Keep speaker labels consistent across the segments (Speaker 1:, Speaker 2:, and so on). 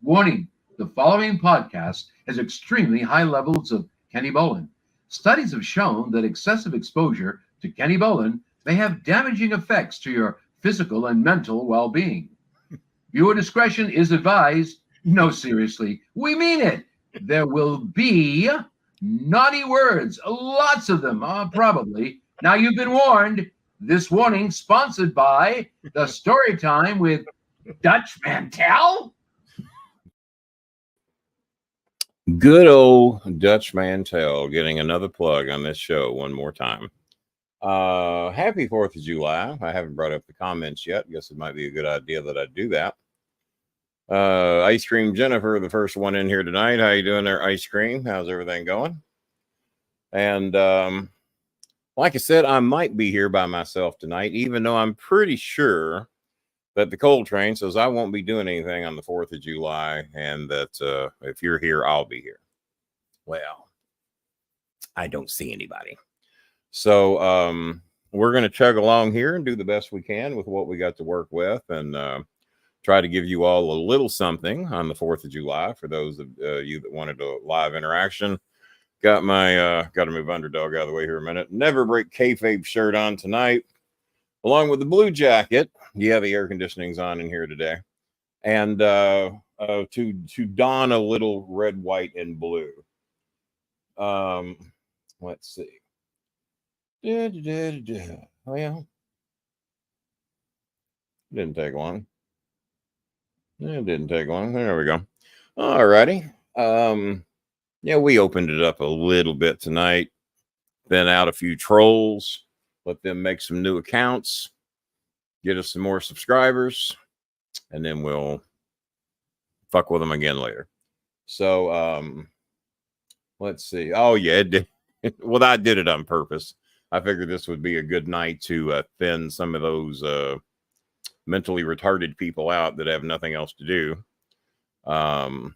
Speaker 1: Warning, the following podcast has extremely high levels of Kenny Bolin. Studies have shown that excessive exposure to Kenny Bolin may have damaging effects to your physical and mental well-being. Viewer discretion is advised. No, seriously, we mean it. There will be naughty words, lots of them, probably. Now you've been warned. This warning sponsored by the Story Time with Dutch Mantel.
Speaker 2: Good old Dutch Mantel getting another plug on this show one more time. Happy 4th of July. I haven't brought up the comments yet. Guess it might be a good idea that I do that. Ice Cream Jennifer, the first one in here tonight. How you doing there, Ice Cream? How's everything going? And like I said, I might be here by myself tonight, even though I'm pretty sure that the Coal Train says I won't be doing anything on the 4th of July, and that if you're here, I'll be here. Well, I don't see anybody. So we're going to chug along here and do the best we can with what we got to work with, and try to give you all a little something on the 4th of July for those of you that wanted a live interaction. Got my, got to move Underdog out of the way here a minute. Never Break Kayfabe shirt on tonight, along with the blue jacket. Yeah, the air conditioning's on in here today. And to don a little red, white, and blue. Let's see. Well, didn't take long. It didn't take long. There we go. All righty. Yeah, we opened it up a little bit tonight. Then out a few trolls. Let them make some new accounts. Get us some more subscribers. And then we'll fuck with them again later. So, let's see. Oh, yeah. Well, I did it on purpose. I figured this would be a good night to thin some of those mentally retarded people out that have nothing else to do. And,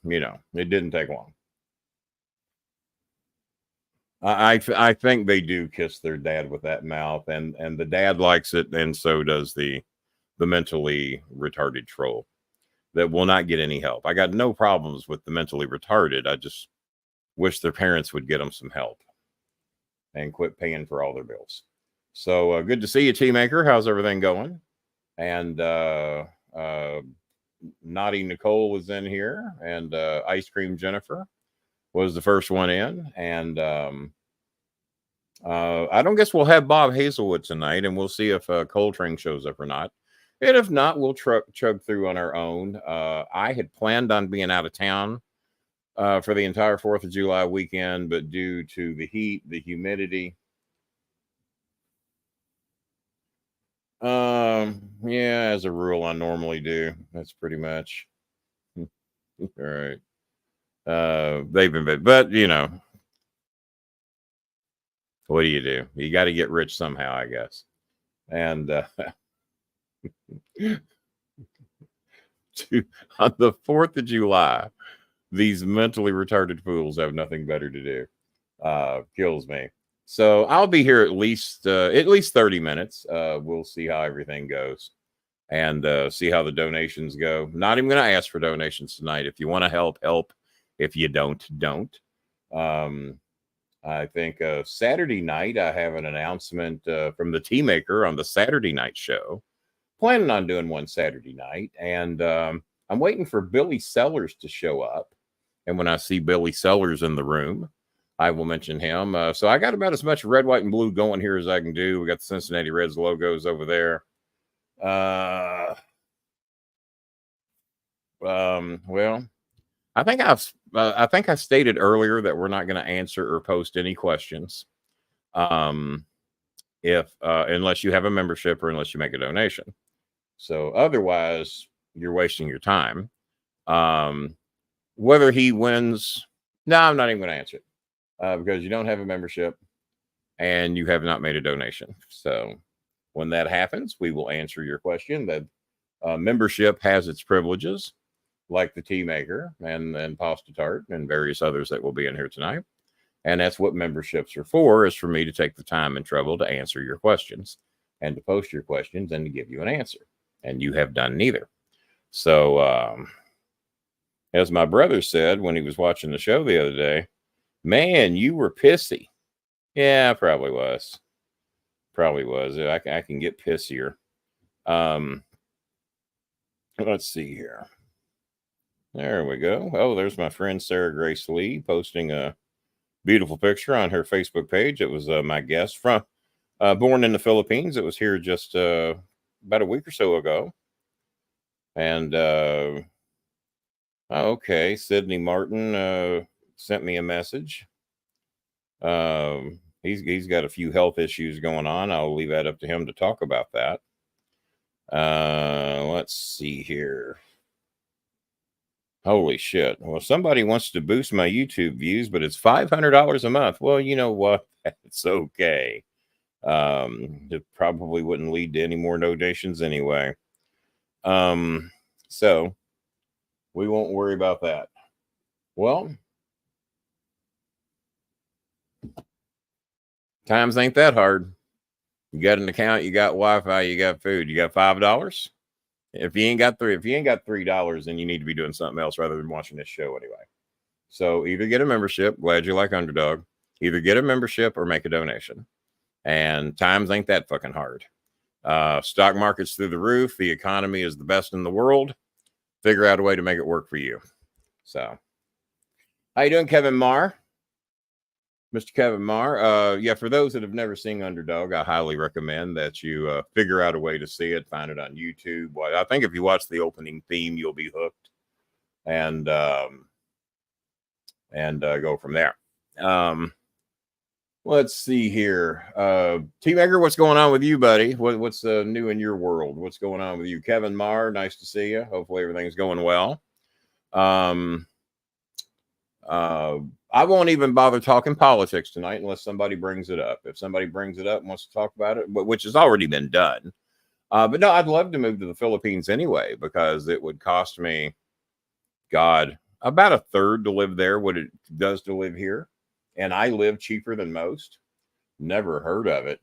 Speaker 2: you know, it didn't take long. I think they do kiss their dad with that mouth, and the dad likes it, and so does the mentally retarded troll that will not get any help. I got no problems with the mentally retarded. I just wish their parents would get them some help and quit paying for all their bills. So good to see you, Teamaker. How's everything going? And Naughty Nicole was in here, and Ice Cream Jennifer was the first one in. And I don't guess we'll have Bob Hazelwood tonight, and we'll see if Coltrane shows up or not. And if not, we'll chug through on our own. I had planned on being out of town for the entire 4th of July weekend, but due to the heat, the humidity, yeah, as a rule, I normally do. That's pretty much all right. They've been, but you know, what do? You got to get rich somehow, I guess. And on the 4th of July, these mentally retarded fools have nothing better to do. Kills me. So I'll be here at least 30 minutes. We'll see how everything goes and see how the donations go. Not even going to ask for donations tonight. If you want to help, help. If you don't. I think Saturday night, I have an announcement from the Teamaker on the Saturday night show. Planning on doing one Saturday night. And I'm waiting for Billy Sellers to show up. And when I see Billy Sellers in the room, I will mention him. So I got about as much red, white, and blue going here as I can do. We got the Cincinnati Reds logos over there. Well, I think I stated earlier that we're not going to answer or post any questions, if unless you have a membership or unless you make a donation. So otherwise, you're wasting your time. Whether he wins, no, I'm not even going to answer it. Because you don't have a membership and you have not made a donation. So when that happens, we will answer your question. That membership has its privileges, like the Teamaker and Pasta Tart and various others that will be in here tonight. And that's what memberships are for, is for me to take the time and trouble to answer your questions and to post your questions and to give you an answer. And you have done neither. So, as my brother said when he was watching the show the other day, man, you were pissy. Yeah, I probably was. I can get pissier. Let's see here. There we go. Oh, there's my friend Sarah Grace Lee posting a beautiful picture on her Facebook page. It was my guest from born in the Philippines. It was here just about a week or so ago. And okay, Sydney Martin sent me a message. He's got a few health issues going on. I'll leave that up to him to talk about that. Let's see here. Holy shit. Well, somebody wants to boost my YouTube views, but it's $500 a month. Well, you know what? It's okay. It probably wouldn't lead to any more donations anyway. So we won't worry about that. Well, times ain't that hard. You got an account, you got Wi-Fi, you got food, you got $5. If you ain't got $3, then you need to be doing something else rather than watching this show anyway. So either get a membership, glad you like Underdog, either get a membership or make a donation. And times ain't that fucking hard. Stock market's through the roof. The economy is the best in the world. Figure out a way to make it work for you. So, how you doing, Kevin Marr? Mr. Kevin Marr. Yeah, for those that have never seen Underdog, I highly recommend that you figure out a way to see it. Find it on YouTube. Well, I think if you watch the opening theme, you'll be hooked, and go from there. Let's see here. T-Maker, what's going on with you, buddy? What's new in your world? What's going on with you? Kevin Marr, nice to see you. Hopefully everything's going well. I won't even bother talking politics tonight unless somebody brings it up. If somebody brings it up and wants to talk about it, which has already been done. But no, I'd love to move to the Philippines anyway, because it would cost me, God, about a third to live there what it does to live here. And I live cheaper than most. Never heard of it.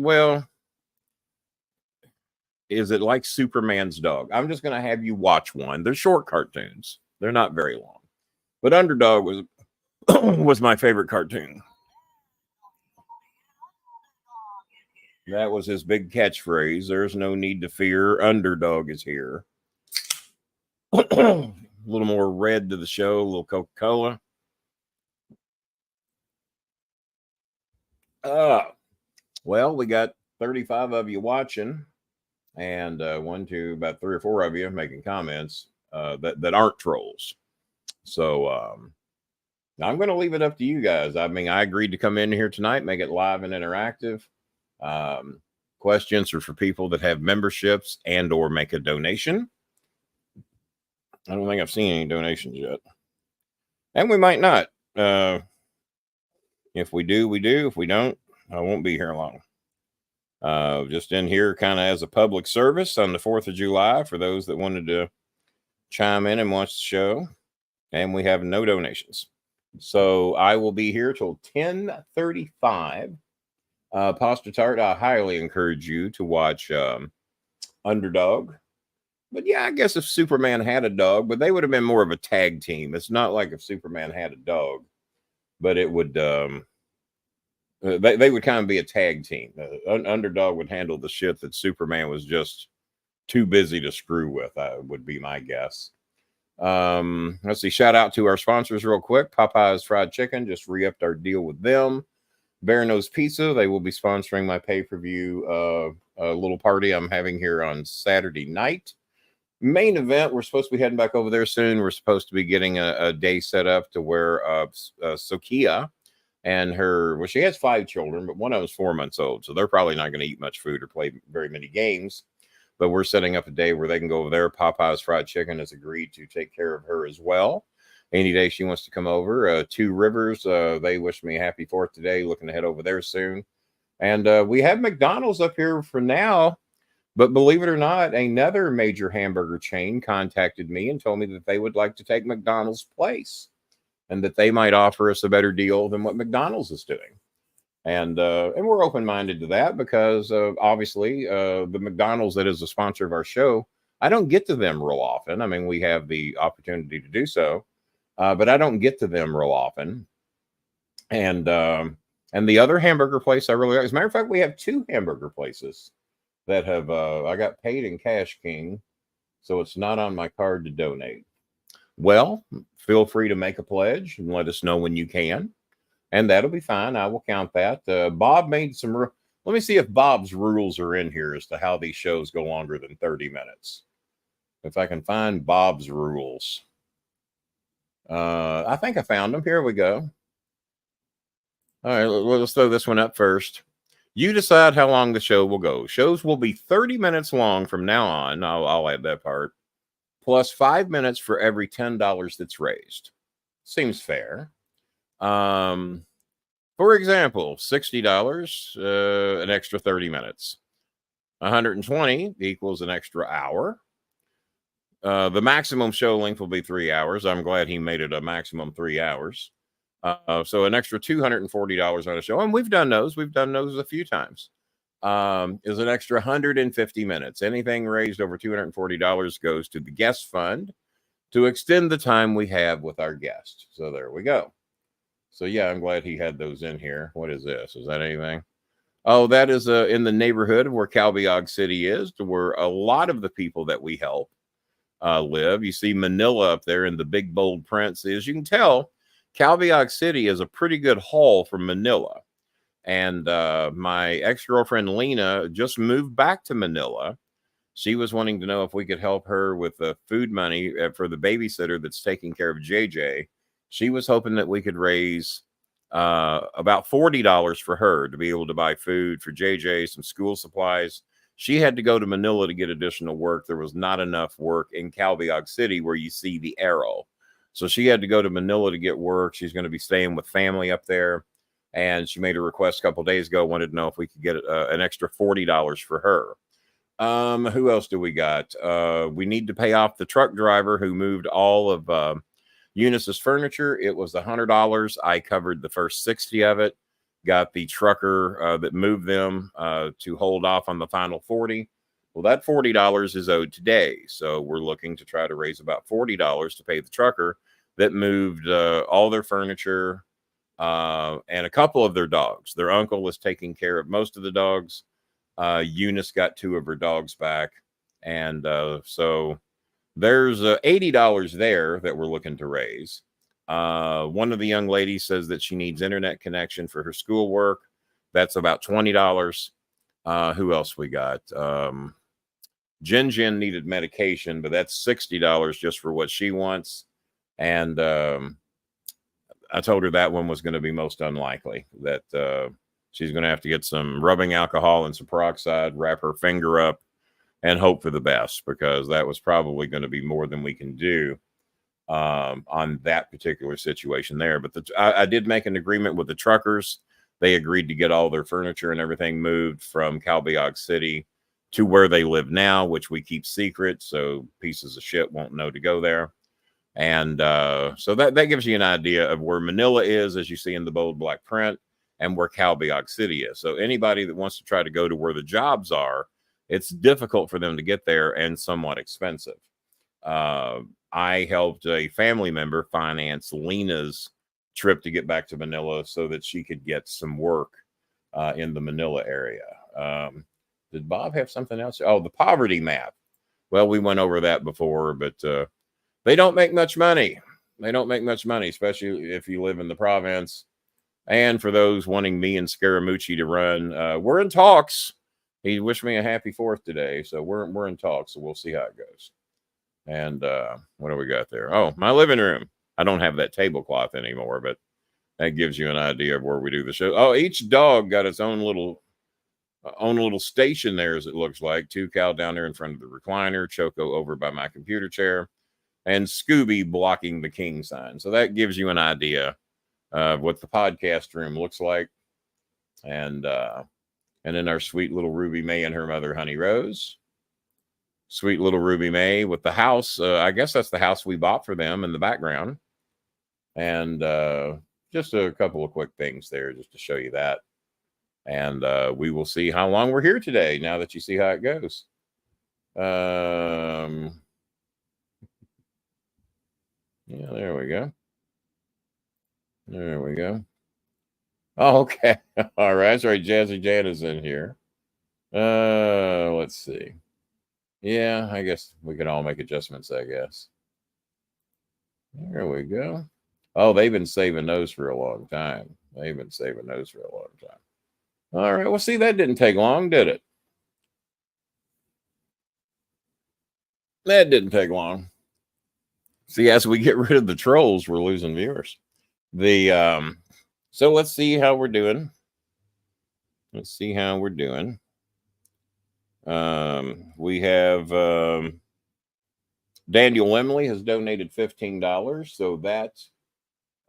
Speaker 2: Well, is it like Superman's dog? I'm just going to have you watch one. They're short cartoons. They're not very long. But Underdog was my favorite cartoon. That was his big catchphrase. There's no need to fear. Underdog is here. A little more red to the show, a little Coca-Cola. Well, we got 35 of you watching, and about 3 or 4 of you making comments that aren't trolls. So I'm going to leave it up to you guys. I mean, I agreed to come in here tonight, make it live and interactive. Questions are for people that have memberships and or make a donation. I don't think I've seen any donations yet. And we might not. If we do, we do. If we don't, I won't be here long. Just in here kind of as a public service on the 4th of July for those that wanted to chime in and watch the show. And we have no donations. So I will be here till 10:35. Pasta Tart, I highly encourage you to watch Underdog. But yeah, I guess if Superman had a dog, but they would have been more of a tag team. It's not like if Superman had a dog, but it would, they would kind of be a tag team. Underdog would handle the shit that Superman was just too busy to screw with, would be my guess. Let's see, shout out to our sponsors real quick. Popeye's Fried Chicken, just re-upped our deal with them. Bear Nose Pizza, they will be sponsoring my pay-per-view little party I'm having here on Saturday night. Main event, we're supposed to be heading back over there soon. We're supposed to be getting a day set up to where Sokia and her, well, she has 5 children, but one of them is 4 months old, so they're probably not going to eat much food or play very many games. But we're setting up a day where they can go over there. Popeye's Fried Chicken has agreed to take care of her as well. Any day she wants to come over. 2 Rivers, they wish me a happy 4th today. Looking to head over there soon. And we have McDonald's up here for now. But believe it or not, another major hamburger chain contacted me and told me that they would like to take McDonald's place and that they might offer us a better deal than what McDonald's is doing. And we're open-minded to that because obviously the McDonald's that is a sponsor of our show, I don't get to them real often. I mean, we have the opportunity to do so, but I don't get to them real often. And the other hamburger place I really like, as a matter of fact, we have 2 hamburger places that have I got paid in Cash King, so it's not on my card to donate. Well, feel free to make a pledge and let us know when you can, and that'll be fine. I will count that. Bob made some. Let me see if Bob's rules are in here as to how these shows go longer than 30 minutes. If I can find Bob's rules. I think I found them. Here we go. All right, let's throw this one up first. You decide how long the show will go. Shows will be 30 minutes long from now on. I'll add that part. Plus 5 minutes for every $10 that's raised. Seems fair. For example, $60, an extra 30 minutes. 120 equals an extra hour. The maximum show length will be 3 hours. I'm glad he made it a maximum 3 hours. So an extra $240 on a show, and we've done those. We've done those a few times. Is an extra 150 minutes. Anything raised over $240 goes to the guest fund to extend the time we have with our guests. So there we go. So yeah, I'm glad he had those in here. What is this? Is that anything? Oh, that is in the neighborhood where Calbiog City is, to where a lot of the people that we help live. You see Manila up there in the big bold print. As you can tell, Calbiog City is a pretty good haul from Manila. And my ex-girlfriend Lena just moved back to Manila. She was wanting to know if we could help her with the food money for the babysitter that's taking care of JJ. She was hoping that we could raise about $40 for her to be able to buy food for JJ, some school supplies. She had to go to Manila to get additional work. There was not enough work in Calbiog City where you see the arrow. So she had to go to Manila to get work. She's going to be staying with family up there. And she made a request a couple of days ago, wanted to know if we could get an extra $40 for her. Who else do we got? We need to pay off the truck driver who moved all of Eunice's furniture. It was $100. I covered the first 60 of it. Got the trucker that moved them to hold off on the final 40. Well, that $40 is owed today. So we're looking to try to raise about $40 to pay the trucker that moved all their furniture and a couple of their dogs. Their uncle was taking care of most of the dogs. Eunice got 2 of her dogs back. And so there's $80 there that we're looking to raise. One of the young ladies says that she needs internet connection for her schoolwork. That's about $20. Who else we got? Jen needed medication, but that's $60 just for what she wants. And I told her that one was going to be most unlikely, that she's going to have to get some rubbing alcohol and some peroxide, wrap her finger up, and hope for the best, because that was probably going to be more than we can do on that particular situation there. But I did make an agreement with the truckers. They agreed to get all their furniture and everything moved from Calbiog City to where they live now, which we keep secret, so pieces of shit won't know to go there. And so that gives you an idea of where Manila is, as you see in the bold black print, and where Calbiog City is. So anybody that wants to try to go to where the jobs are, it's difficult for them to get there and somewhat expensive. I helped a family member finance Lena's trip to get back to Manila so that she could get some work in the Manila area. Did Bob have something else? Oh, the poverty map. Well, we went over that before, but they don't make much money. They don't make much money, especially if you live in the province. And for those wanting me and Scaramucci to run, we're in talks. He wished me a happy 4th today, so we're in talks. So we'll see how it goes. And what do we got there? Oh, my living room. I don't have that tablecloth anymore, but that gives you an idea of where we do the show. Oh, each dog got its own little station there, as it looks like. Tucal down there in front of the recliner, Choco over by my computer chair, and Scooby blocking the king sign. So that gives you an idea of what the podcast room looks like. And then our sweet little Ruby May and her mother, Honey Rose. Sweet little Ruby May with the house. I guess that's the house we bought for them in the background. And just a couple of quick things there just to show you that. And we will see how long we're here today. Now that you see how it goes. Yeah, there we go. There we go. Oh, okay. All right. That's right. Jazzy Jana's in here. Let's see. Yeah, I guess we can all make adjustments, I guess. There we go. Oh, they've been saving those for a long time. They've been saving those for a long time. All right. Well, see, that didn't take long, did it? That didn't take long. See, as we get rid of the trolls, we're losing viewers. So let's see how we're doing. Let's see how we're doing. We have Daniel Lemley has donated $15. So that's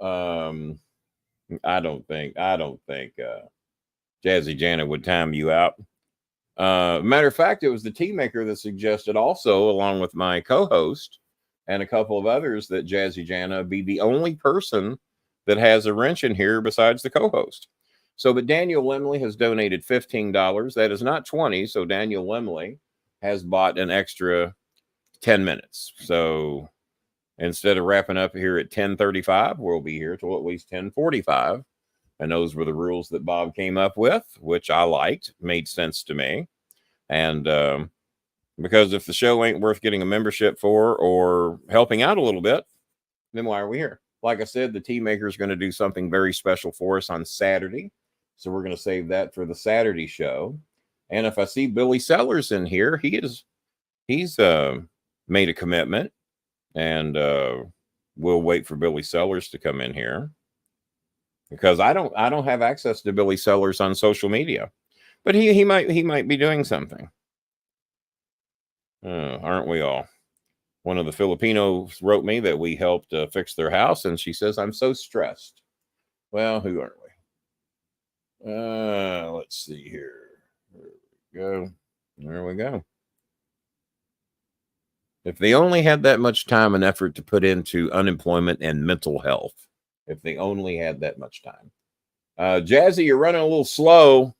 Speaker 2: I don't think Jazzy Jana would time you out. Matter of fact, it was the tea maker that suggested also, along with my co-host and a couple of others, that Jazzy Jana be the only person that has a wrench in here besides the co-host. So, but Daniel Lemley has donated $15. That is not 20. So Daniel Lemley has bought an extra 10 minutes. So instead of wrapping up here at 10:35, we'll be here till at least 10:45. And those were the rules that Bob came up with, which I liked, made sense to me. And because if the show ain't worth getting a membership for or helping out a little bit, then why are we here? Like I said, the tea maker is going to do something very special for us on Saturday. So we're going to save that for the Saturday show. And if I see Billy Sellers in here, he's made a commitment, and we'll wait for Billy Sellers to come in here, because I don't have access to Billy Sellers on social media, but he might be doing something. Aren't we all? One of the Filipinos wrote me that we helped fix their house, and she says, I'm so stressed. Well, who aren't we? Let's see here. There we go. If they only had that much time and effort to put into unemployment and mental health, if they only had that much time. Jazzy, you're running a little slow.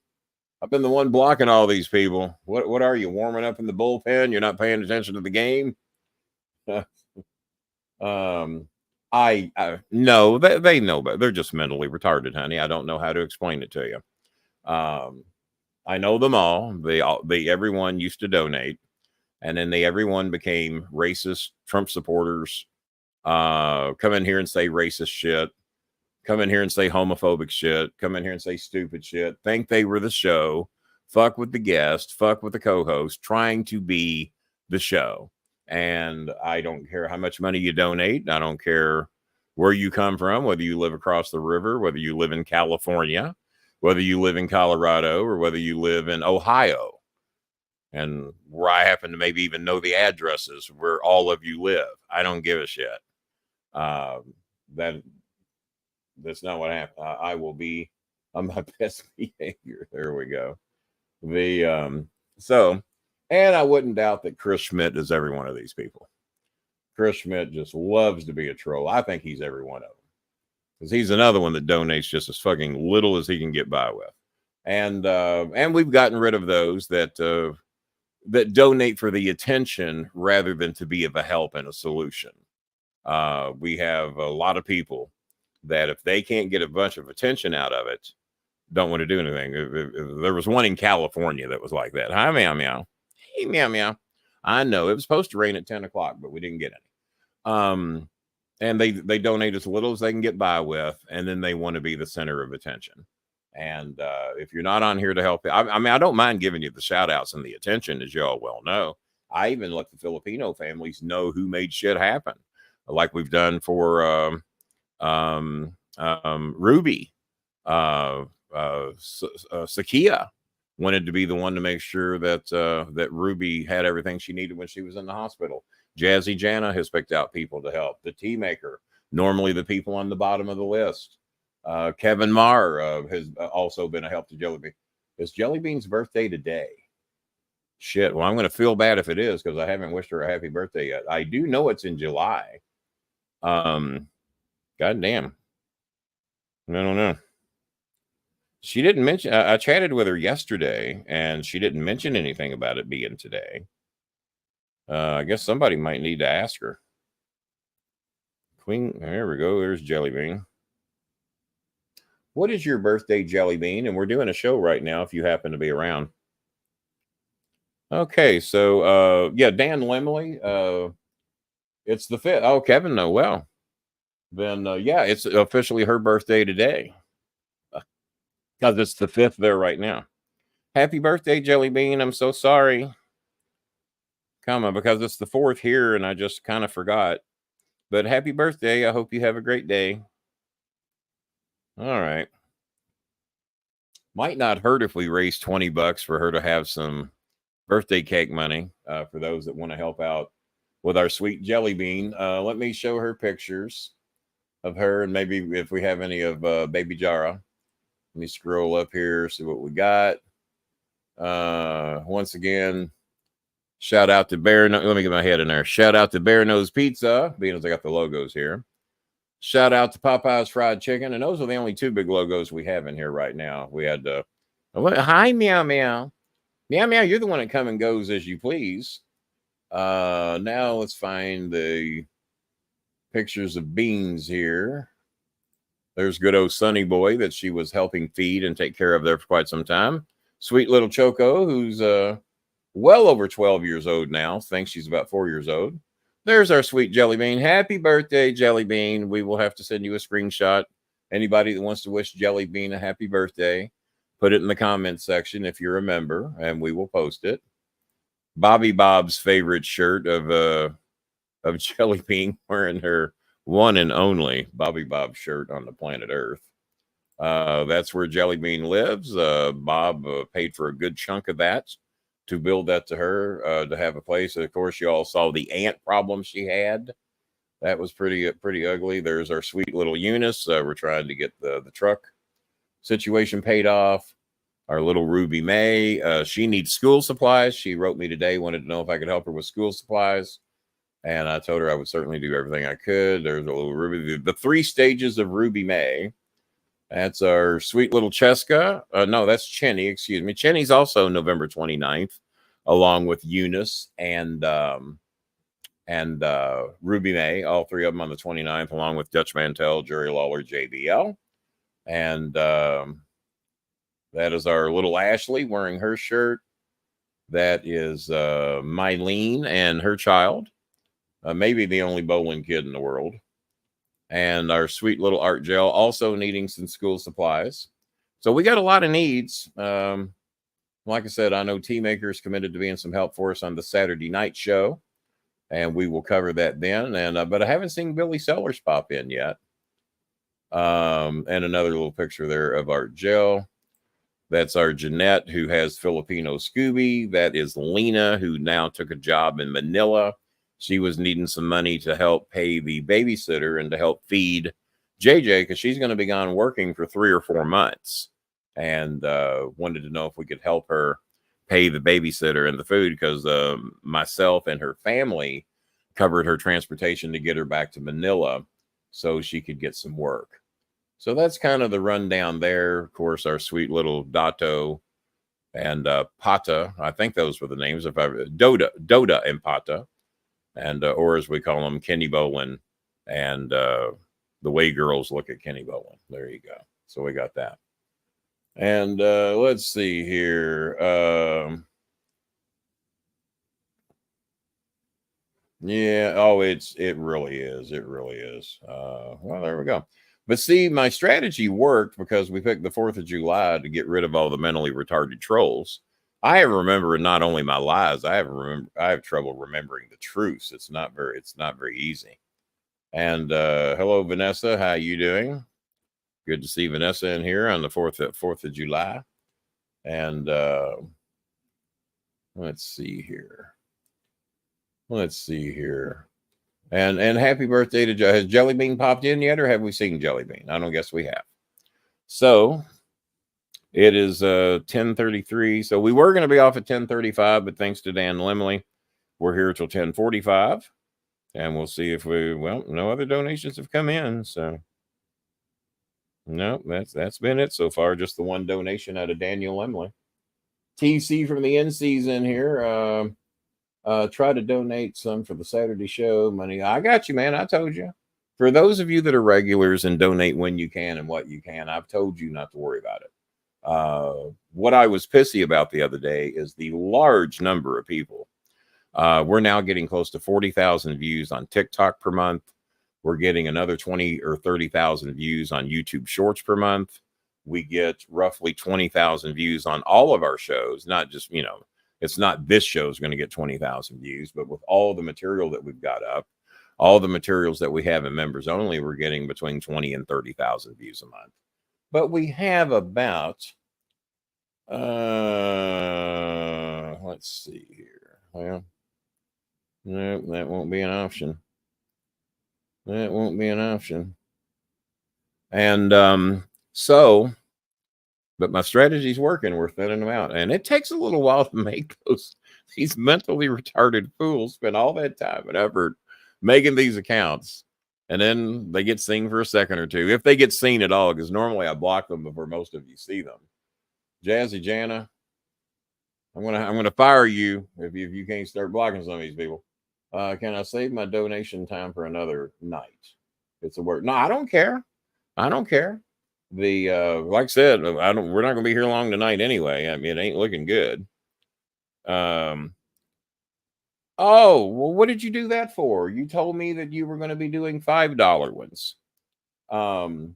Speaker 2: I've been the one blocking all these people. What are you, warming up in the bullpen? You're not paying attention to the game? No, they know, but they're just mentally retarded, honey. I don't know how to explain it to you. I know them all. Everyone used to donate, and then everyone became racist Trump supporters. Come in here and say racist shit. Come in here and say homophobic shit. Come in here and say stupid shit. Think they were the show. Fuck with the guest. Fuck with the co-host. Trying to be the show. And I don't care how much money you donate. I don't care where you come from, whether you live across the river, whether you live in California, whether you live in Colorado, or whether you live in Ohio. And where I happen to maybe even know the addresses where all of you live. I don't give a shit. That's not what happened. I will be on my best behavior. There we go. And I wouldn't doubt that Chris Schmidt is every one of these people. Chris Schmidt just loves to be a troll. I think he's every one of them, because he's another one that donates just as fucking little as he can get by with. And we've gotten rid of those that donate for the attention rather than to be of a help and a solution. We have a lot of people that if they can't get a bunch of attention out of it, don't want to do anything. There was one in California that was like that. Hi, meow, meow. Hey, meow, meow. I know it was supposed to rain at 10 o'clock, but we didn't get any. And they donate as little as they can get by with, and then they want to be the center of attention. And if you're not on here to help, I mean, I don't mind giving you the shout outs and the attention, as y'all well know. I even let the Filipino families know who made shit happen, like we've done for Ruby. Sakia wanted to be the one to make sure that Ruby had everything she needed when she was in the hospital. Jazzy Jana has picked out people to help. The tea maker, normally the people on the bottom of the list. Kevin Marr has also been a help to Jellybean. Is Jellybean's birthday today? Shit. Well, I'm going to feel bad if it is, because I haven't wished her a happy birthday yet. I do know it's in July. God damn. I don't know. She didn't mention. I chatted with her yesterday, and she didn't mention anything about it being today. I guess somebody might need to ask her. Queen, there we go. There's Jelly Bean. What is your birthday, Jelly Bean? And we're doing a show right now if you happen to be around. Okay, so yeah, Dan Lemley. It's the 5th. Oh, Kevin, no, well. Then yeah, it's officially her birthday today. Because it's the 5th there right now. Happy birthday, Jelly Bean. I'm so sorry. Come on, because it's the 4th here and I just kind of forgot. But happy birthday. I hope you have a great day. All right. Might not hurt if we raise $20 for her to have some birthday cake money for those that want to help out with our sweet Jelly Bean. Let me show her pictures of her, and maybe if we have any of baby Jara. Let me scroll up here, see what we got. Once again, shout out to Bear. Let me get my head in there. Shout out to Bear Nose Pizza, being as I got the logos here. Shout out to Popeye's Fried Chicken. And those are the only 2 big logos we have in here right now. We had, hi, Meow Meow. Meow Meow, you're the one that come and goes as you please. Now let's find the pictures of Beans here. There's good old Sunny Boy that she was helping feed and take care of there for quite some time. Sweet little Choco, who's well over 12 years old now. Thinks she's about 4 years old. There's our sweet Jelly Bean. Happy birthday, Jelly Bean. We will have to send you a screenshot. Anybody that wants to wish Jelly Bean a happy birthday, put it in the comments section if you're a member, and we will post it. Bobby Bob's favorite shirt of Jelly Bean, wearing her one and only Bobby Bob shirt on the planet Earth. That's where Jelly Bean lives. Bob paid for a good chunk of that to build that to her, to have a place. Of course, you all saw the ant problem she had. That was pretty ugly. There's our sweet little Eunice. We're trying to get the truck situation paid off. Our little Ruby May. She needs school supplies. She wrote me today, wanted to know if I could help her with school supplies. And I told her I would certainly do everything I could. There's a little Ruby. The 3 stages of Ruby May. That's our sweet little Cheska. No, that's Chenny. Excuse me. Chenny's also November 29th, along with Eunice and Ruby May. All 3 of them on the 29th, along with Dutch Mantel, Jerry Lawler, JBL. And that is our little Ashley wearing her shirt. That is Mylene and her child. Maybe the only Bolin kid in the world. And our sweet little Art Gel also needing some school supplies. So we got a lot of needs. Like I said, I know T-Maker is committed to being some help for us on the Saturday night show. And we will cover that then. And but I haven't seen Billy Sellers pop in yet. And another little picture there of Art Gel. That's our Jeanette, who has Filipino Scooby. That is Lena, who now took a job in Manila. She was needing some money to help pay the babysitter and to help feed JJ, because she's going to be gone working for 3 or 4 months, and wanted to know if we could help her pay the babysitter and the food, because myself and her family covered her transportation to get her back to Manila so she could get some work. So that's kind of the rundown there. Of course, our sweet little Dato and Pata, I think those were the names, if Doda and Pata. And or as we call them, Kenny Bolin, and the way girls look at Kenny Bolin. There you go. So we got that. And let's see here. Yeah. Oh, it really is. It really is. Well, there we go. But see, my strategy worked, because we picked the 4th of July to get rid of all the mentally retarded trolls. I remember not only my lies, I have trouble remembering the truths. It's not very easy. And hello, Vanessa. How you doing? Good to see Vanessa in here on the 4th of July. And let's see here. And happy birthday to has Jelly Bean popped in yet, or have we seen Jelly Bean? I don't guess we have. So it is 10:33. So we were going to be off at 10:35, but thanks to Dan Lemley, we're here till 10:45. And we'll see if no other donations have come in. So No, that's been it so far. Just the one donation out of Daniel Lemley. TC from the end season here. Try to donate some for the Saturday show money. I got you, man. I told you. For those of you that are regulars and donate when you can and what you can, I've told you not to worry about it. What I was pissy about the other day is the large number of people. We're now getting close to 40,000 views on TikTok per month. We're getting another 20 or 30,000 views on YouTube Shorts per month. We get roughly 20,000 views on all of our shows, not just, it's not this show's going to get 20,000 views, but with all the material that we've got up, all the materials that we have in members only, we're getting between 20 and 30,000 views a month. But we have about, let's see here. Well, no, that won't be an option. That won't be an option. And but my strategy's working. We're thinning them out. And it takes a little while to make these mentally retarded fools spend all that time and effort making these accounts. And then they get seen for a second or two. If they get seen at all, because normally I block them before most of you see them. Jazzy Jana, I'm gonna fire you if you can't start blocking some of these people. Can I save my donation time for another night? It's a word. No, I don't care. I don't care. Like I said, we're not gonna be here long tonight anyway. I mean, it ain't looking good. Oh, well, what did you do that for? You told me that you were going to be doing $5 ones. Well,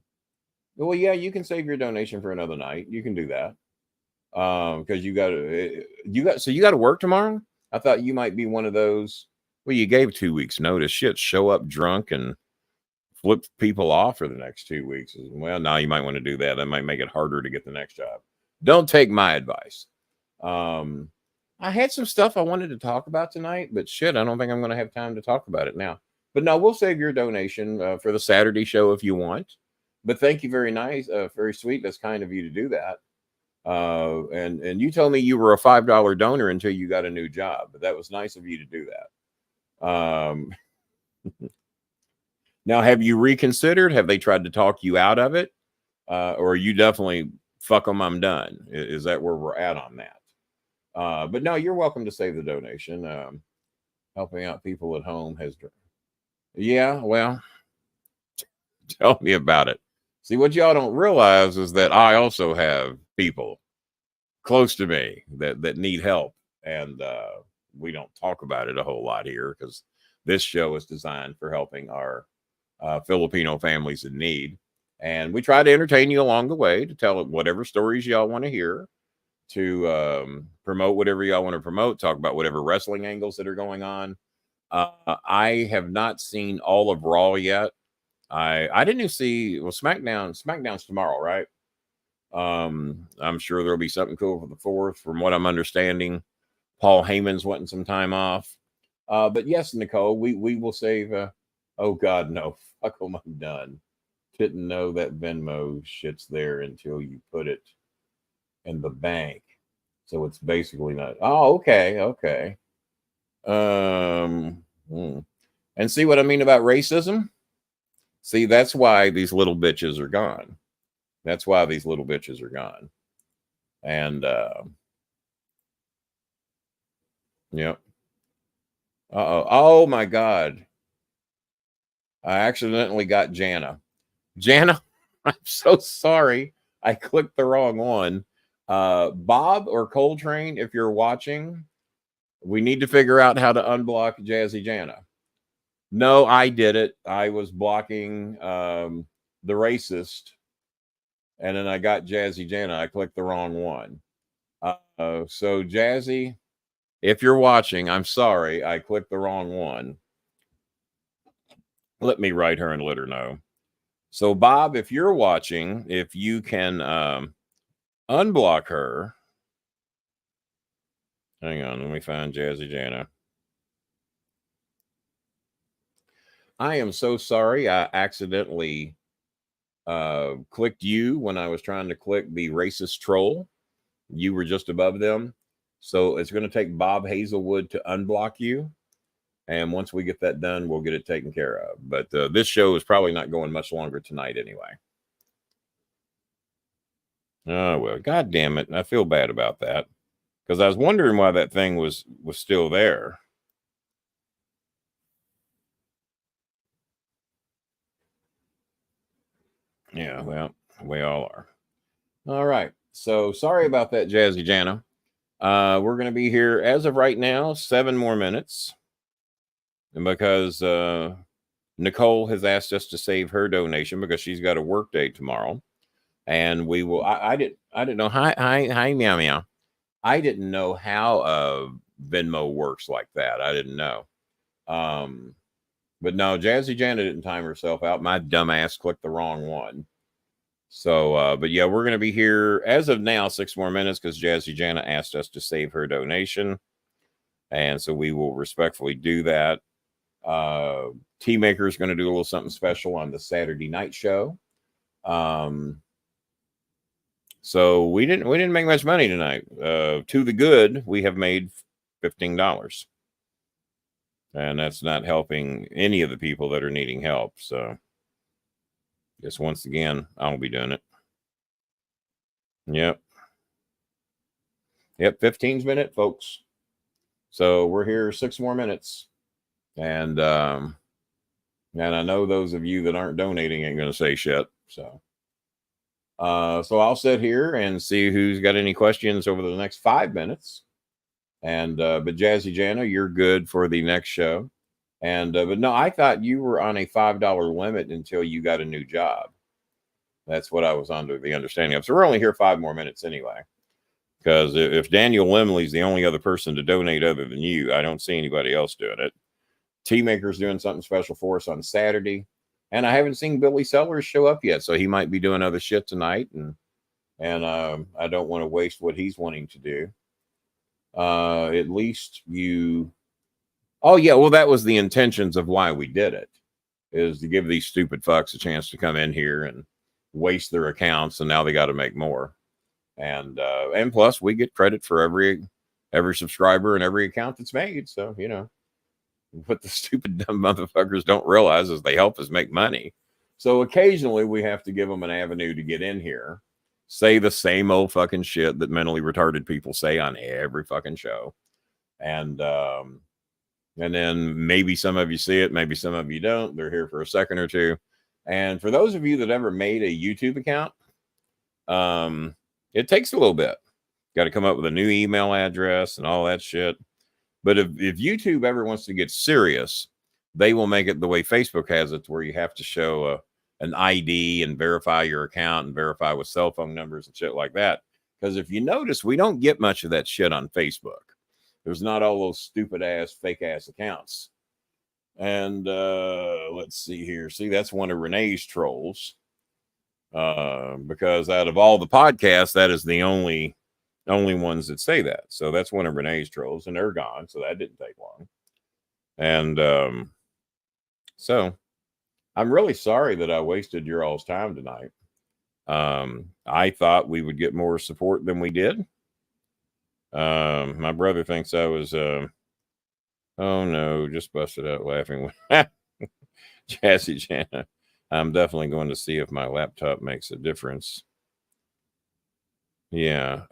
Speaker 2: yeah, you can save your donation for another night. You can do that. Because you got to work tomorrow. I thought you might be one of those. Well, you gave 2 weeks notice. Shit, show up drunk and flip people off for the next 2 weeks. Well, now you might want to do that. That might make it harder to get the next job. Don't take my advice. I had some stuff I wanted to talk about tonight, but shit, I don't think I'm going to have time to talk about it now. But no, we'll save your donation for the Saturday show if you want. But thank you, very nice, very sweet. That's kind of you to do that. And you told me you were a $5 donor until you got a new job, but that was nice of you to do that. Now, have you reconsidered? Have they tried to talk you out of it? Or are you definitely, fuck them, I'm done? Is that where we're at on that? But no, you're welcome to save the donation. Helping out people at home has, yeah, well, tell me about it. See, what y'all don't realize is that I also have people close to me that need help, and we don't talk about it a whole lot here because this show is designed for helping our Filipino families in need, and we try to entertain you along the way to tell whatever stories y'all want to hear, to promote whatever y'all want to promote, talk about whatever wrestling angles that are going on. I have not seen all of Raw yet. I didn't see, well, SmackDown's tomorrow, right? I'm sure there'll be something cool for the 4th. From what I'm understanding, Paul Heyman's wanting some time off. But yes, Nicole, we will save, oh God, no, fuck them, I'm done. Didn't know that Venmo shit's there until you put it in the bank. So it's basically not, oh, okay. And see what I mean about racism? See, that's why these little bitches are gone. That's why these little bitches are gone. And yep. Oh my God. I accidentally got Jana. Jana, I'm so sorry. I clicked the wrong one. Bob or Coltrane, if you're watching, we need to figure out how to unblock Jazzy Jana. No, I did it. I was blocking the racist, and then I got Jazzy Jana. I clicked the wrong one. So Jazzy, if you're watching, I'm sorry. I clicked the wrong one. Let me write her and let her know. So Bob, if you're watching, if you can unblock her. Hang on, let me find Jazzy Jana. I am so sorry. I accidentally clicked you when I was trying to click the racist troll. You were just above them. So it's going to take Bob Hazelwood to unblock you. And once we get that done, we'll get it taken care of. But this show is probably not going much longer tonight anyway. Oh, well, God damn it. I feel bad about that because I was wondering why that thing was still there. Yeah, well, we all are. All right. So sorry about that, Jazzy Jana. We're going to be here as of right now, 7 more minutes. And because Nicole has asked us to save her donation because she's got a work day tomorrow. And we will, I didn't know. Hi, meow, meow. I didn't know how Venmo works like that. I didn't know. But no, Jazzy Jana didn't time herself out. My dumbass clicked the wrong one. So, but yeah, we're going to be here as of now, 6 more minutes because Jazzy Jana asked us to save her donation. And so we will respectfully do that. Tea Maker is going to do a little something special on the Saturday night show. So we didn't make much money tonight. To the good, we have made $15. And that's not helping any of the people that are needing help. So guess once again, I'll be doing it. Yep. 15's minute, folks. So we're here 6 more minutes. And I know those of you that aren't donating ain't going to say shit. So I'll sit here and see who's got any questions over the next 5 minutes. And but Jazzy Jana, you're good for the next show. And but no, I thought you were on a $5 limit until you got a new job. That's what I was under the understanding of. So we're only here 5 more minutes anyway. Because if Daniel Limley's the only other person to donate other than you, I don't see anybody else doing it. Tea Maker's doing something special for us on Saturday. And I haven't seen Billy Sellers show up yet. So he might be doing other shit tonight. And I don't want to waste what he's wanting to do. At least you... Oh, yeah. Well, that was the intentions of why we did it, is to give these stupid fucks a chance to come in here and waste their accounts. And now they got to make more. And plus we get credit for every subscriber and every account that's made. So, you know, what the stupid dumb motherfuckers don't realize is they help us make money. So occasionally we have to give them an avenue to get in here, say the same old fucking shit that mentally retarded people say on every fucking show. And then maybe some of you see it, maybe some of you don't. They're here for a second or two. And for those of you that ever made a YouTube account, it takes a little bit. Got to come up with a new email address and all that shit. But if YouTube ever wants to get serious, they will make it the way Facebook has it, where you have to show an ID and verify your account and verify with cell phone numbers and shit like that. Because if you notice, we don't get much of that shit on Facebook. There's not all those stupid ass, fake ass accounts. And let's see here. See, that's one of Renee's trolls. Because out of all the podcasts, that is the only ones that say that. So that's one of Renee's trolls, and they're gone. So that didn't take long. And so I'm really sorry that I wasted your all's time tonight. I thought we would get more support than we did. My brother thinks I was oh no, just busted out laughing. Jazzy Jana. I'm definitely going to see if my laptop makes a difference. Yeah.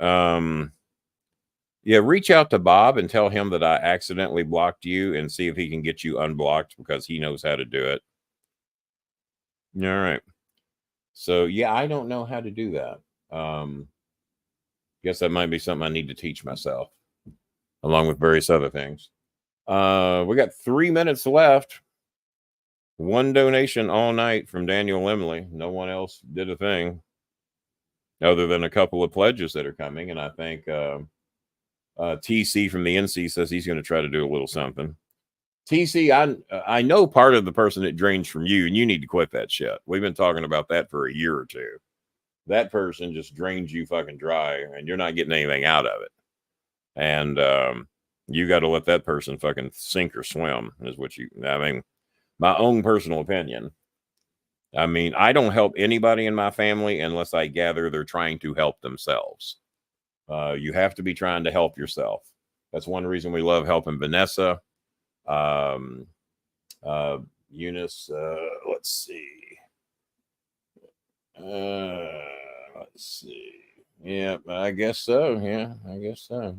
Speaker 2: Yeah, reach out to Bob and tell him that I accidentally blocked you and see if he can get you unblocked because he knows how to do it. All right. So, yeah, I don't know how to do that. Guess that might be something I need to teach myself, along with various other things. We got 3 minutes left. One donation all night from Daniel Limley. No one else did a thing other than a couple of pledges that are coming. And I think TC from the NC says he's going to try to do a little something. TC, I know part of the person that drains from you, and you need to quit that shit. We've been talking about that for a year or two. That person just drains you fucking dry, and you're not getting anything out of it. And you got to let that person fucking sink or swim, is what I mean, my own personal opinion. I mean, I don't help anybody in my family unless I gather they're trying to help themselves. You have to be trying to help yourself. That's one reason we love helping Vanessa. Eunice, let's see. Yeah, I guess so. Yeah, I guess so.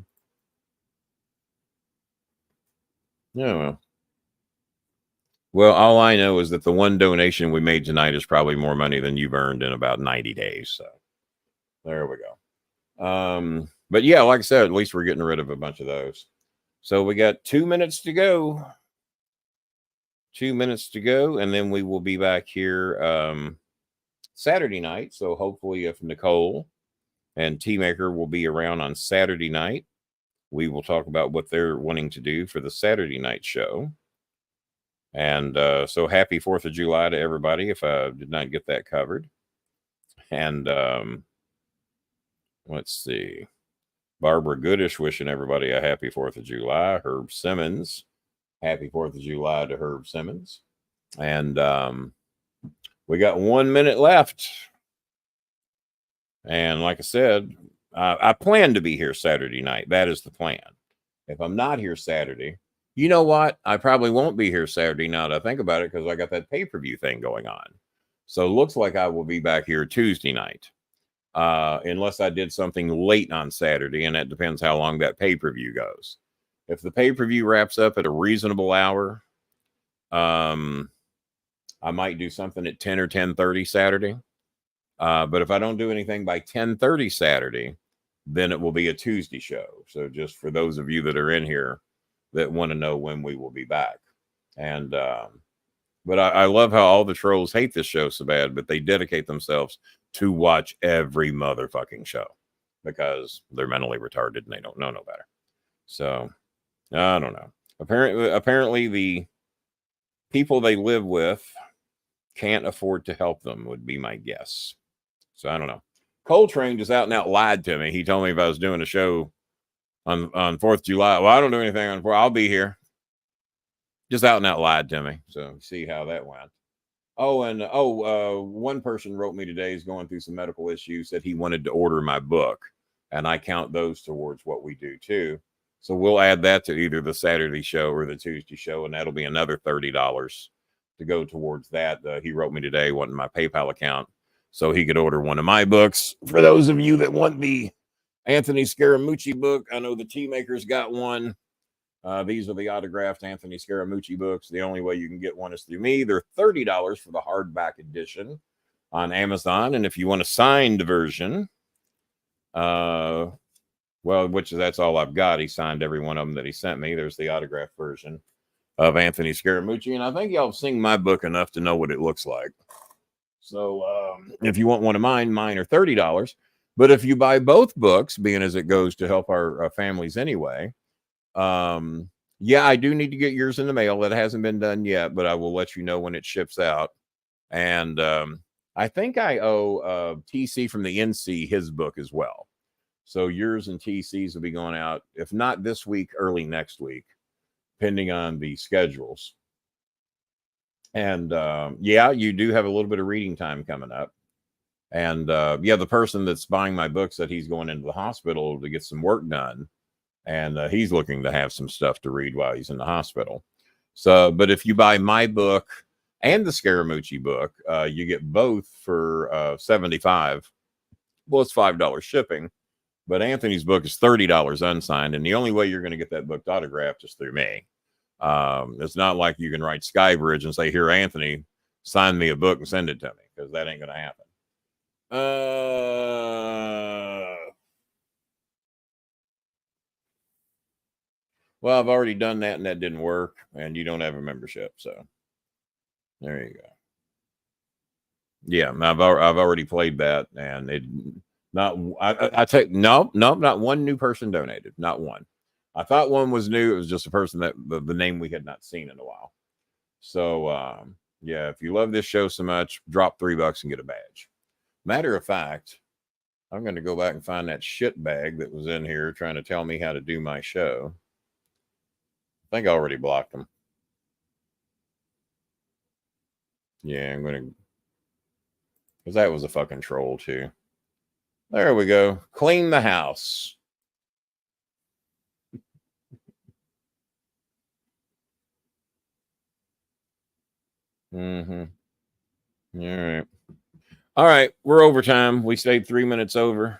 Speaker 2: Yeah. Well, all I know is that the one donation we made tonight is probably more money than you've earned in about 90 days. So there we go. But yeah, like I said, at least we're getting rid of a bunch of those. So we got 2 minutes to go. 2 minutes to go, and then we will be back here Saturday night. So hopefully, if Nicole and T Maker will be around on Saturday night, we will talk about what they're wanting to do for the Saturday night show. And so happy 4th of July to everybody if I did not get that covered. And let's see. Barbara Goodish wishing everybody a happy 4th of July. Herb Simmons, happy 4th of July to Herb Simmons. And we got 1 minute left. And like I said, I plan to be here Saturday night. That is the plan. If I'm not here Saturday, you know what? I probably won't be here Saturday now that I think about it because I got that pay-per-view thing going on. So it looks like I will be back here Tuesday night. Unless I did something late on Saturday, and that depends how long that pay-per-view goes. If the pay-per-view wraps up at a reasonable hour, I might do something at 10 or 10:30 Saturday. But if I don't do anything by 10:30 Saturday, then it will be a Tuesday show. So just for those of you that are in here that want to know when we will be back. And but I love how all the trolls hate this show so bad, but they dedicate themselves to watch every motherfucking show because they're mentally retarded and they don't know no better. So I don't know. Apparently the people they live with can't afford to help them would be my guess. So I don't know. Coltrane just out and out lied to me. He told me if I was doing a show on 4th of July. Well, I don't do anything on 4th. I'll be here. Just out and out lied to me. So see how that went. Oh, and one person wrote me today. He's going through some medical issues. Said he wanted to order my book, and I count those towards what we do too. So we'll add that to either the Saturday show or the Tuesday show, and that'll be another $30 to go towards that. He wrote me today wanting my PayPal account so he could order one of my books. For those of you that want the Anthony Scaramucci book, I know the Tea Maker's got one. These are the autographed Anthony Scaramucci books. The only way you can get one is through me. They're $30 for the hardback edition on Amazon. And if you want a signed version, well, that's all I've got. He signed every one of them that he sent me. There's the autographed version of Anthony Scaramucci. And I think y'all have seen my book enough to know what it looks like. So if you want one of mine are $30. But if you buy both books, being as it goes to help our families anyway, yeah, I do need to get yours in the mail. That hasn't been done yet, but I will let you know when it ships out. And I think I owe TC from the NC his book as well. So yours and TC's will be going out, if not this week, early next week, depending on the schedules. And yeah, you do have a little bit of reading time coming up. And yeah, the person that's buying my book said he's going into the hospital to get some work done. And he's looking to have some stuff to read while he's in the hospital. So, but if you buy my book and the Scaramucci book, you get both for $75. Well, it's $5 shipping, but Anthony's book is $30 unsigned, and the only way you're going to get that book autographed is through me. It's not like you can write Skybridge and say, "Here, Anthony, sign me a book and send it to me," because that ain't going to happen. Well, I've already done that, and that didn't work, and you don't have a membership, so there you go. Yeah, I've already played that, and it not. I take no, not one new person donated, not one. I thought one was new. It was just a person that the name we had not seen in a while. So yeah, if you love this show so much, drop $3 and get a badge. Matter of fact, I'm going to go back and find that shit bag that was in here trying to tell me how to do my show. I think I already blocked them. Yeah, I'm going to, because that was a fucking troll too. There we go. Clean the house. Mm-hmm. All right. All right. We're overtime. We stayed 3 minutes over.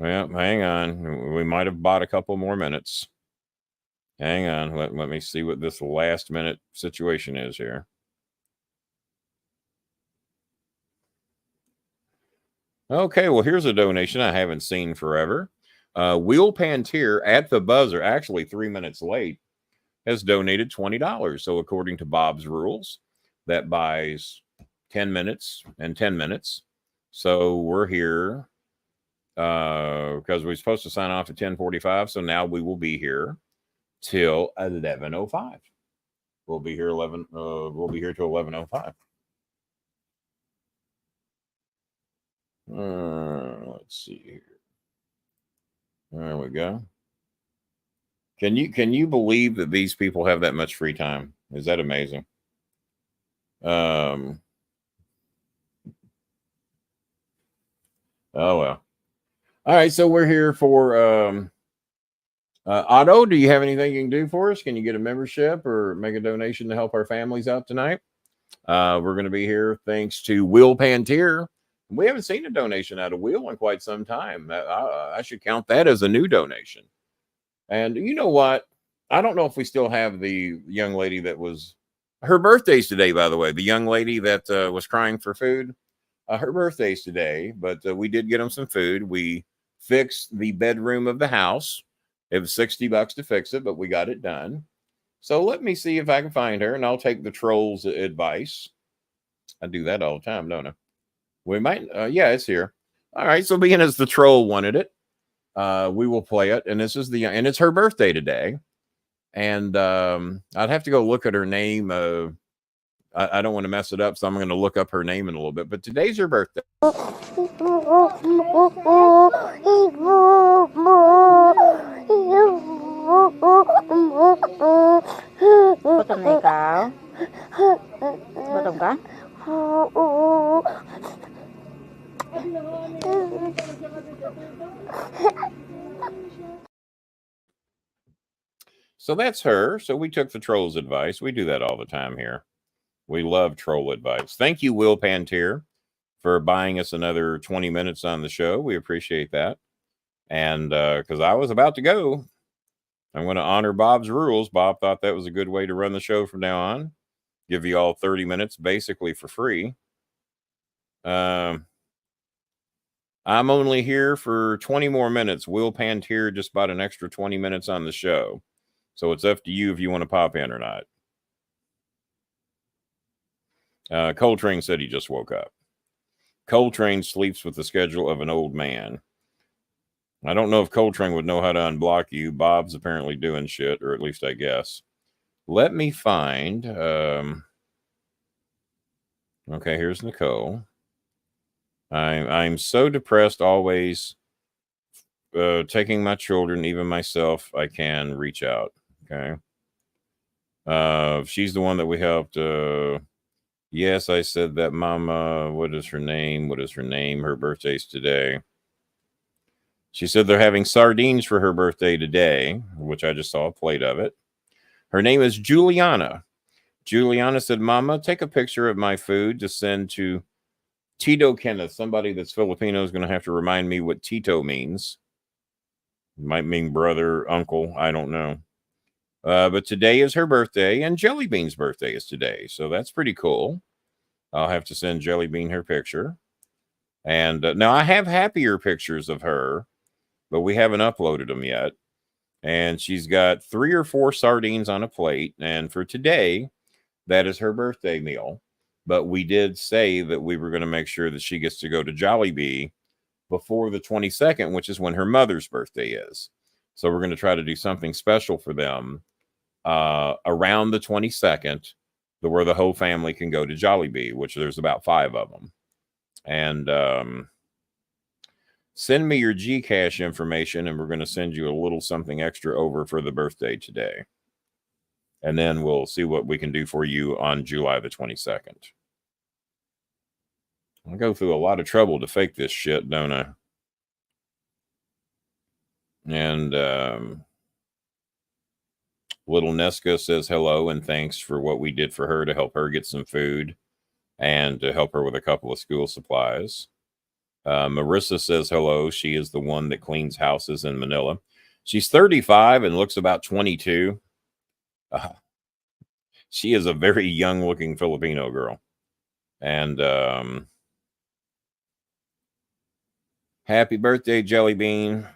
Speaker 2: Well, hang on. We might have bought a couple more minutes. Hang on. Let me see what this last minute situation is here. Okay, well, here's a donation I haven't seen forever. Will Pantier at the buzzer, actually 3 minutes late, has donated $20. So according to Bob's rules, that buys 10 minutes and 10 minutes. So we're here because we're supposed to sign off at 10:45. So now we will be here till 11:05. We'll be here We'll be here till 11:05. Let's see here. There we go. Can you believe that these people have that much free time? Is that amazing? Oh well. All right, so we're here for Otto. Do you have anything you can do for us? Can you get a membership or make a donation to help our families out tonight? We're going to be here thanks to Will Pantier. We haven't seen a donation out of Will in quite some time. I should count that as a new donation. And you know what? I don't know if we still have the young lady that was, her birthday's today, by the way. The young lady that was crying for food, her birthday's today, but we did get them some food. We fixed the bedroom of the house. It was $60 to fix it, but we got it done. So let me see if I can find her, and I'll take the troll's advice. I do that all the time, don't I? We might, yeah, it's here. All right, so being as the troll wanted it, we will play it, and this is and it's her birthday today, and I'd have to go look at her name. I don't want to mess it up, so I'm going to look up her name in a little bit. But today's her birthday.
Speaker 3: Gutom na ikaw? Gutom ka?
Speaker 2: So that's her. So we took the troll's advice. We do that all the time here. We love troll advice. Thank you, Will Pantier, for buying us another 20 minutes on the show. We appreciate that. And because I was about to go, I'm going to honor Bob's rules. Bob thought that was a good way to run the show from now on. Give you all 30 minutes basically for free. I'm only here for 20 more minutes. Will Pantier just bought an extra 20 minutes on the show. So it's up to you if you want to pop in or not. Coltrane said he just woke up. Coltrane sleeps with the schedule of an old man. I don't know if Coltrane would know how to unblock you. Bob's apparently doing shit, or at least I guess. Let me find. Okay, here's Nicole. I'm so depressed always. Taking my children, even myself, I can reach out. Okay. She's the one that we helped. Yes, I said that. Mama, what is her name? What is her name? Her birthday's today. She said they're having sardines for her birthday today, which I just saw a plate of it. Her name is Juliana. Juliana said, Mama, take a picture of my food to send to Tito Kenneth. Somebody that's Filipino is going to have to remind me what Tito means. It might mean brother, uncle, I don't know. But today is her birthday, and Jelly Bean's birthday is today. So that's pretty cool. I'll have to send Jelly Bean her picture. And now I have happier pictures of her, but we haven't uploaded them yet. And she's got 3 or 4 sardines on a plate. And for today, that is her birthday meal. But we did say that we were going to make sure that she gets to go to Jollibee before the 22nd, which is when her mother's birthday is. So we're going to try to do something special for them around the 22nd, where the whole family can go to Jollibee, which there's about 5 of them. And send me your Gcash information, and we're going to send you a little something extra over for the birthday today. And then we'll see what we can do for you on July the 22nd. I go through a lot of trouble to fake this shit, don't I? And little Nesca says hello and thanks for what we did for her to help her get some food and to help her with a couple of school supplies. Marissa says hello. She is the one that cleans houses in Manila. She's 35 and looks about 22. She is a very young-looking Filipino girl. And happy birthday, Jelly Bean.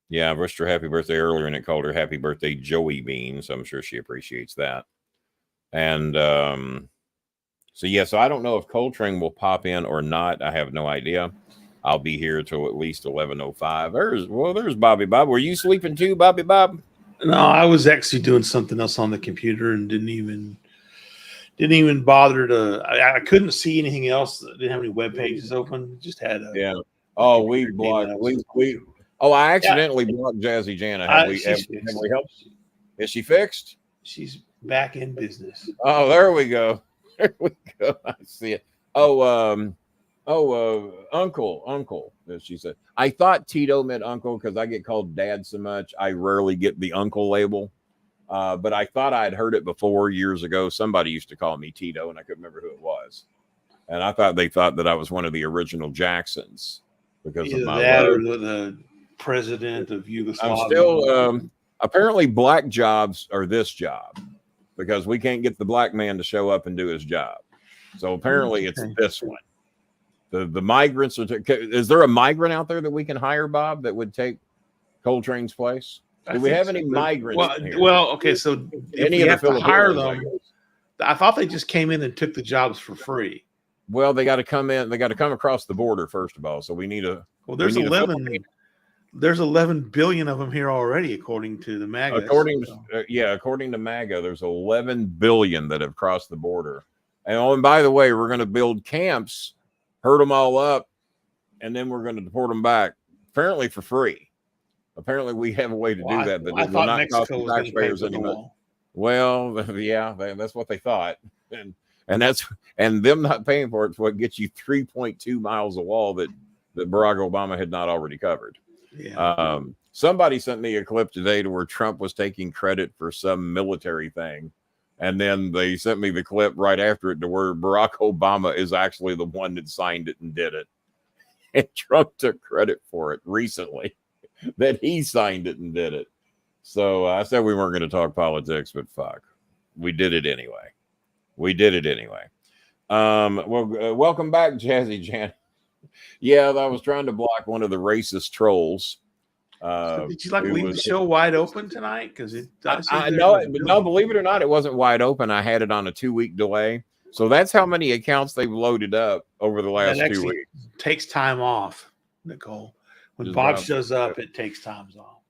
Speaker 2: Yeah, I wished her happy birthday earlier, and it called her happy birthday, Joey Bean. So I'm sure she appreciates that. And so I don't know if Coltrane will pop in or not. I have no idea. I'll be here till at least 11:05. There's Bobby Bob. Were you sleeping too, Bobby Bob?
Speaker 4: No, I was actually doing something else on the computer and didn't even bother to. I couldn't see anything else. I didn't have any web pages open. Just had a
Speaker 2: Oh, we blocked. I accidentally blocked Jazzy Jana. Have we helped? Is she fixed?
Speaker 4: She's back in business.
Speaker 2: Oh, there we go. There we go. I see it. Uncle, as she said. I thought Tito meant uncle because I get called dad so much. I rarely get the uncle label. But I thought I'd heard it before years ago. Somebody used to call me Tito, and I couldn't remember who it was. And I thought they thought that I was one of the original Jacksons because
Speaker 4: Either
Speaker 2: of my
Speaker 4: that
Speaker 2: word.
Speaker 4: or the president of Yugoslavia.
Speaker 2: I'm still apparently black jobs are this job because we can't get the black man to show up and do his job. So apparently it's this one. The migrants is there a migrant out there that we can hire, Bob, that would take Coltrane's place? Do we have any migrants?
Speaker 4: Well, okay, so if we have to hire them, I thought they just came in and took the jobs for free.
Speaker 2: Well, they got to come in. They got to come across the border first of all. So we need a.
Speaker 4: Well, there's 11. There's 11 billion of them here already, according to the MAGA.
Speaker 2: According to MAGA, there's 11 billion that have crossed the border. And by the way, we're going to build camps, herd them all up, and then we're going to deport them back, apparently for free. Apparently, we have a way to do that.
Speaker 4: I thought Mexico was going to pay for the wall.
Speaker 2: Well, yeah, that's what they thought, and them not paying for it's what gets you 3.2 miles of wall that Barack Obama had not already covered.
Speaker 4: Yeah.
Speaker 2: Somebody sent me a clip today to where Trump was taking credit for some military thing, and then they sent me the clip right after it to where Barack Obama is actually the one that signed it and did it, and Trump took credit for it recently. That he signed it and did it. So I said we weren't going to talk politics, but fuck, we did it anyway. Welcome back, Jazzy Jan. Yeah, I was trying to block one of the racist trolls.
Speaker 4: Did you leave the show wide open tonight? Because
Speaker 2: I know it, but no, believe it or not, it wasn't wide open. I had it on a 2-week delay. So that's how many accounts they've loaded up over the last 2 weeks.
Speaker 4: Takes time off, Nicole. When Bob shows up, it takes time off.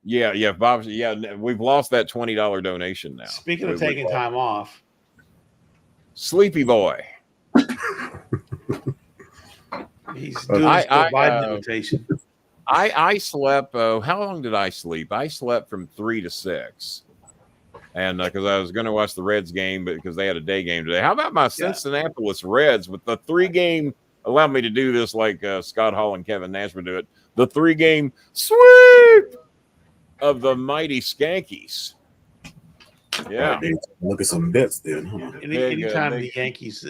Speaker 2: Yeah, Bob. Yeah, we've lost that $20 donation now.
Speaker 4: Speaking of taking time off,
Speaker 2: Sleepy Boy.
Speaker 4: He's doing the Biden imitation.
Speaker 2: I slept. How long did I sleep? I slept from 3 to 6, and because I was going to watch the Reds game, but because they had a day game today. How about my Cincinnati Reds with the 3-game? Allow me to do this like Scott Hall and Kevin Nash would do it. The 3-game sweep of the mighty Skankies. Yeah.
Speaker 5: Look at some bets then. Huh?
Speaker 4: Anytime the Yankees,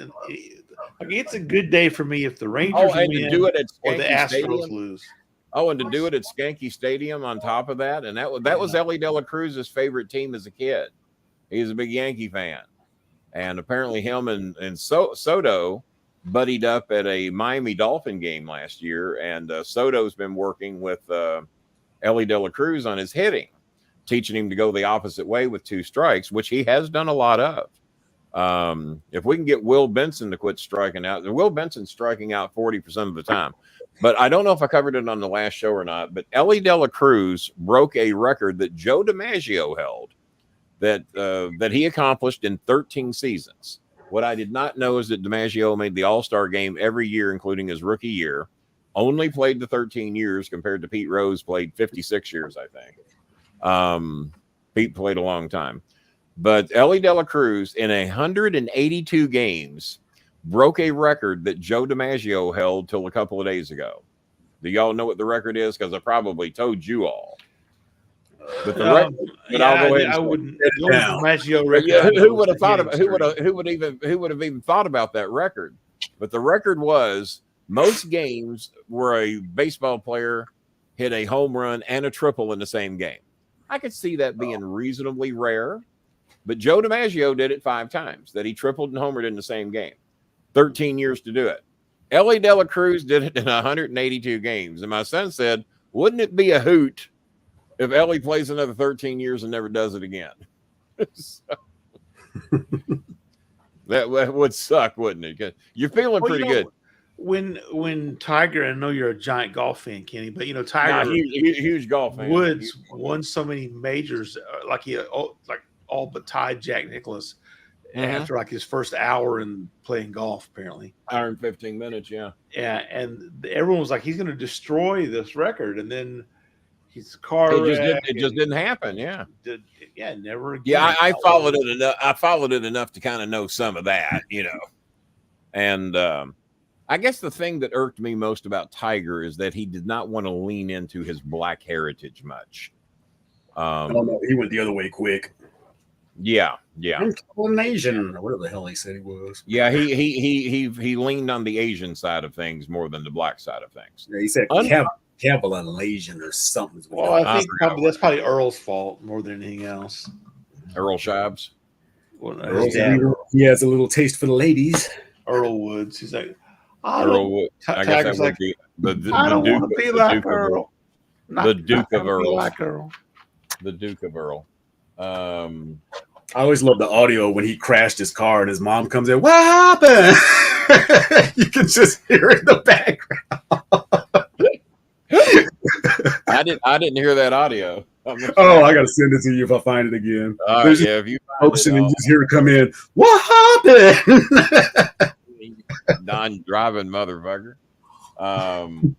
Speaker 4: it's a good day for me if the Rangers
Speaker 2: and
Speaker 4: win
Speaker 2: to do it at
Speaker 4: or the
Speaker 2: Skanky
Speaker 4: Astros
Speaker 2: Stadium.
Speaker 4: lose.
Speaker 2: Oh, and to do it at Skanky Stadium on top of that, and that was Ellie De La Cruz's favorite team as a kid. He was a big Yankee fan, and apparently him and Soto buddied up at a Miami Dolphin game last year, and Soto's been working with Ellie De La Cruz on his hitting, teaching him to go the opposite way with 2 strikes, which he has done a lot of. If we can get Will Benson to quit striking out, Will Benson's striking out 40% of the time. But I don't know if I covered it on the last show or not, but Ellie De La Cruz broke a record that Joe DiMaggio held that he accomplished in 13 seasons. What I did not know is that DiMaggio made the All-Star game every year, including his rookie year, only played the 13 years compared to Pete Rose played 56 years, I think. Pete played a long time. But Ellie De La Cruz, in 182 games, broke a record that Joe DiMaggio held till a couple of days ago. Do y'all know what the record is? Because I probably told you all. But the record, I'll go ahead.
Speaker 4: I wouldn't.
Speaker 2: Who would have thought about? Who would have even thought about that record? But the record was Most games where a baseball player hit a home run and a triple in the same game. I could see that being reasonably rare, but Joe DiMaggio did it 5 times, that he tripled and homered in the same game. 13 years to do it. Ellie De La Cruz did it in 182 games. And my son said, wouldn't it be a hoot if Ellie plays another 13 years and never does it again? So, that would suck, wouldn't it? 'Cause you're feeling pretty good.
Speaker 4: When Tiger, I know you're a giant golf fan, Kenny, but Tiger,
Speaker 2: huge golf fan.
Speaker 4: Woods won so many majors, like all but tied Jack Nicklaus after like his first hour in playing golf, apparently.
Speaker 2: Hour and 15 minutes, yeah.
Speaker 4: Yeah, and everyone was like, he's going to destroy this record, and then his car
Speaker 2: it just didn't happen. Yeah,
Speaker 4: never again.
Speaker 2: Yeah, I followed it enough. I followed it enough to kind of know some of that, and. I guess the thing that irked me most about Tiger is that he did not want to lean into his black heritage much.
Speaker 5: I don't know. He went the other way quick.
Speaker 2: Yeah.
Speaker 5: I'm Asian, or whatever the hell he said he was.
Speaker 2: Yeah, he leaned on the Asian side of things more than the black side of things.
Speaker 5: Yeah, he said Cavalon Asian or something.
Speaker 4: Well, I think that's probably Earl's fault more than anything else.
Speaker 2: Earl Shives.
Speaker 5: Well, he has a little taste for the ladies.
Speaker 4: Earl Woods. He's like,
Speaker 2: Earl Wood. I guess that would be
Speaker 4: I don't want to be like Earl.
Speaker 2: The Duke of Earl.
Speaker 4: Like Earl.
Speaker 2: The Duke of Earl.
Speaker 5: I always love the audio when he crashed his car and his mom comes in. What happened? You can just hear it in the background.
Speaker 2: I didn't hear that audio.
Speaker 5: I gotta send it to you if I find it again.
Speaker 2: If you
Speaker 5: motion and you just hear it come in. What happened?
Speaker 2: Non-driving motherfucker. I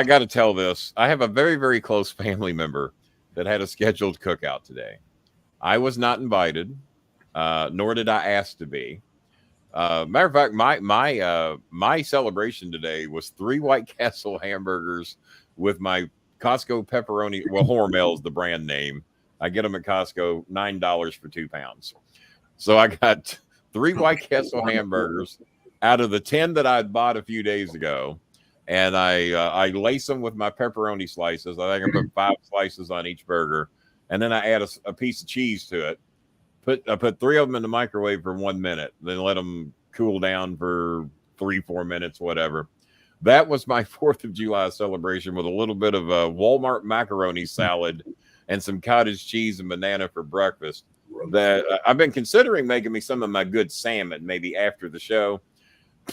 Speaker 2: got to tell this. I have a very, very close family member that had a scheduled cookout today. I was not invited, nor did I ask to be. Matter of fact, my celebration today was 3 White Castle hamburgers with my Costco pepperoni. Well, Hormel's the brand name. I get them at Costco, $9 for 2 pounds. So I got 3 White Castle hamburgers out of the 10 that I'd bought a few days ago. And I lace them with my pepperoni slices. I think I put 5 slices on each burger. And then I add a piece of cheese to it. I put 3 of them in the microwave for 1 minute. Then let them cool down for 3-4 minutes, whatever. That was my 4th of July celebration with a little bit of a Walmart macaroni salad and some cottage cheese and banana for breakfast. That I've been considering making me some of my good salmon maybe after the show,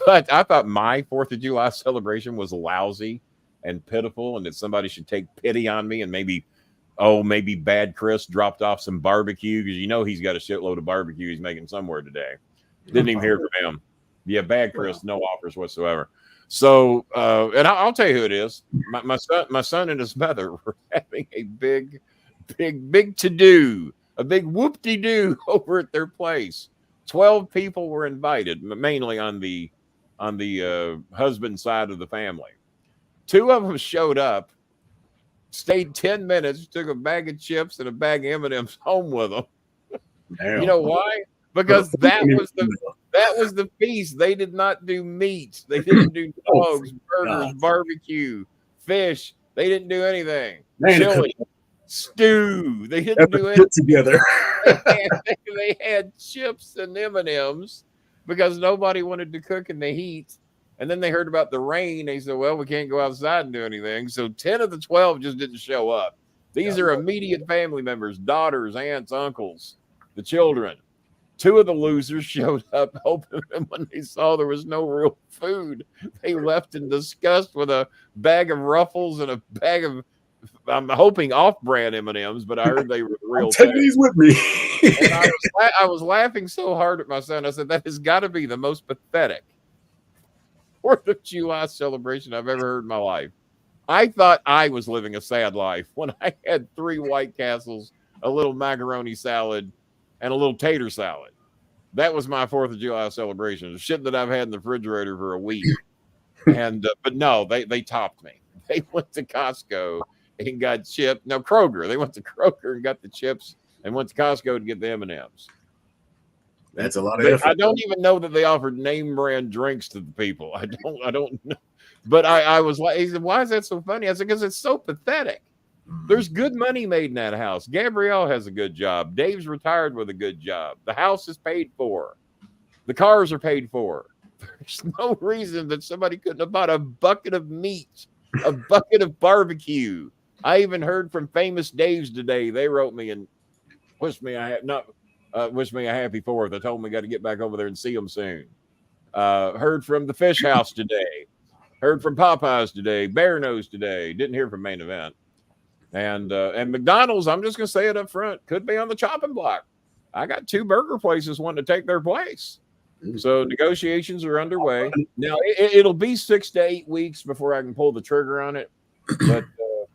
Speaker 2: but I thought my 4th of July celebration was lousy and pitiful, and that somebody should take pity on me and maybe Bad Chris dropped off some barbecue because he's got a shitload of barbecue he's making somewhere today. Didn't even hear from him. Yeah, Bad Chris, no offers whatsoever. So, and I'll tell you who it is. My son and his mother were having a big to do. A big whoop-de-doo over at their place. 12 people were invited, mainly on the husband side of the family. 2 of them showed up, stayed 10 minutes, took a bag of chips and a bag of M&Ms home with them. Damn. You know why? Because that was the feast. They did not do meat. They didn't do dogs, burgers, barbecue, fish. They didn't do anything. Chili. Stew. They didn't do it
Speaker 5: together.
Speaker 2: They had chips and M&Ms because nobody wanted to cook in the heat. And then they heard about the rain. They said, well, we can't go outside and do anything. So 10 of the 12 just didn't show up. These are immediate family members, daughters, aunts, uncles, the children. 2 of the losers showed up hoping, and when they saw there was no real food, they left in disgust with a bag of Ruffles and a bag of, I'm hoping off-brand M&Ms, but I heard they were real.
Speaker 5: Take these with me.
Speaker 2: And I was laughing so hard at my son. I said, that has got to be the most pathetic 4th of July celebration I've ever heard in my life. I thought I was living a sad life when I had 3 White Castles, a little macaroni salad, and a little tater salad. That was my 4th of July celebration. The shit that I've had in the refrigerator for a week. And but no, they topped me. They went to Costco and got chips. No, Kroger. They went to Kroger and got the chips and went to Costco to get the M&Ms.
Speaker 5: That's a lot of effort.
Speaker 2: I don't even know that they offered name brand drinks to the people. I don't know. But I was like, he said, why is that so funny? I said, because it's so pathetic. There's good money made in that house. Gabrielle has a good job. Dave's retired with a good job. The house is paid for. The cars are paid for. There's no reason that somebody couldn't have bought a bucket of meat, a bucket of barbecue. I even heard from Famous Dave's today. They wrote me and wished me a happy 4th. They told me I got to get back over there and see them soon. Heard from the Fish House today. Heard from Popeyes today. Bear Nose today. Didn't hear from Main Event. And McDonald's, I'm just going to say it up front, could be on the chopping block. I got 2 burger places wanting to take their place. So negotiations are underway. Now, it'll be 6 to 8 weeks before I can pull the trigger on it. But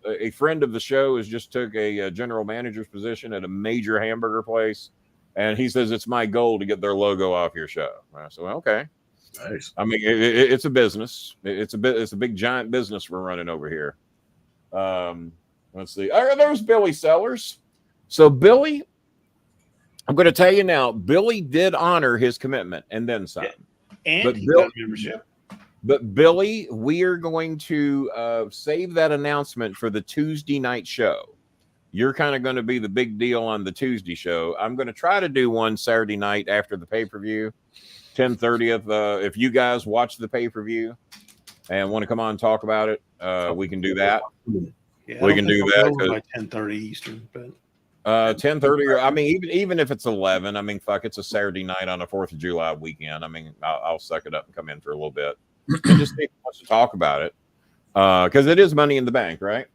Speaker 2: a friend of the show has just took a general manager's position at a major hamburger place. And he says, it's my goal to get their logo off your show. I said, well, okay.
Speaker 5: Nice.
Speaker 2: I mean, it's a business. It's a big, giant business we're running over here. Let's see. There's Billy Sellers. So Billy, I'm going to tell you now, Billy did honor his commitment and then some.
Speaker 4: And
Speaker 2: but
Speaker 4: he got membership.
Speaker 2: But Billy, we are going to save that announcement for the Tuesday night show. You're kind of going to be the big deal on the Tuesday show. I'm going to try to do one Saturday night after the pay-per-view, 10/30th. If you guys watch the pay-per-view and want to come on and talk about it, we can do that.
Speaker 4: Yeah,
Speaker 2: We can do that
Speaker 4: by 10:30 Eastern, but
Speaker 2: 10:30, or I mean, even if it's 11, I mean, fuck, it's a Saturday night on a 4th of July weekend. I mean, I'll suck it up and come in for a little bit and just see if he wants to talk about it, because it is Money in the Bank, right?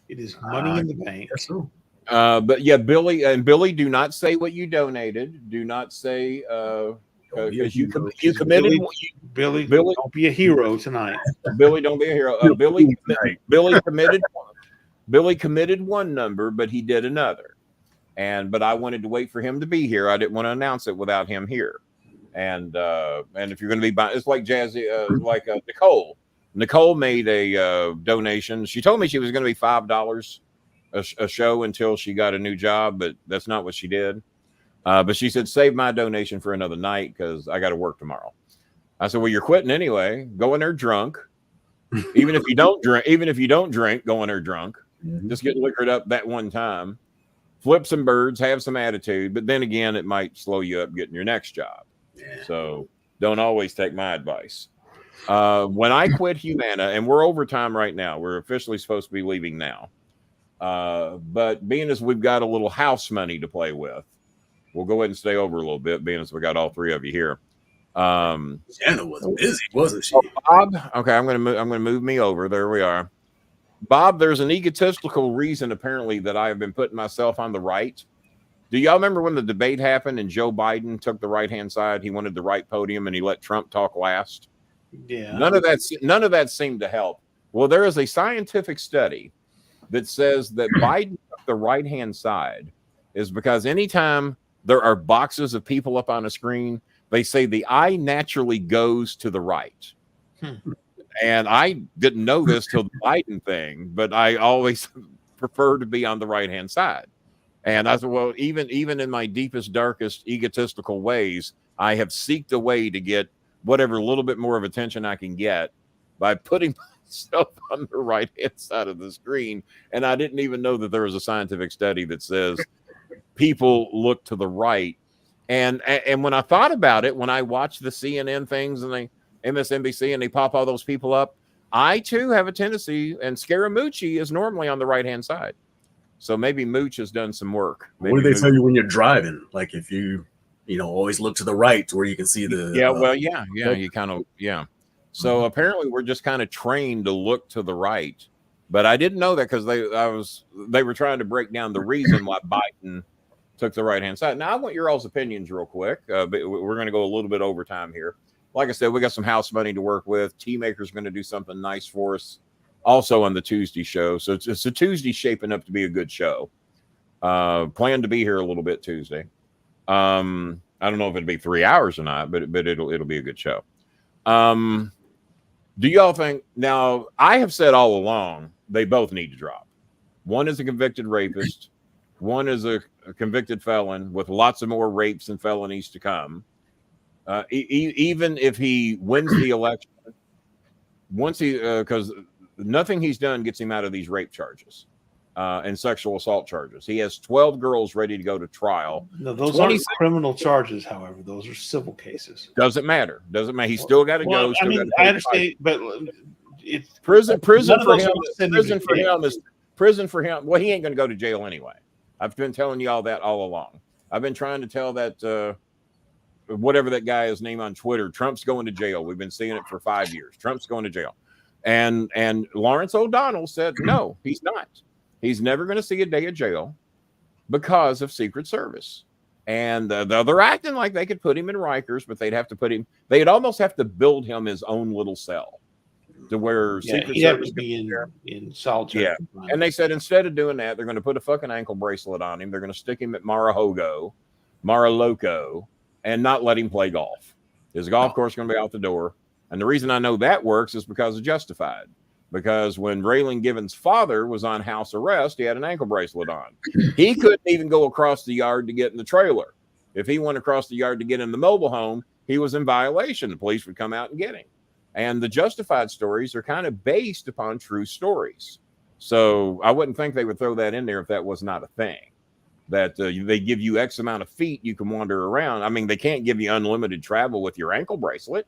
Speaker 4: it is Money in the Bank.
Speaker 5: Yes, sir.
Speaker 2: But yeah, Billy, do not say what you donated. Do not say because you committed.
Speaker 4: Billy, don't be a hero tonight.
Speaker 2: Billy, don't be a hero. Billy committed. Billy committed one number, but he did another. But I wanted to wait for him to be here. I didn't want to announce it without him here. And if you're going to be buying, it's like Jazzy, Nicole. Nicole made a donation. She told me she was going to be $5 a show until she got a new job, but that's not what she did. But she said, save my donation for another night because I got to work tomorrow. I said, well, you're quitting anyway. Go in there drunk. Even if you don't drink, go in there drunk. Mm-hmm. Just get liquored up that one time. Flip some birds, have some attitude. But then again, it might slow you up getting your next job. Yeah. So don't always take my advice. When I quit Humana, and we're overtime right now, we're officially supposed to be leaving now. But being as we've got a little house money to play with, we'll go ahead and stay over a little bit, being as we got all 3 of you here.
Speaker 5: Jana was busy, wasn't she?
Speaker 2: Bob, okay, I'm gonna move me over. There we are. Bob, there's an egotistical reason apparently that I have been putting myself on the right. Do y'all remember when the debate happened and Joe Biden took the right-hand side? He wanted the right podium and he let Trump talk last.
Speaker 4: Yeah.
Speaker 2: None of that seemed to help. Well, there is a scientific study that says that Biden took the right-hand side is because anytime there are boxes of people up on a screen, they say the eye naturally goes to the right. And I didn't know this till the Biden thing, but I always prefer to be on the right-hand side. And I said, well, even in my deepest, darkest, egotistical ways, I have seeked a way to get whatever little bit more of attention I can get by putting myself on the right-hand side of the screen. And I didn't even know that there was a scientific study that says people look to the right. And when I thought about it, when I watch the CNN things and the MSNBC and they pop all those people up, I too have a tendency, and Scaramucci is normally on the right-hand side. So maybe Mooch has done some work. Maybe
Speaker 5: what do they tell you when you're driving? Like if you always look to the right to where you can see the.
Speaker 2: You kind of, yeah. So apparently we're just kind of trained to look to the right, but I didn't know that because they were trying to break down the reason why Biden took the right-hand side. Now I want your all's opinions real quick. But we're going to go a little bit overtime here. Like I said, we got some house money to work with. T-Maker's going to do something nice for us also on the Tuesday show. So it's a Tuesday shaping up to be a good show. Plan to be here a little bit Tuesday. I don't know if it'll be 3 hours or not, but it'll be a good show. Do y'all think now? I have said all along they both need to drop. One is a convicted rapist. One is a convicted felon with lots of more rapes and felonies to come. Even if he wins the election, because nothing he's done gets him out of these rape charges and sexual assault charges. He has 12 girls ready to go to trial.
Speaker 4: No, those aren't criminal charges, however. Those are civil cases.
Speaker 2: Doesn't matter. He's still got to go.
Speaker 4: I mean, I understand, but it's
Speaker 2: prison for him. Prison for him. Well, he ain't going to go to jail anyway. I've been telling you all that all along. I've been trying to tell that whatever that guy is name on Twitter, Trump's going to jail. We've been seeing it for 5 years. Trump's going to jail. And Lawrence O'Donnell said, no, he's not. He's never going to see a day of jail because of Secret Service. And they're acting like they could put him in Rikers, but they'd almost have to build him his own little cell to where Secret Service
Speaker 4: would be in solitary.
Speaker 2: Yeah. And they said instead of doing that, they're going to put a fucking ankle bracelet on him. They're going to stick him at Mar-a-Loco, and not let him play golf. His golf course is going to be out the door. And the reason I know that works is because of Justified. Because when Raylan Givens' father was on house arrest, he had an ankle bracelet on. He couldn't even go across the yard to get in the trailer. If he went across the yard to get in the mobile home, he was in violation. The police would come out and get him. And the Justified stories are kind of based upon true stories. So I wouldn't think they would throw that in there if that was not a thing. That they give you X amount of feet you can wander around. I mean, they can't give you unlimited travel with your ankle bracelet.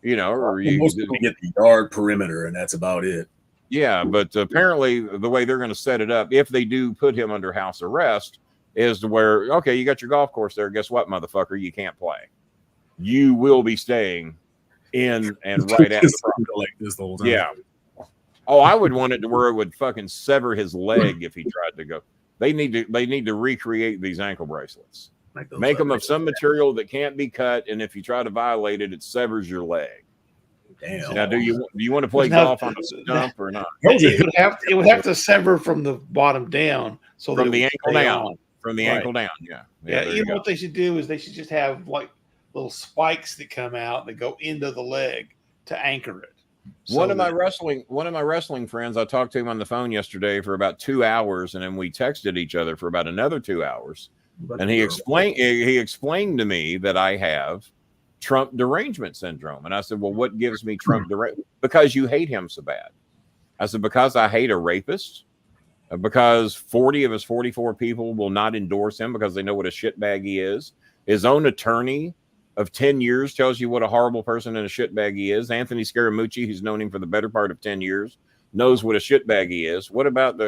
Speaker 2: Or
Speaker 5: most people get the yard perimeter, and that's about it.
Speaker 2: Yeah, but apparently the way they're going to set it up, if they do put him under house arrest, is to where, okay, you got your golf course there. Guess what, motherfucker? You can't play. You will be staying in and right at the property.
Speaker 5: Like this the whole time.
Speaker 2: Yeah. Oh, I would want it to where it would fucking sever his leg if he tried to go. They need to recreate these ankle bracelets. Make them of some material that can't be cut, and if you try to violate it, it severs your leg.
Speaker 5: Damn.
Speaker 2: Now, do you want to play golf on a stump or not?
Speaker 4: It would have to sever from the bottom down, so
Speaker 2: from the ankle down. From the ankle down,
Speaker 4: yeah. You know what they should do is they should just have like little spikes that come out that go into the leg to anchor it.
Speaker 2: One of my wrestling friends, I talked to him on the phone yesterday for about 2 hours, and then we texted each other for about another 2 hours. And he explained to me that I have Trump derangement syndrome. And I said, well, what gives me Trump derangement? Because you hate him so bad. I said, because I hate a rapist, because 40 of his 44 people will not endorse him because they know what a shitbag he is. His own attorney of 10 years tells you what a horrible person and a shitbag he is. Anthony Scaramucci, who's known him for the better part of 10 years, knows what a shitbag he is. What about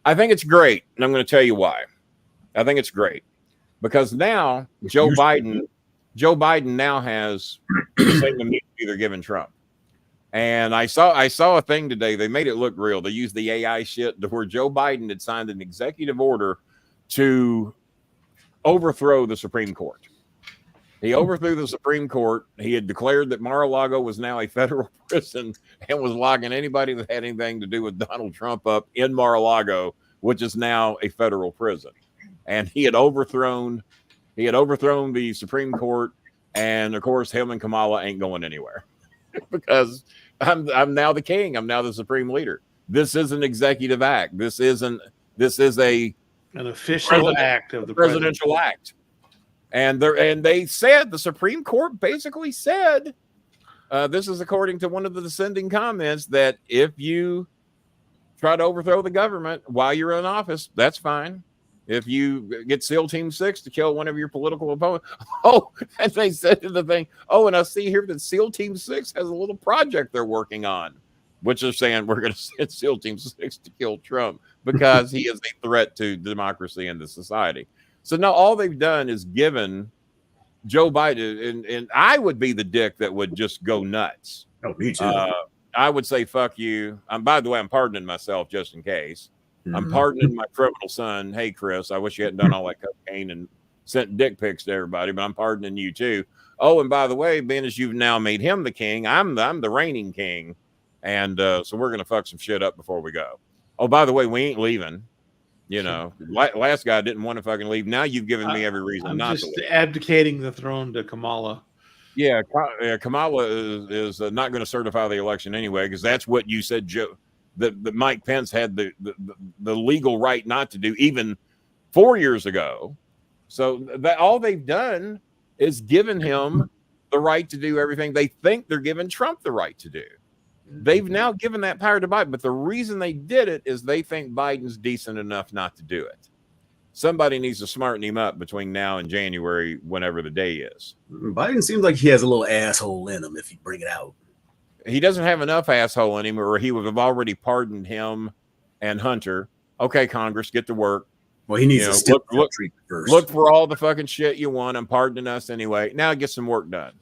Speaker 2: I think it's great. And I'm going to tell you why. I think it's great. Because now Joe Biden now has the same immunity they're giving Trump. And I saw a thing today. They made it look real. They used the AI shit to where Joe Biden had signed an executive order to overthrow the Supreme Court. He overthrew the Supreme Court. He had declared that Mar-a-Lago was now a federal prison and was locking anybody that had anything to do with Donald Trump up in Mar-a-Lago, which is now a federal prison. And he had overthrown the Supreme Court, and of course, him and Kamala ain't going anywhere because I'm now the king. I'm now the supreme leader. This is an executive act. This is an
Speaker 4: official act of the
Speaker 2: presidential act. And they said the Supreme Court basically said, this is according to one of the dissenting comments, that if you try to overthrow the government while you're in office, that's fine. If you get SEAL Team 6 to kill one of your political opponents. Oh, and they said the thing. Oh, and I see here that SEAL Team 6 has a little project they're working on, which is saying we're going to send SEAL Team 6 to kill Trump because he is a threat to democracy and the society. So now all they've done is given Joe Biden, and I would be the dick that would just go nuts.
Speaker 5: Oh, me too.
Speaker 2: I would say, fuck you. By the way, I'm pardoning myself just in case. I'm pardoning my criminal son. Hey, Chris, I wish you hadn't done all that cocaine and sent dick pics to everybody, but I'm pardoning you too. Oh, and by the way, being as you've now made him the king, I'm the reigning king. And so we're going to fuck some shit up before we go. Oh, by the way, we ain't leaving. You know, last guy didn't want to fucking leave. Now you've given me every reason not to leave.
Speaker 4: Just abdicating the throne to Kamala.
Speaker 2: Yeah, Kamala is not going to certify the election anyway, because that's what you said, Joe. That Mike Pence had the legal right not to do, even 4 years ago. So that all they've done is given him the right to do everything they think they're giving Trump the right to do. They've now given that power to Biden, but the reason they did it is they think Biden's decent enough not to do it. Somebody needs to smarten him up between now and January, whenever the day is.
Speaker 5: Biden seems like he has a little asshole in him if you bring it out.
Speaker 2: He doesn't have enough asshole in him, or he would have already pardoned him and Hunter. Okay, Congress, get to work.
Speaker 5: Well, he needs to
Speaker 2: look
Speaker 5: first.
Speaker 2: Look for all the fucking shit you want. I'm pardoning us anyway. Now get some work done.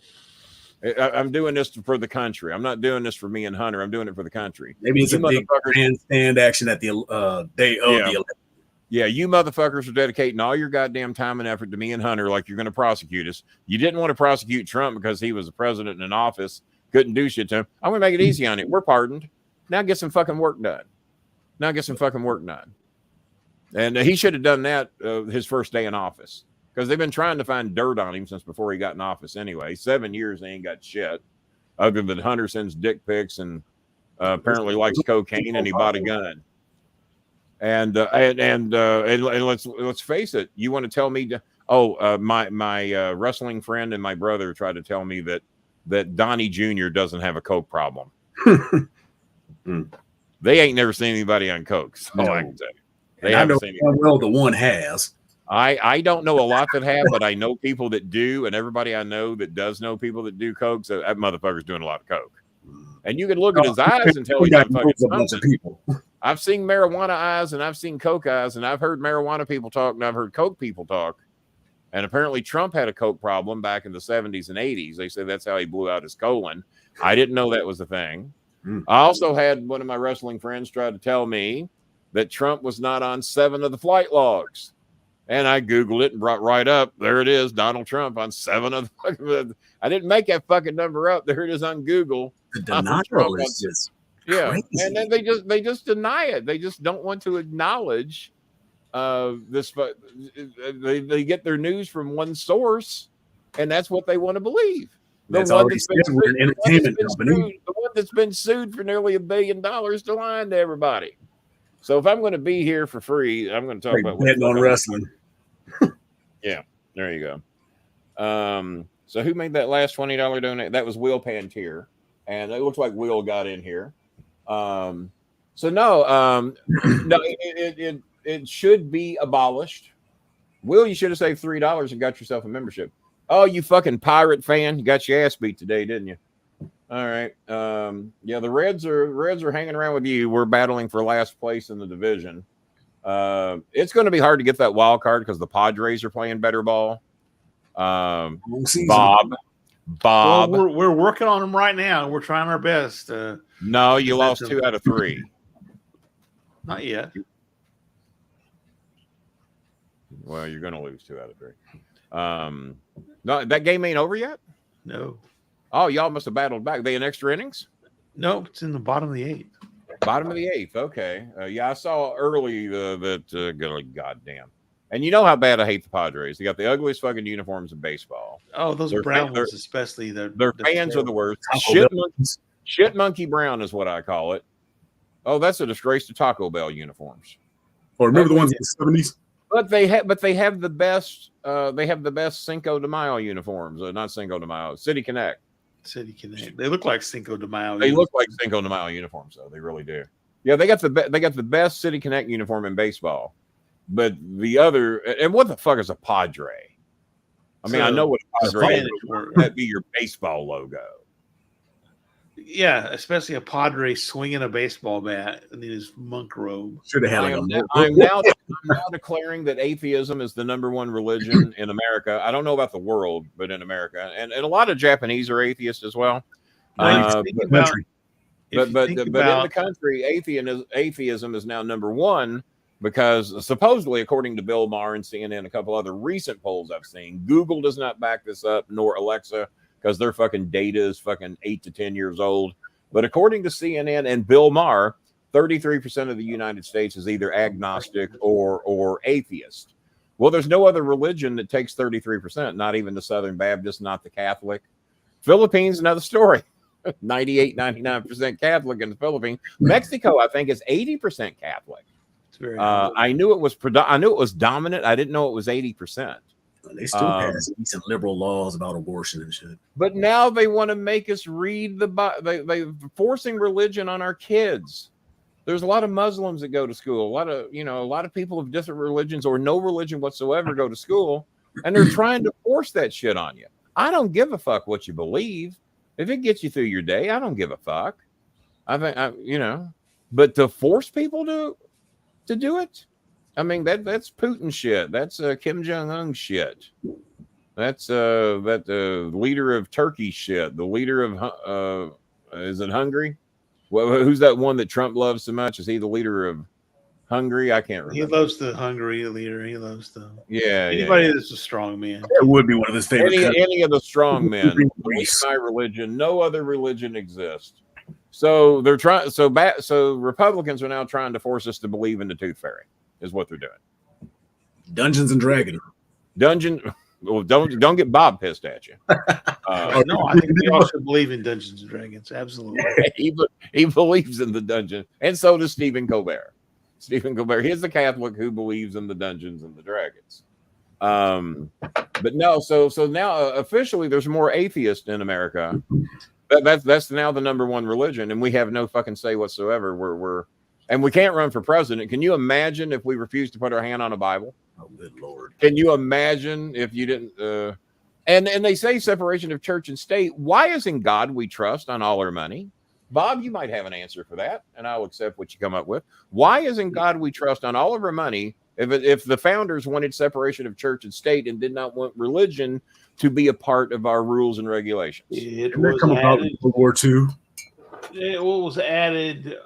Speaker 2: I'm doing this for the country. I'm not doing this for me and Hunter. I'm doing it for the country.
Speaker 5: Maybe it's a big grandstand action at the day of the election.
Speaker 2: Yeah, you motherfuckers are dedicating all your goddamn time and effort to me and Hunter like you're going to prosecute us. You didn't want to prosecute Trump because he was a president in office, couldn't do shit to him. I'm going to make it easy on it. We're pardoned. Now get some fucking work done. And he should have done that his first day in office, because they've been trying to find dirt on him since before he got in office anyway. 7 years, they ain't got shit other than Hunter sends dick pics and apparently likes cocaine and he bought a gun. And let's face it. You want to tell me? My wrestling friend and my brother tried to tell me that Donnie Jr. doesn't have a coke problem. They ain't never seen anybody on coke. So
Speaker 5: No.
Speaker 2: I can tell you.
Speaker 5: They I know well the one has.
Speaker 2: I don't know a lot that have, but I know people that do, and everybody I know that does know people that do coke. So that motherfucker's doing a lot of coke. And you can look at his eyes and tell he's not fucking
Speaker 5: a bunch of people.
Speaker 2: I've seen marijuana eyes and I've seen coke eyes, and I've heard marijuana people talk and I've heard coke people talk. And apparently Trump had a coke problem back in the 70s and 80s. They say that's how he blew out his colon. I didn't know that was a thing. I also had one of my wrestling friends try to tell me that Trump was not on 7 of the flight logs. And I Googled it and brought right up. There it is, Donald Trump on 7 of the. I didn't make that fucking number up. There it is on Google.
Speaker 5: The denial is just crazy.
Speaker 2: And then they just deny it. They just don't want to acknowledge this. They get their news from one source, and that's what they want to believe.
Speaker 5: That's already said we're an entertainment company.
Speaker 2: The one that's been sued for nearly $1 billion to lying to everybody. So if I'm going to be here for free, I'm going to talk about
Speaker 5: betting on wrestling.
Speaker 2: Yeah, there you go. So who made that last $20 donation? That was Will Pantier, and it looks like Will got in here. No, it should be abolished. Will, you should have saved $3 and got yourself a membership. Oh, you fucking pirate fan! You got your ass beat today, didn't you? All right. Yeah, the Reds are hanging around with you. We're battling for last place in the division. It's going to be hard to get that wild card because the Padres are playing better ball. Bob.
Speaker 4: Well, we're working on them right now. We're trying our best.
Speaker 2: No, you lost 2 out of 3.
Speaker 4: Not yet.
Speaker 2: Well, you're going to lose 2 out of 3. No, that game ain't over yet?
Speaker 4: No.
Speaker 2: Oh, y'all must have battled back. They in extra innings?
Speaker 4: Nope, it's in the bottom of the 8th.
Speaker 2: Bottom of the 8th. Okay. Yeah, I saw early that goddamn. And you know how bad I hate the Padres. They got the ugliest fucking uniforms in baseball.
Speaker 4: Oh, those brown ones especially. Their
Speaker 2: fans are the worst. Shit monkey brown is what I call it. Oh, that's a disgrace to Taco Bell uniforms.
Speaker 5: Oh, remember the ones in the 70s?
Speaker 2: But they have the best. They have the best Cinco de Mayo uniforms. Not Cinco de Mayo. City Connect.
Speaker 4: City Connect. They look like Cinco de Mayo.
Speaker 2: They look like Cinco de Mayo uniforms, though. They really do. Yeah, they got the best City Connect uniform in baseball. But the other, and what the fuck is a Padre? I mean, I know what a Padre is. That'd be your baseball logo.
Speaker 4: Yeah, especially a Padre swinging a baseball bat in his monk robe.
Speaker 5: Should have had
Speaker 2: I'm now declaring that atheism is the #1 religion in America. I don't know about the world, but in America, and a lot of Japanese are atheists as well. But in the country, atheism is now #1 because supposedly, according to Bill Maher and CNN, a couple other recent polls I've seen, Google does not back this up, nor Alexa, because their fucking data is fucking 8 to 10 years old. But according to CNN and Bill Maher, 33% of the United States is either agnostic or atheist. Well, there's no other religion that takes 33%, not even the Southern Baptist, not the Catholic. Philippines, another story. 98, 99% Catholic in the Philippines. Mexico, I think, is 80% Catholic.
Speaker 4: It's very high.
Speaker 2: I knew it was I knew it was dominant. I didn't know it was 80%.
Speaker 5: They still pass decent liberal laws about abortion and shit.
Speaker 2: But now they want to make us read the Bible. They forcing religion on our kids. There's a lot of Muslims that go to school. A lot of people of different religions or no religion whatsoever go to school, and they're trying to force that shit on you. I don't give a fuck what you believe. If it gets you through your day, I don't give a fuck. I think but to force people to do it, I mean that's Putin shit. That's Kim Jong-un shit. That's that leader of Turkey shit. The leader of is it Hungary? Well, who's that one that Trump loves so much? Is he the leader of Hungary? I can't remember.
Speaker 4: He loves the Hungary leader. He loves the
Speaker 2: anybody
Speaker 4: that's a strong man.
Speaker 5: It would be one of his favorite.
Speaker 2: Any of the strong men. My religion. No other religion exists. So they're trying. So Republicans are now trying to force us to believe in the Tooth Fairy. Is what they're doing.
Speaker 5: Dungeons and Dragons.
Speaker 2: Well, don't get Bob pissed at you.
Speaker 4: No, I think we all should believe in Dungeons and Dragons. Absolutely.
Speaker 2: he believes in the dungeon, and so does Stephen Colbert. Stephen Colbert, he's the Catholic who believes in the Dungeons and the Dragons. But no, so now officially there's more atheists in America. That's now the number one religion, and we have no fucking say whatsoever. And we can't run for president. Can you imagine if we refused to put our hand on a Bible?
Speaker 5: Oh, good Lord.
Speaker 2: Can you imagine if you didn't? And they say separation of church and state. Why isn't God we trust on all our money? Bob, you might have an answer for that, and I'll accept what you come up with. Why isn't God we trust on all of our money if the founders wanted separation of church and state and did not want religion to be a part of our rules and regulations?
Speaker 4: It
Speaker 5: Didn't that come about in World War II?
Speaker 4: It was added.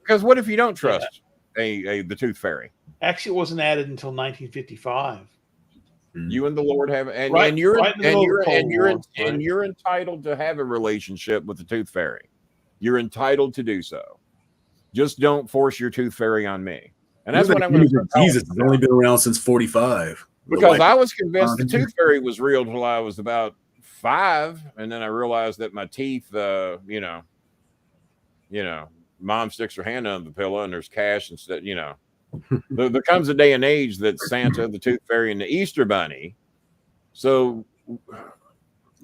Speaker 2: Because what if you don't trust the Tooth Fairy?
Speaker 4: Actually, it wasn't added until 1955.
Speaker 2: You and the Lord have, and you're entitled to have a relationship with the Tooth Fairy. You're entitled to do so. Just don't force your Tooth Fairy on me. And that's what I'm going to say.
Speaker 5: Jesus has only been around since 45.
Speaker 2: Because I was convinced the Tooth Fairy was real until I was about 5, and then I realized that my teeth, Mom sticks her hand under the pillow and there's cash instead, there comes a day and age that Santa, the Tooth Fairy, and the Easter Bunny. So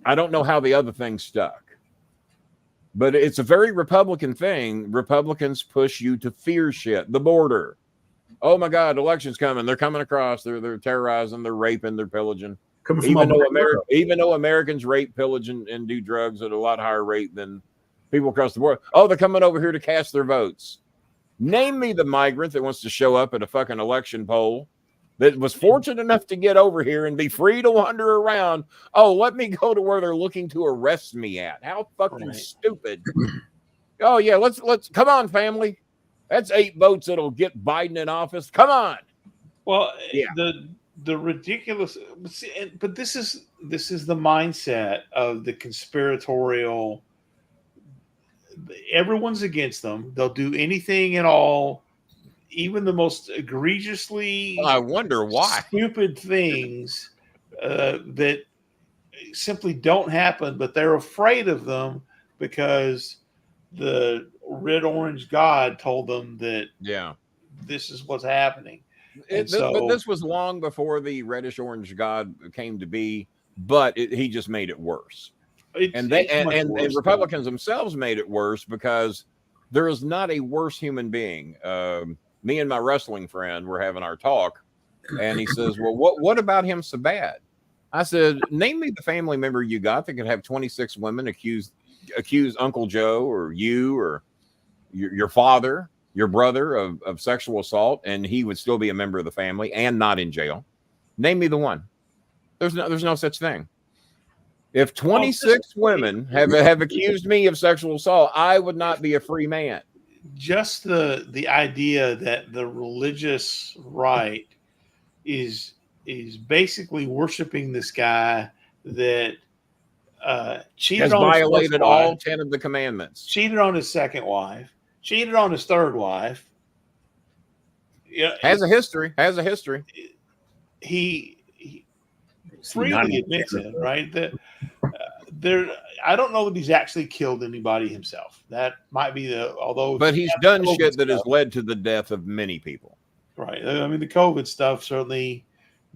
Speaker 2: I don't know how the other thing stuck. But it's a very Republican thing. Republicans push you to fear shit. The border. Oh my God, election's coming. They're coming across. They're terrorizing. They're raping. They're pillaging. Even though Americans rape, pillage, and do drugs at a lot higher rate than people across the board. Oh, they're coming over here to cast their votes. Name me the migrant that wants to show up at a fucking election poll that was fortunate enough to get over here and be free to wander around. Oh, let me go to where they're looking to arrest me at. How fucking stupid. Oh, yeah, let's come on, family. That's 8 votes that'll get Biden in office. Come on.
Speaker 4: Well, yeah. The ridiculous, but this is the mindset of the conspiratorial. Everyone's against them. They'll do anything at all, even the most egregiously
Speaker 2: I wonder why
Speaker 4: stupid things that simply don't happen, but they're afraid of them because the red orange God told them that this is what's happening.
Speaker 2: But this was long before the reddish orange God came to be, but he just made it worse. And Republicans themselves made it worse because there is not a worse human being. Me and my wrestling friend were having our talk, and he says, "Well, what about him so bad?" I said, "Name me the family member you got that could have 26 women accuse Uncle Joe or you or your father, your brother of sexual assault, and he would still be a member of the family and not in jail. Name me the one. There's no such thing." If 26 women have accused me of sexual assault, I would not be a free man.
Speaker 4: Just the idea that the religious right is basically worshiping this guy that cheated
Speaker 2: has violated all 10 of the commandments,
Speaker 4: cheated on his second wife, cheated on his third wife. Yeah,
Speaker 2: has a history. He
Speaker 4: freely admits it, right? I don't know that he's actually killed anybody himself. That might be
Speaker 2: but he's done
Speaker 4: COVID
Speaker 2: shit that has
Speaker 4: stuff,
Speaker 2: led to the death of many people.
Speaker 4: right? I mean, the COVID stuff certainly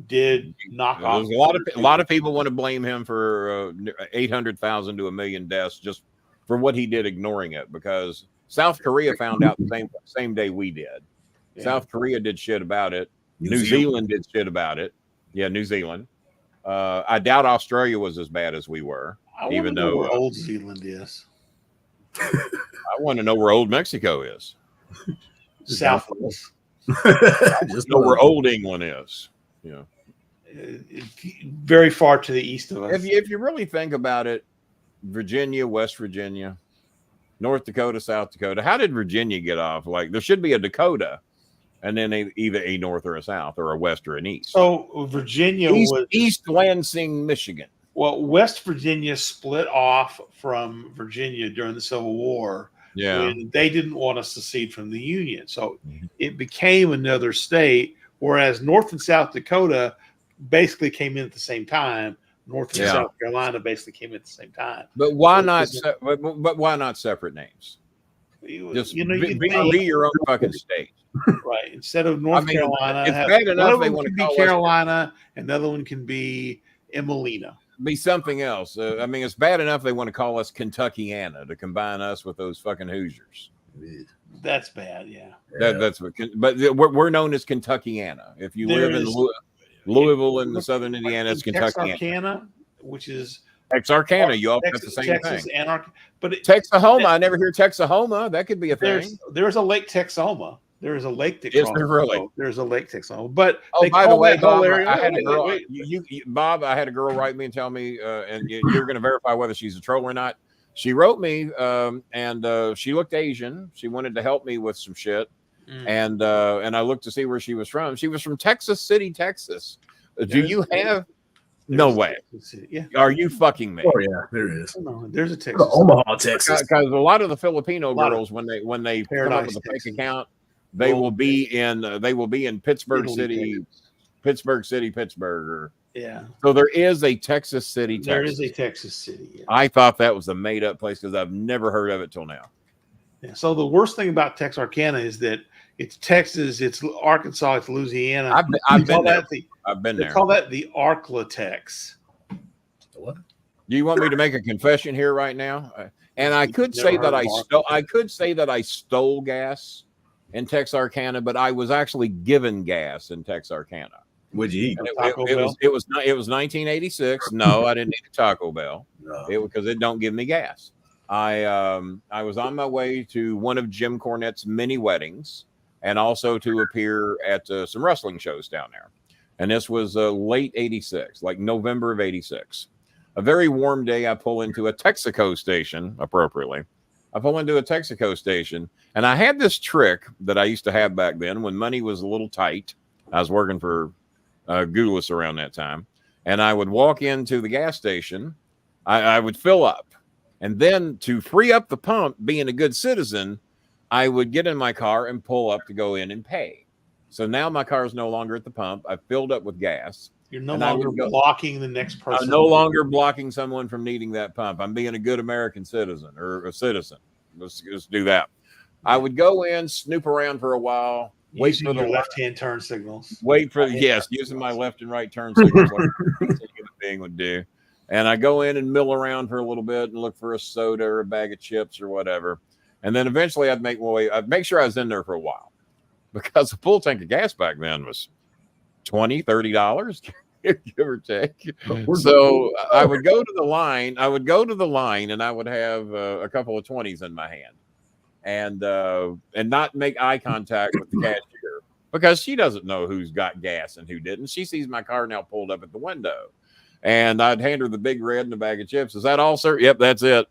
Speaker 4: did knock off.
Speaker 2: There's a lot of people want to blame him for 800,000 to 1 million deaths just for what he did ignoring it, because South Korea found out the same day we did.
Speaker 4: Yeah.
Speaker 2: South Korea did shit about it. New Zealand did shit about it. Yeah, New Zealand. I doubt Australia was as bad as we were. Even though
Speaker 4: where old Zealand is.
Speaker 2: I want to know where old Mexico is.
Speaker 4: Southwest.
Speaker 2: Just know where old England is. Yeah.
Speaker 4: Very far to the east of us.
Speaker 2: If you really think about it, Virginia, West Virginia, North Dakota, South Dakota. How did Virginia get off? Like, there should be a Dakota, and then either a north or a south, or a west or an east.
Speaker 4: So Virginia was
Speaker 2: East Lansing, Michigan.
Speaker 4: Well, West Virginia split off from Virginia during the Civil War.
Speaker 2: Yeah,
Speaker 4: when they didn't want to secede from the Union, so it became another state. Whereas North and South Dakota basically came in at the same time. North and South Carolina basically came in at the same time.
Speaker 2: But why not? But why not separate names? Just be your own fucking state,
Speaker 4: right? Instead of North Carolina,
Speaker 2: it's bad enough they want to
Speaker 4: be Carolina, and another one can be Emelina.
Speaker 2: Be something else. I mean, it's bad enough they want to call us Kentuckiana to combine us with those fucking Hoosiers.
Speaker 4: That's bad, yeah.
Speaker 2: That's what. But we're known as Kentuckiana. If you live in Louisville in the southern Indiana, it's
Speaker 4: Texarkana, which is
Speaker 2: Texarkana. You all got the same
Speaker 4: Texas
Speaker 2: thing.
Speaker 4: But
Speaker 2: Texahoma, I never hear Texahoma. That could be a thing.
Speaker 4: There's a Lake Texahoma. There is a lake that
Speaker 2: crosses. Really?
Speaker 4: There's a Lake Texahoma. But
Speaker 2: by the way, Bob, I had a girl. Bob, I had a girl write me and tell me, and you're going to verify whether she's a troll or not. She wrote me, and she looked Asian. She wanted to help me with some shit, and I looked to see where she was from. She was from Texas City, Texas. Do you have? No way.
Speaker 4: Yeah.
Speaker 2: Are you fucking me?
Speaker 5: Oh yeah, there is.
Speaker 4: No, there's a Texas.
Speaker 5: Omaha, Texas.
Speaker 2: Because a lot of the Filipino girls, when they come up with a fake account, they will be in Pittsburgh City, Pittsburgh.
Speaker 4: Yeah.
Speaker 2: So there is a Texas City, Texas.
Speaker 4: There is a Texas City. Yeah.
Speaker 2: I thought that was a made up place because I've never heard of it till now.
Speaker 4: Yeah. So the worst thing about Texarkana is that it's Texas, it's Arkansas, it's Louisiana.
Speaker 2: I've been there. They
Speaker 4: call that the Arklatex.
Speaker 5: What?
Speaker 2: Do you want me to make a confession here right now? And I could say that I stole gas in Texarkana, but I was actually given gas in Texarkana.
Speaker 5: Would you eat?
Speaker 2: It was 1986. No, I didn't eat a Taco Bell.
Speaker 5: No.
Speaker 2: Because it don't give me gas. I was on my way to one of Jim Cornette's many weddings, and also to appear at some wrestling shows down there. And this was late 86, like November of 86. A very warm day, I pull into a Texaco station, appropriately. I pull into a Texaco station, and I had this trick that I used to have back then when money was a little tight. I was working for Goulas around that time. And I would walk into the gas station. I would fill up. And then to free up the pump, being a good citizen, I would get in my car and pull up to go in and pay. So now my car is no longer at the pump. I've filled up with gas.
Speaker 4: You're no longer blocking the next person.
Speaker 2: I'm no longer blocking someone from needing that pump. I'm being a good American citizen or a citizen. Let's do that. I would go in, snoop around for a while, wait for the
Speaker 4: left-hand turn signals.
Speaker 2: Wait for using my left and right turn signals like a human being would do. And I go in and mill around for a little bit and look for a soda or a bag of chips or whatever. And then eventually I'd make sure I was in there for a while, because a full tank of gas back then was $20, $30, give or take. So I would go to the line. And I would have a couple of 20s in my hand, and not make eye contact with the cashier, because she doesn't know who's got gas and who didn't. She sees my car now pulled up at the window, and I'd hand her the big red and a bag of chips. Is that all, sir? Yep, that's it.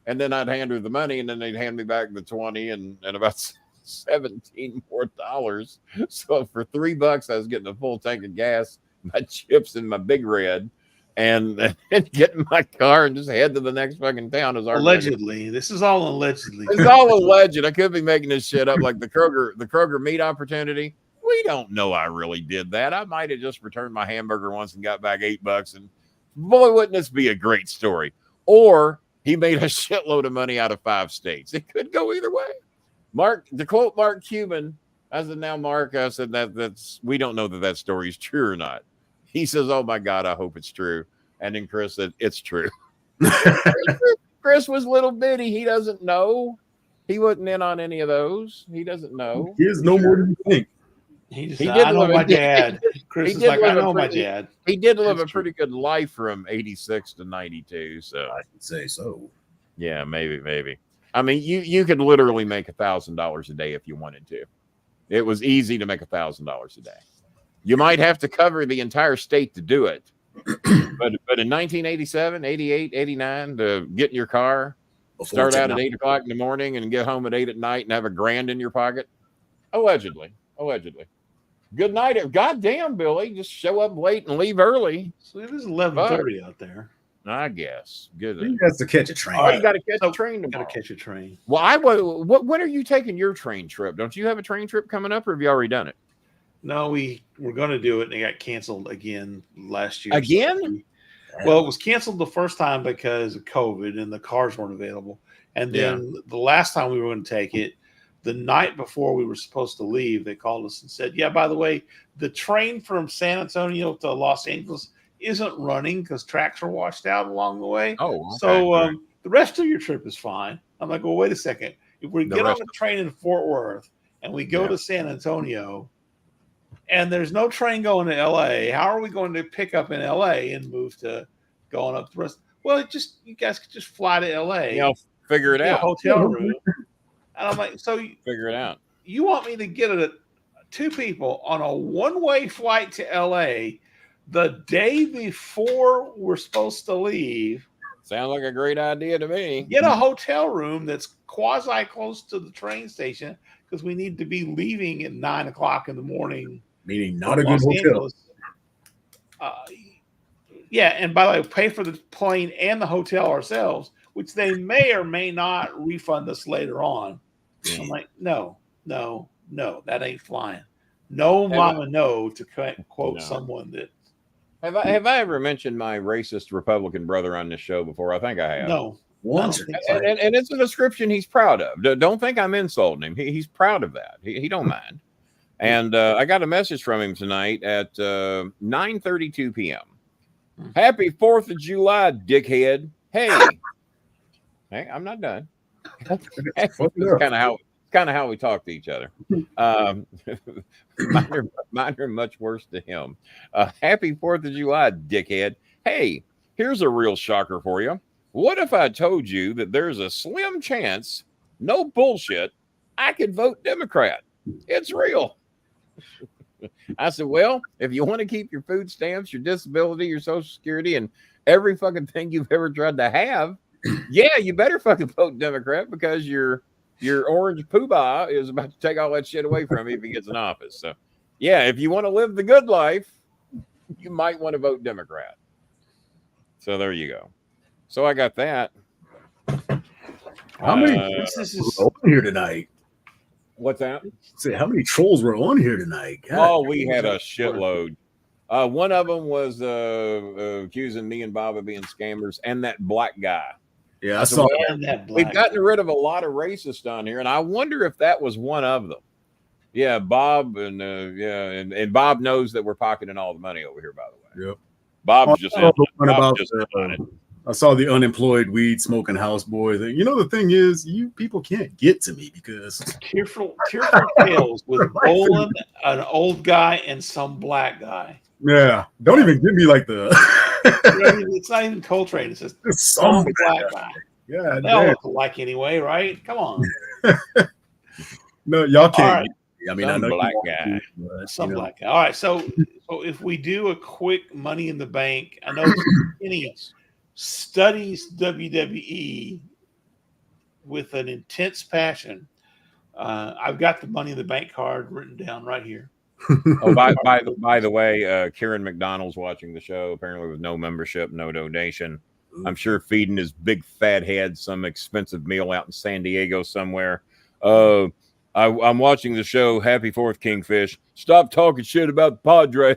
Speaker 2: And then I'd hand her the money, and then they'd hand me back the 20 and about $17 more. So for $3, I was getting a full tank of gas, my chips, and my big red, and get in my car and just head to the next fucking town.
Speaker 4: Allegedly. This is all allegedly.
Speaker 2: It's all alleged. I could be making this shit up, like the Kroger meat opportunity. We don't know I really did that. I might have just returned my hamburger once and got back $8, and boy, wouldn't this be a great story. or he made a shitload of money out of 5 states. It could go either way. Mark, to quote Mark Cuban, I said, now, Mark, I said that's we don't know that story is true or not. He says, oh my God, I hope it's true. And then Chris said, it's true. Chris was little bitty. He doesn't know. He wasn't in on any of those. He doesn't know.
Speaker 5: He is no more than you think.
Speaker 4: He
Speaker 2: did
Speaker 4: I know
Speaker 2: live
Speaker 4: my
Speaker 2: a-
Speaker 4: dad. Chris is like, I know my dad.
Speaker 2: He did live
Speaker 4: That's
Speaker 2: a pretty good life from 86 to 92. So
Speaker 5: I should say so.
Speaker 2: yeah, maybe. I mean, you could literally make $1,000 a day if you wanted to. It was easy to make $1,000 a day. You might have to cover the entire state to do it. But in 1987, 88, 89, to get in your car, start out at 8 o'clock in the morning and get home at 8 at night and have $1,000 in your pocket. Allegedly. Good night. Goddamn, Billy. Just show up late and leave early.
Speaker 4: So it is 11:30 out there.
Speaker 2: I guess. Good.
Speaker 5: He has to catch a train.
Speaker 2: Oh, you got to catch a train
Speaker 4: Got
Speaker 2: tomorrow.
Speaker 4: to catch a train.
Speaker 2: Well, when are you taking your train trip? Don't you have a train trip coming up, or have you already done it?
Speaker 4: No, we were going to do it, and it got canceled again last year.
Speaker 2: Again?
Speaker 4: Well, it was canceled the first time because of COVID and the cars weren't available. And then the last time we were going to take it, the night before we were supposed to leave, they called us and said, yeah, by the way, the train from San Antonio to Los Angeles isn't running because tracks are washed out along the way.
Speaker 2: Oh, okay.
Speaker 4: So the rest of your trip is fine. I'm like, well, wait a second. If we get on a train in Fort Worth and we go to San Antonio and there's no train going to LA, how are we going to pick up in LA and move to going up the rest? Well, you guys could just fly to LA.
Speaker 2: Figure it
Speaker 4: get a
Speaker 2: out.
Speaker 4: hotel room. And I'm like, so
Speaker 2: Figure it out.
Speaker 4: you want me to get 2 people on a one-way flight to LA the day before we're supposed to leave?
Speaker 2: Sounds like a great idea to me.
Speaker 4: Get a hotel room that's quasi close to the train station because we need to be leaving at 9 o'clock in the morning.
Speaker 5: Meaning not a good hotel.
Speaker 4: Yeah, and by the way, pay for the plane and the hotel ourselves, which they may or may not refund us later on. I'm like, no, that ain't flying. No, mama, no, to quote someone that.
Speaker 2: Have I ever mentioned my racist Republican brother on this show before? I think I have.
Speaker 4: No.
Speaker 5: Once.
Speaker 2: And it's a description he's proud of. Don't think I'm insulting him. He's proud of that. He don't mind. And I got a message from him tonight at 9:32 p.m. Happy 4th of July, dickhead. Hey, I'm not done. It's kind of how we talk to each other. Mine are much worse to him. Happy 4th of July, dickhead. Hey, here's a real shocker for you. What if I told you that there's a slim chance, no bullshit, I could vote Democrat? It's real. I said, well, if you want to keep your food stamps, your disability, your Social Security, and every fucking thing you've ever tried to have, yeah, you better fucking vote Democrat because your orange poobah is about to take all that shit away from you if he gets in office. So, yeah, if you want to live the good life, you might want to vote Democrat. So there you go. So I got that.
Speaker 5: How many were on here tonight?
Speaker 2: What's that?
Speaker 5: Say, how many trolls were on here tonight? God,
Speaker 2: oh, we had a shitload. One of them was accusing me and Bob of being scammers, and that black guy.
Speaker 5: Yeah, I saw
Speaker 4: that.
Speaker 2: We've gotten rid of a lot of racists on here, and I wonder if that was one of them. Yeah, Bob, and Bob knows that we're pocketing all the money over here. By the way,
Speaker 5: yep.
Speaker 2: Bob's just
Speaker 5: about
Speaker 2: it.
Speaker 5: I saw the unemployed weed smoking houseboy thing. You know, the thing is, you people can't get to me because
Speaker 4: tearful tales with Bolin, an old guy, and some black guy.
Speaker 5: Yeah, don't even give me like the.
Speaker 4: It's not even Coltrane. It's just
Speaker 5: some
Speaker 4: black guy.
Speaker 5: Yeah,
Speaker 4: they all look alike anyway, right? Come on.
Speaker 5: No, y'all can't.
Speaker 4: Right.
Speaker 5: I mean,
Speaker 2: some
Speaker 5: I know
Speaker 2: black guy.
Speaker 4: Some black guy. All right, so if we do a quick Money in the Bank, I know Kenny studies WWE with an intense passion. I've got the Money in the Bank card written down right here.
Speaker 2: Oh, by the way, Kieran McDonald's watching the show, apparently with no membership, no donation. I'm sure feeding his big fat head some expensive meal out in San Diego somewhere. I'm watching the show. Happy 4th, Kingfish. Stop talking shit about the Padres.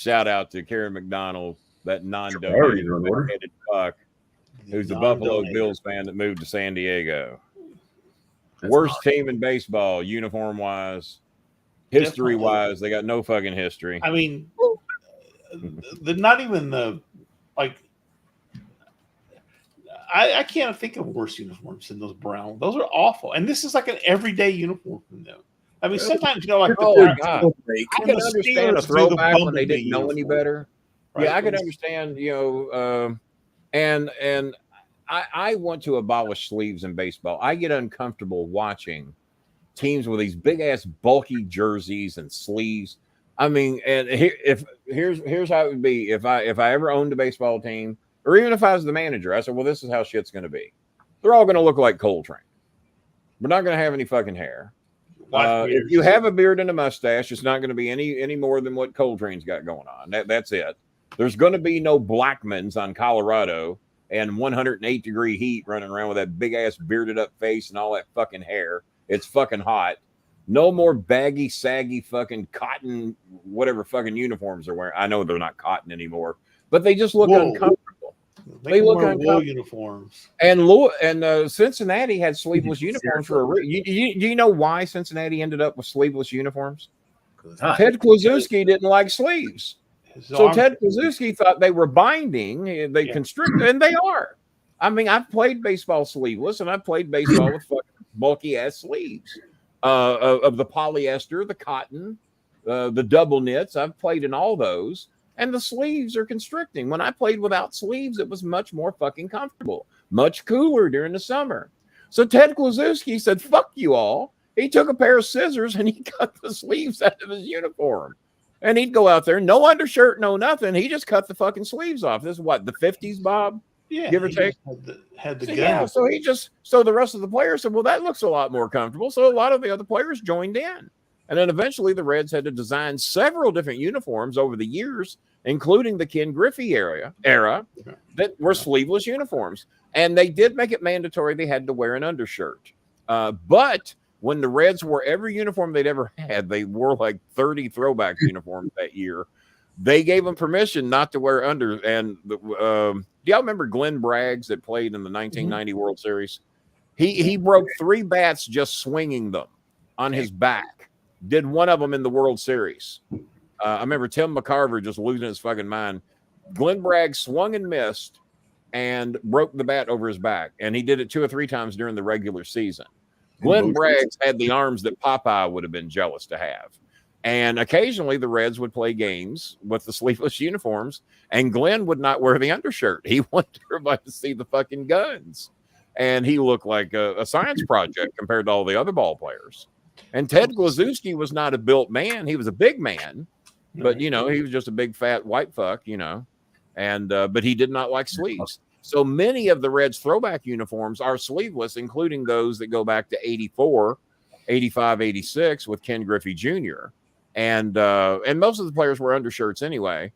Speaker 2: Shout out to Karen McDonald, that
Speaker 5: Priorities are in order.
Speaker 2: non-donated fuck, who's a Buffalo Bills fan that moved to San Diego.
Speaker 5: That's
Speaker 2: Worst
Speaker 5: not-
Speaker 2: team in baseball, uniform-wise, history-wise. They got no fucking history.
Speaker 4: I mean, they're not even the like. I can't think of worse uniforms than those brown. Those are awful, and this is like an everyday uniform from them. I mean, sometimes like
Speaker 2: Oh,
Speaker 4: the
Speaker 2: God. I
Speaker 4: when
Speaker 2: can
Speaker 4: the
Speaker 2: understand a
Speaker 4: Steelers do the
Speaker 2: throwback when they
Speaker 4: Bumblebee
Speaker 2: didn't know any
Speaker 4: uniform,
Speaker 2: better.
Speaker 4: right?
Speaker 2: Yeah, I could understand, and I want to abolish sleeves in baseball. I get uncomfortable watching teams with these big ass bulky jerseys and sleeves. I mean, and here's how it would be if I ever owned a baseball team, or even if I was the manager. I said, well, this is how shit's going to be. They're all going to look like Coltrane. We're not going to have any fucking hair. If you have a beard and a mustache, it's not going to be any more than what Coltrane's got going on. That's it. There's going to be no Blackmans on Colorado and 108-degree heat running around with that big ass bearded up face and all that fucking hair. It's fucking hot. No more baggy, saggy fucking cotton, whatever fucking uniforms they're wearing. I know they're not cotton anymore, but they just look uncomfortable. They look uncomfortable.
Speaker 4: Uniforms.
Speaker 2: And Cincinnati had sleeveless uniforms for a reason. Do you know why Cincinnati ended up with sleeveless uniforms? Ted Kluszewski didn't like sleeves. So Ted Kluszewski thought they were binding, they constrict, and they are. I mean, I've played baseball sleeveless, and I've played baseball with fucking bulky ass sleeves of the polyester, the cotton, the double knits. I've played in all those, and the sleeves are constricting. When I played without sleeves, it was much more fucking comfortable, much cooler during the summer. So Ted Kluszewski said, "Fuck you all." He took a pair of scissors and he cut the sleeves out of his uniform. And he'd go out there, no undershirt, no nothing. He just cut the fucking sleeves off. This is what, the 50s, Bob?
Speaker 4: Yeah.
Speaker 2: Give or take?
Speaker 4: Had the gun.
Speaker 2: Yeah, so the rest of the players said, well, that looks a lot more comfortable. So a lot of the other players joined in. And then eventually the Reds had to design several different uniforms over the years, including the Ken Griffey era that were sleeveless uniforms. And they did make it mandatory they had to wear an undershirt. But when the Reds wore every uniform they'd ever had, they wore like 30 throwback uniforms that year. They gave them permission not to wear under. And do y'all remember Glenn Braggs that played in the 1990 World Series? He broke 3 bats just swinging them on his back. Did one of them in the World Series. I remember Tim McCarver just losing his fucking mind. Glenn Braggs swung and missed and broke the bat over his back. And he did it 2 or 3 times during the regular season. Glenn Braggs had the arms that Popeye would have been jealous to have. And occasionally the Reds would play games with the sleeveless uniforms, and Glenn would not wear the undershirt. He wanted everybody to see the fucking guns. And he looked like a science project compared to all the other ball players. And Ted Kluszewski was not a built man. He was a big man, but, he was just a big fat white fuck, and but he did not like sleeves. So many of the Reds throwback uniforms are sleeveless, including those that go back to 84, 85, 86 with Ken Griffey Jr. And most of the players wear undershirts anyway.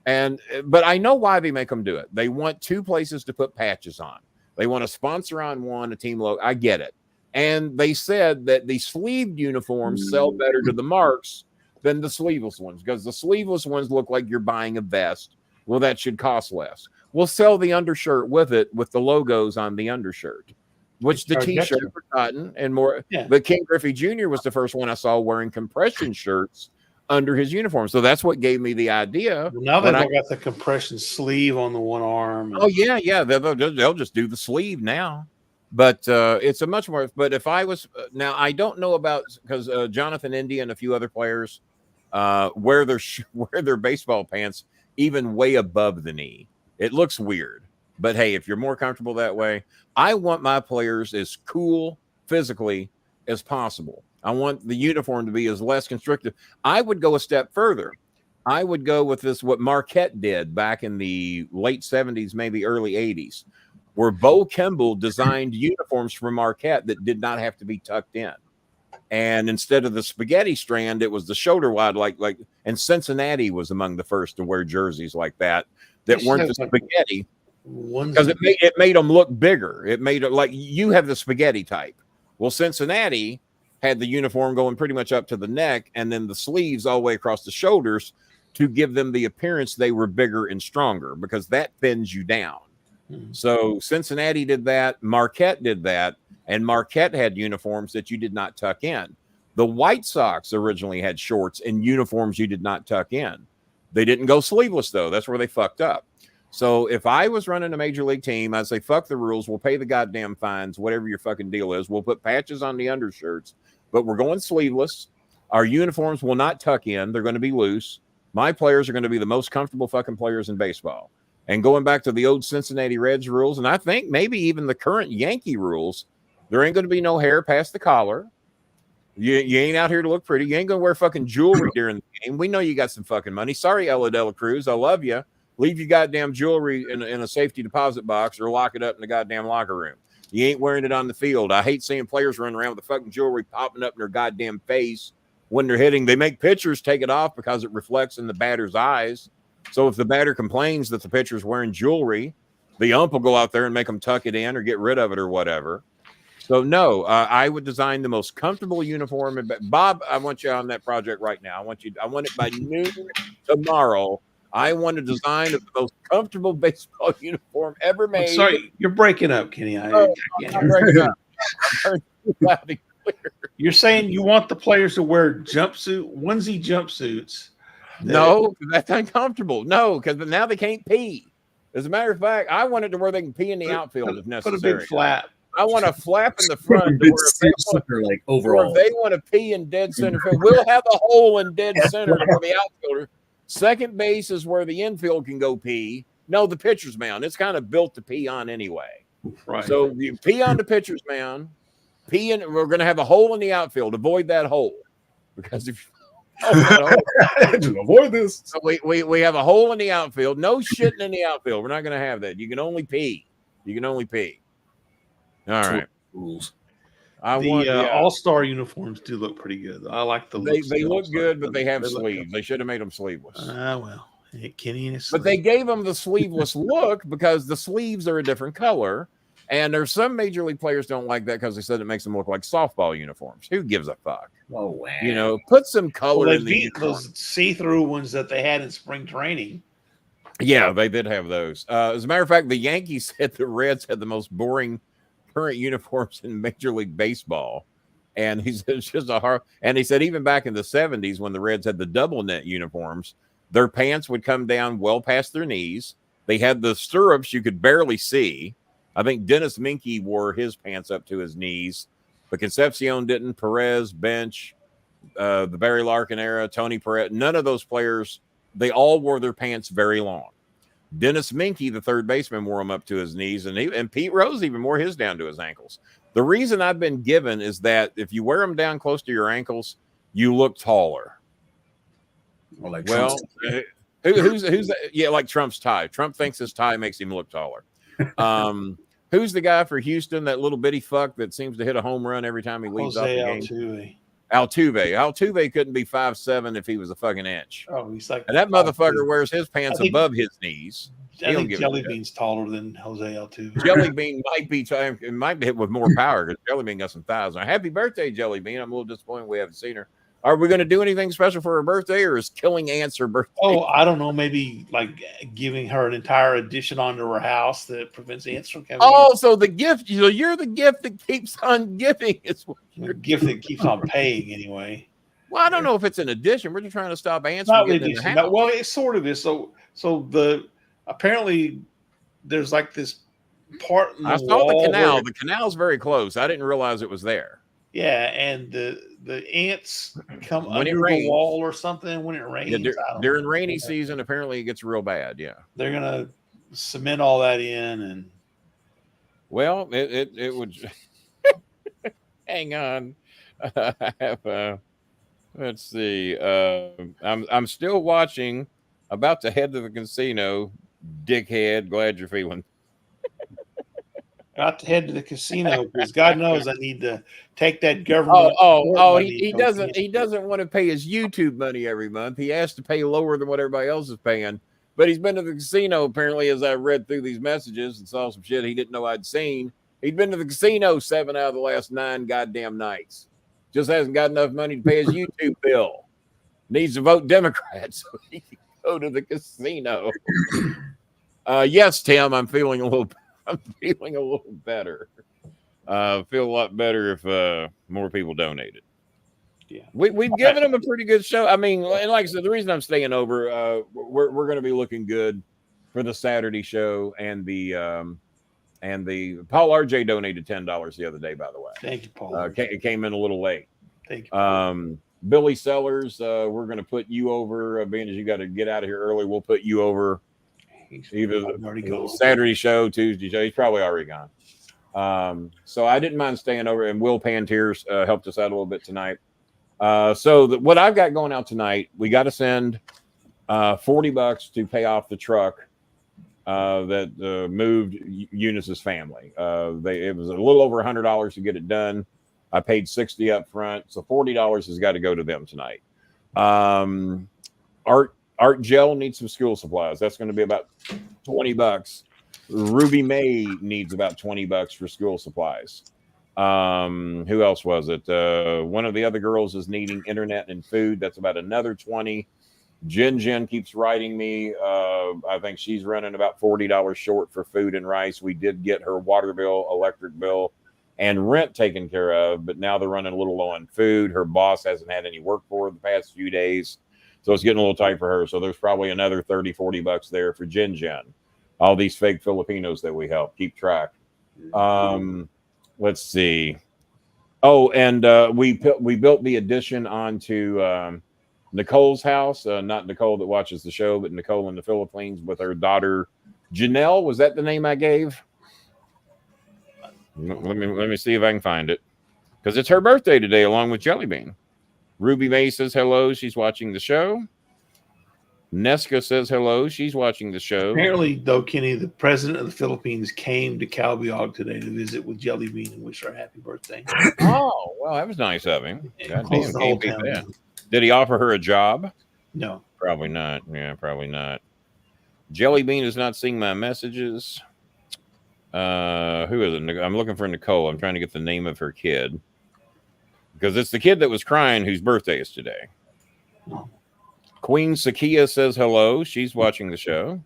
Speaker 2: But I know why they make them do it. They want 2 places to put patches on. They want a sponsor on one, a team logo. I get it. And they said that the sleeved uniforms sell better to the marks than the sleeveless ones, because the sleeveless ones look like you're buying a vest. Well, that should cost less. We'll sell the undershirt with it, with the logos on the undershirt, which the T-shirt for cotton and more. Yeah. But Ken Griffey Jr. was the first one I saw wearing compression shirts under his uniform. So that's what gave me the idea.
Speaker 4: Well, now they've got the compression sleeve on the one arm.
Speaker 2: Oh, yeah. They'll just do the sleeve now. But it's a much more. But if I was now, I don't know about, because Jonathan India and a few other players wear their baseball pants even way above the knee. It looks weird, but hey, if you're more comfortable that way, I want my players as cool physically as possible. I want the uniform to be as less constrictive. I would go a step further. I would go with this, what Marquette did back in the late 70s, maybe early 80s, where Bo Kimball designed uniforms for Marquette that did not have to be tucked in. And instead of the spaghetti strand, it was the shoulder wide, and Cincinnati was among the first to wear jerseys like that weren't the spaghetti, because it made them look bigger. It made it like you have the spaghetti type. Well, Cincinnati had the uniform going pretty much up to the neck, and then the sleeves all the way across the shoulders. to give them the appearance they were bigger and stronger, because that thins you down. So Cincinnati did that, Marquette did that, and Marquette had uniforms that you did not tuck in. The White Sox originally had shorts and uniforms you did not tuck in. They didn't go sleeveless, though. That's where they fucked up. So if I was running a major league team, I'd say, fuck the rules. We'll pay the goddamn fines, whatever your fucking deal is. We'll put patches on the undershirts, but we're going sleeveless. Our uniforms will not tuck in. They're going to be loose. My players are going to be the most comfortable fucking players in baseball. And going back to the old Cincinnati Reds rules, and I think maybe even the current Yankee rules, there ain't going to be no hair past the collar. You ain't out here to look pretty. You ain't going to wear fucking jewelry during the game. We know you got some fucking money. Sorry, Ella Dela Cruz. I love you. Leave your goddamn jewelry in a safety deposit box or lock it up in the goddamn locker room. You ain't wearing it on the field. I hate seeing players running around with the fucking jewelry popping up in their goddamn face when they're hitting. They make pitchers take it off because it reflects in the batter's eyes. So if the batter complains that the pitcher's wearing jewelry, the ump will go out there and make them tuck it in or get rid of it or whatever. So no, I would design the most comfortable uniform. Bob, I want you on that project right now. I want it by noon tomorrow. I want a design of the most comfortable baseball uniform ever made.
Speaker 4: I'm sorry, you're breaking up, Kenny.
Speaker 2: I'm breaking up.
Speaker 4: You're saying you want the players to wear onesie jumpsuits?
Speaker 2: No, that's uncomfortable. No, because now they can't pee. As a matter of fact, I want it to where they can pee in the outfield if necessary.
Speaker 4: Put a big flap.
Speaker 2: I want a flap in the front to where if they want to pee in dead center field, we'll have a hole in dead center for the outfielder. Second base is where the infield can go pee. No, the pitcher's mound. It's kind of built to pee on anyway.
Speaker 4: Right.
Speaker 2: So you pee on the pitcher's mound. We're going to have a hole in the outfield. Avoid that hole, because if
Speaker 5: avoid this,
Speaker 2: so we have a hole in the outfield. No shitting in the outfield. We're not going to have that. You can only pee. All right.
Speaker 5: Rules.
Speaker 4: All-Star uniforms do look pretty good. I like the looks.
Speaker 2: They look good, but they have sleeves. They should have made them sleeveless.
Speaker 4: Well, Kenny and his
Speaker 2: but they gave them the sleeveless look because the sleeves are a different color. And there's some major league players don't like that because they said it makes them look like softball uniforms. Who gives a fuck?
Speaker 5: Oh, wow.
Speaker 2: You know, put some color in the
Speaker 4: those see-through ones that they had in spring training.
Speaker 2: Yeah, they did have those. As a matter of fact, the Yankees said the Reds had the most boring current uniforms in Major League Baseball. And he said it's just a hard. And he said even back in the 70s when the Reds had the double net uniforms, their pants would come down well past their knees. They had the stirrups you could barely see. I think Dennis Minke wore his pants up to his knees, but Concepcion didn't. Perez, Bench, the Barry Larkin era, Tony Perez, none of those players, they all wore their pants very long. Dennis Minke, the third baseman, wore them up to his knees, and Pete Rose even wore his down to his ankles. The reason I've been given is that if you wear them down close to your ankles, you look taller.
Speaker 5: Well,
Speaker 2: who's like Trump's tie. Trump thinks his tie makes him look taller. Who's the guy for Houston, that little bitty fuck that seems to hit a home run every time he leads off the game? Altuve couldn't be 5'7" if he was a fucking inch.
Speaker 4: Oh, he's like,
Speaker 2: and that motherfucker wears his pants above his knees.
Speaker 4: I think Jelly Bean's taller than Jose Altuve.
Speaker 2: Jelly Bean might be hit with more power because Jelly Bean got some thighs. Now, happy birthday, Jelly Bean. I'm a little disappointed we haven't seen her. Are we going to do anything special for her birthday, or is killing ants her birthday?
Speaker 4: Oh, I don't know. Maybe like giving her an entire addition onto her house that prevents ants from coming.
Speaker 2: Oh, so the gift, you're the gift that keeps on giving. It's
Speaker 4: the gift that keeps on paying anyway.
Speaker 2: Well, I don't know if it's an addition. We're just trying to stop ants
Speaker 4: from
Speaker 2: getting in the house.
Speaker 4: Well, it sort of is. So apparently there's like this part in the
Speaker 2: saw the canal. The canal's very close. I didn't realize it was there.
Speaker 4: Yeah, and the ants come when under the wall or something when it rains.
Speaker 2: Yeah, during rainy season, apparently it gets real bad. Yeah,
Speaker 4: they're gonna cement all that in, and
Speaker 2: well, it would. Hang on, I have. Let's see. I'm still watching. About to head to the casino. Dickhead, glad you're feeling.
Speaker 4: Got to head to the casino because God knows I need to take that government.
Speaker 2: He doesn't want to pay his YouTube money every month. He has to pay lower than what everybody else is paying. But he's been to the casino apparently, as I read through these messages and saw some shit he didn't know I'd seen. He'd been to the casino 7 out of the last 9 goddamn nights. Just hasn't got enough money to pay his YouTube bill. needs to vote Democrat so he can go to the casino. Yes, Tim, I'm feeling a little better. Feel a lot better if more people donated.
Speaker 4: Yeah,
Speaker 2: we've given them a pretty good show. I mean, and like I said, the reason I'm staying over, we're going to be looking good for the Saturday show, and the Paul RJ donated $10 the other day. By the way,
Speaker 4: thank you, Paul.
Speaker 2: It came in a little late.
Speaker 4: Thank you.
Speaker 2: Billy Sellers, we're going to put you over. Being as you got to get out of here early, we'll put you over either the Saturday show, Tuesday show. He's probably already gone. So I didn't mind staying over, and Will Pantiers helped us out a little bit tonight. So what I've got going out tonight, we got to send $40 to pay off the truck that moved Eunice's family. It was a little over $100 to get it done. I paid $60 up front, so $40 has got to go to them tonight. Art Gel needs some school supplies. That's going to be about $20. Ruby May needs about $20 for school supplies. Who else was it? One of the other girls is needing internet and food. That's about another $20. Jen keeps writing me. I think she's running about $40 short for food and rice. We did get her water bill, electric bill, and rent taken care of, but now they're running a little low on food. Her boss hasn't had any work for her the past few days, so it's getting a little tight for her. So there's probably another $30-$40 there for Jen. All these fake Filipinos that we help keep track. Let's see. Oh, and we built the addition onto Nicole's house. Not Nicole that watches the show, but Nicole in the Philippines with her daughter Janelle. Was that the name I gave? Let me see if I can find it, because it's her birthday today, along with Jelly Bean. Ruby May says hello. She's watching the show. Nesca says hello. She's watching the show.
Speaker 4: Apparently, though, Kenny, the president of the Philippines came to Calbiog today to visit with Jelly Bean and wish her a happy birthday.
Speaker 2: Oh, well, that was nice of him.
Speaker 4: Close the whole town.
Speaker 2: Did he offer her a job?
Speaker 4: No.
Speaker 2: Probably not. Yeah, probably not. Jelly Bean is not seeing my messages. Who is it? I'm looking for Nicole. I'm trying to get the name of her kid, because it's the kid that was crying whose birthday is today.
Speaker 4: Oh.
Speaker 2: Queen Sakia says hello. She's watching the show.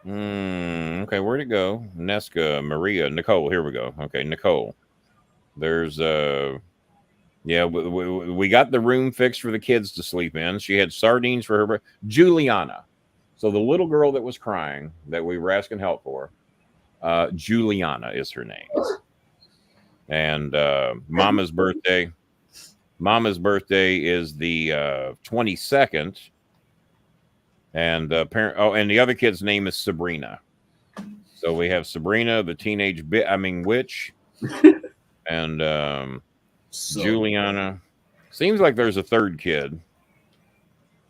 Speaker 2: Okay, where'd it go? Nesca, Maria, Nicole. Here we go. Okay, Nicole. There's yeah, we got the room fixed for the kids to sleep in. She had sardines for her. Juliana. So the little girl that was crying that we were asking help for, Juliana is her name. And Mama's birthday is the 22nd. And and the other kid's name is Sabrina. So we have Sabrina, the teenage witch, and Juliana. Seems like there's a third kid.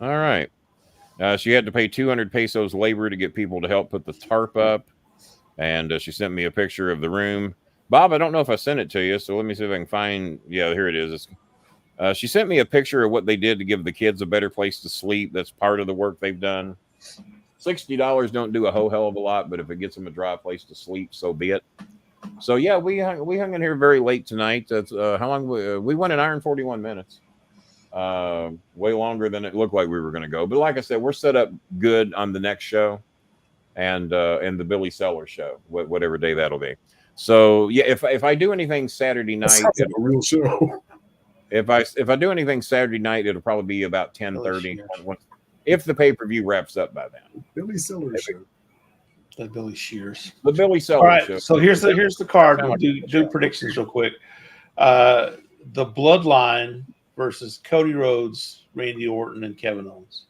Speaker 2: All right. She had to pay 200 pesos labor to get people to help put the tarp up. And she sent me a picture of the room. Bob, I don't know if I sent it to you, so let me see if I can find. Yeah, here it is. She sent me a picture of what they did to give the kids a better place to sleep. That's part of the work they've done. $60 don't do a whole hell of a lot, but if it gets them a dry place to sleep, so be it. So yeah, we hung in here very late tonight. That's how long we went an hour and 41 minutes. Way longer than it looked like we were going to go. But like I said, we're set up good on the next show, and the Billy Sellers show, whatever day that'll be. So yeah, if I do anything Saturday night,
Speaker 5: a real show.
Speaker 2: If I do anything Saturday night, it'll probably be about 10:30. If the pay-per-view wraps up by then.
Speaker 5: Billy Sellers show.
Speaker 4: The Billy Shears.
Speaker 2: The Billy Sellers
Speaker 4: All right,
Speaker 2: show.
Speaker 4: so here's the card. We'll do predictions real quick. The Bloodline versus Cody Rhodes, Randy Orton, and Kevin Owens.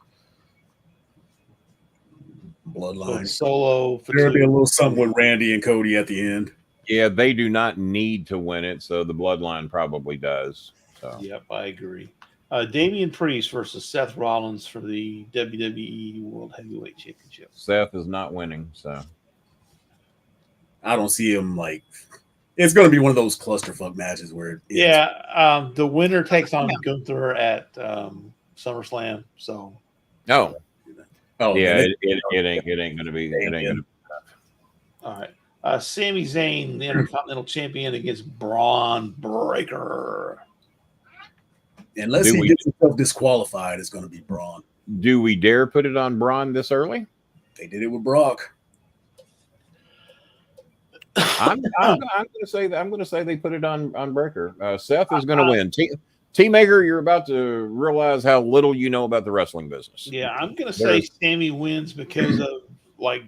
Speaker 5: Bloodline.
Speaker 4: Solo.
Speaker 5: There'll be a little something with Randy and Cody at the end.
Speaker 2: Yeah, they do not need to win it, so the Bloodline probably does. So.
Speaker 4: Yep, I agree. Damian Priest versus Seth Rollins for the WWE World Heavyweight Championship.
Speaker 2: Seth is not winning, so
Speaker 5: I don't see him like. It's going to be one of those clusterfuck matches where.
Speaker 4: The winner takes on Gunther at SummerSlam. So.
Speaker 2: No.
Speaker 5: Oh
Speaker 2: yeah, it ain't going to be. It ain't going to be.
Speaker 4: All right. Sami Zayn, the Intercontinental Champion, against Braun Breaker.
Speaker 5: Unless he gets himself disqualified, it's going to be Braun.
Speaker 2: Do we dare put it on Braun this early?
Speaker 5: They did it with Brock.
Speaker 2: I'm going to say that. I'm going to say they put it on Breaker. Seth is going to win. T-Maker, you're about to realize how little you know about the wrestling business.
Speaker 4: Yeah, I'm going to say Sammy wins because of
Speaker 2: well,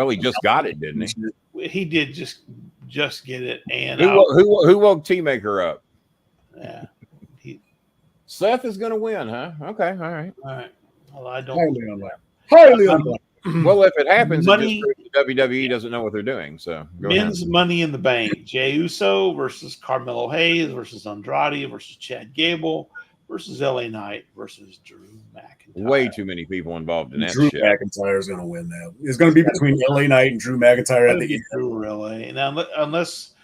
Speaker 2: he just got it, didn't he?
Speaker 4: He did just get it. And
Speaker 2: who woke T-Maker up?
Speaker 4: Yeah,
Speaker 2: Seth is going to win, huh? Okay, all right.
Speaker 4: Well, I don't.
Speaker 5: Highly unlikely.
Speaker 2: Well, if it happens,
Speaker 4: Money,
Speaker 2: it just proves the WWE doesn't know what they're doing. So
Speaker 4: men's ahead. Money in the Bank: Jey Uso versus Carmelo Hayes versus Andrade versus Chad Gable versus LA Knight versus Drew McIntyre.
Speaker 2: Way too many people involved in that.
Speaker 5: Drew McIntyre is going to win that. It's going to be between LA Knight and Drew McIntyre at the end.
Speaker 4: Drew or LA. Now, unless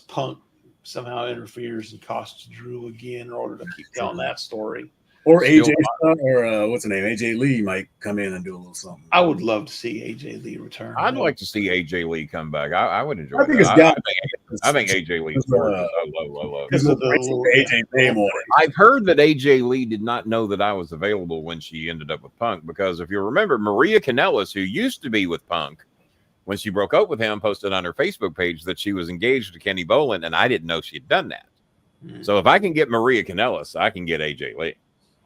Speaker 4: Punk somehow interferes and costs Drew again in order to keep telling that story.
Speaker 5: Or AJ or what's the name? AJ Lee might come in and do a little something.
Speaker 4: I would love to see AJ Lee return.
Speaker 2: I'd like to see AJ Lee come back. I would enjoy.
Speaker 5: I think that.
Speaker 2: I think AJ Lee's low.
Speaker 5: Because of the AJ name on it.
Speaker 2: I've heard that AJ Lee did not know that I was available when she ended up with Punk, because if you remember, Maria Kanellis, who used to be with Punk, when she broke up with him, posted on her Facebook page that she was engaged to Kenny Bolin, and I didn't know she'd done that. So if I can get Maria Kanellis, I can get AJ Lee.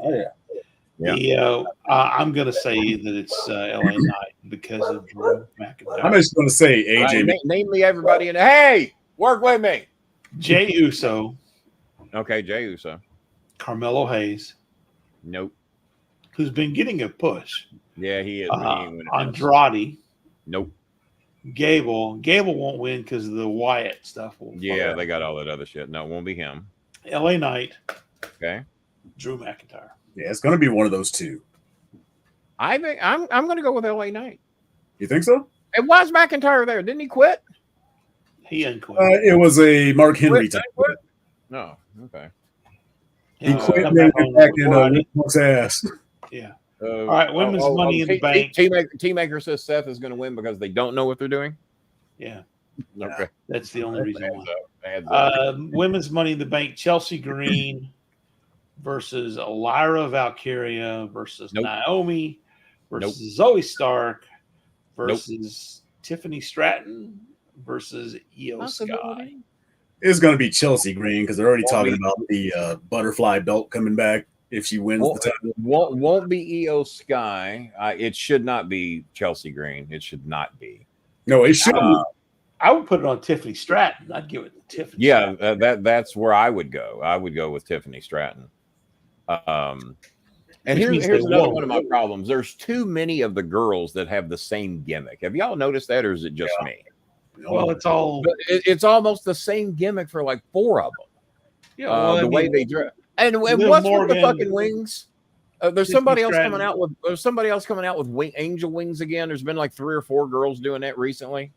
Speaker 5: Oh yeah.
Speaker 4: I'm going to say that it's LA Knight because of Drew McIntyre.
Speaker 5: I'm just going to say AJ.
Speaker 2: Name me everybody in. Hey, work with me.
Speaker 4: Jey Uso.
Speaker 2: Okay, Jey Uso.
Speaker 4: Carmelo Hayes.
Speaker 2: Nope.
Speaker 4: Who's been getting a push?
Speaker 2: Yeah, he is.
Speaker 4: Andrade.
Speaker 2: Nope.
Speaker 4: Gable won't win because of the Wyatt stuff.
Speaker 2: Yeah, they got all that other shit. No, it won't be him.
Speaker 4: LA Knight.
Speaker 2: Okay.
Speaker 4: Drew McIntyre.
Speaker 5: Yeah, it's going to be one of those two.
Speaker 2: I think I'm going to go with LA Knight.
Speaker 5: You think so?
Speaker 2: And why is McIntyre there? Didn't he quit?
Speaker 4: He unquit.
Speaker 5: It was a Mark Henry type.
Speaker 2: No. Okay.
Speaker 5: He quit and then went back in Nick's ass.
Speaker 4: Yeah. All right. Women's Money in the Bank.
Speaker 2: T-Maker says Seth is going to win because they don't know what they're doing.
Speaker 4: Yeah.
Speaker 2: Okay.
Speaker 4: That's the only reason why. Women's Money in the Bank: Chelsea Green versus Lyra Valkyria versus Naomi versus Zoe Stark versus Tiffany Stratton versus Io Sky.
Speaker 5: It's going to be Chelsea Green because they're already talking about the butterfly belt coming back if she wins the title.
Speaker 2: Won't be Io Sky. It should not be Chelsea Green. It should not be.
Speaker 5: No, it should.
Speaker 4: I would put it on Tiffany Stratton. I'd give it to Tiffany.
Speaker 2: Yeah, that's where I would go. I would go with Tiffany Stratton. And here's another one of my problems. There's too many of the girls that have the same gimmick. Have y'all noticed that, or is it just me?
Speaker 4: Well,
Speaker 2: it's almost the same gimmick for like four of them.
Speaker 4: Yeah,
Speaker 2: the way they dress. And what's with the fucking wings? There's somebody else coming out with angel wings again. There's been like 3 or 4 girls doing that recently.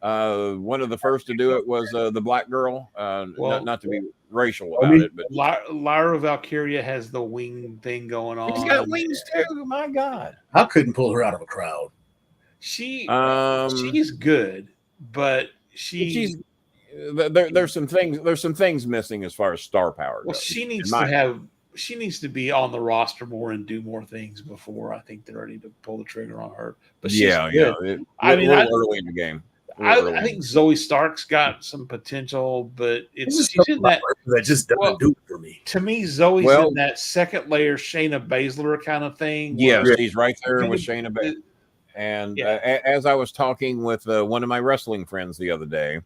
Speaker 2: One of the first to do it was the black girl. Not to be racial about it, but
Speaker 4: Lyra Valkyria has the wing thing going on.
Speaker 2: She's got wings too. My God,
Speaker 5: I couldn't pull her out of a crowd.
Speaker 4: She's good, but she's
Speaker 2: there's some things missing as far as star power goes.
Speaker 4: Well, she needs to be on the roster more and do more things before I think they're ready to pull the trigger on her. But she's good.
Speaker 2: Early in the game.
Speaker 4: I think Zoe Stark's got some potential, but she's in that
Speaker 5: just doesn't do it for me.
Speaker 4: To me, Zoe's in that second layer Shayna Baszler kind of thing.
Speaker 2: Yeah, she's right there with Shayna Baszler. And as I was talking with one of my wrestling friends the other day,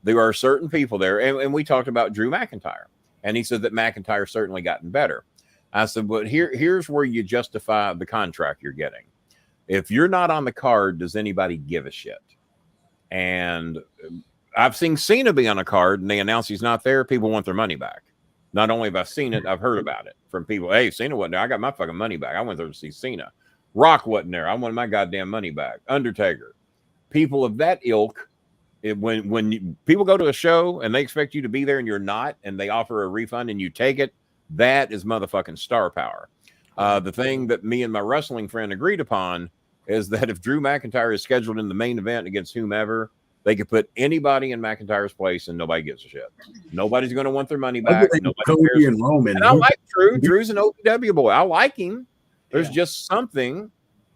Speaker 2: there are certain people there, and we talked about Drew McIntyre, and he said that McIntyre's certainly gotten better. I said, but here's where you justify the contract you're getting. If you're not on the card, does anybody give a shit? And I've seen Cena be on a card and they announce he's not there. People want their money back. Not only have I seen it, I've heard about it from people. Hey, Cena wasn't there. I got my fucking money back. I went there to see Cena. Rock wasn't there. I wanted my goddamn money back. Undertaker. People of that ilk, when people go to a show and they expect you to be there and you're not, and they offer a refund and you take it, that is motherfucking star power. The thing that me and my wrestling friend agreed upon is that if Drew McIntyre is scheduled in the main event against whomever, They could put anybody in McIntyre's place and nobody gives a shit. Nobody's going to want their money
Speaker 5: I
Speaker 2: back.
Speaker 5: think
Speaker 2: Nobody
Speaker 5: Cody
Speaker 2: cares.
Speaker 5: and Roman.
Speaker 2: And I like Drew. Drew's an OPW boy. I like him. There's just something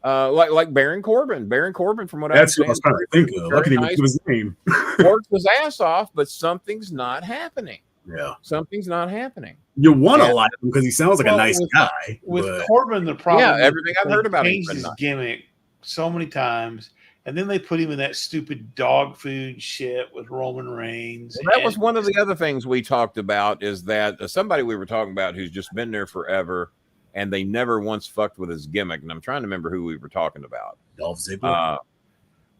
Speaker 2: like Baron Corbin. Baron Corbin, from what I
Speaker 5: That's
Speaker 2: understand,
Speaker 5: what I was trying to think of. I couldn't even give his name.
Speaker 2: Works his ass off, but something's not happening.
Speaker 5: Yeah.
Speaker 2: Something's not happening.
Speaker 5: You want to like him because he sounds like a nice guy.
Speaker 4: With Corbin, the problem
Speaker 2: everything I've heard about him
Speaker 4: changed his gimmick so many times, and then they put him in that stupid dog food shit with Roman Reigns.
Speaker 2: Well, that was one of the other things we talked about, is that somebody we were talking about who's just been there forever, and they never once fucked with his gimmick. And I'm trying to remember who we were talking about.
Speaker 5: Dolph Ziggler.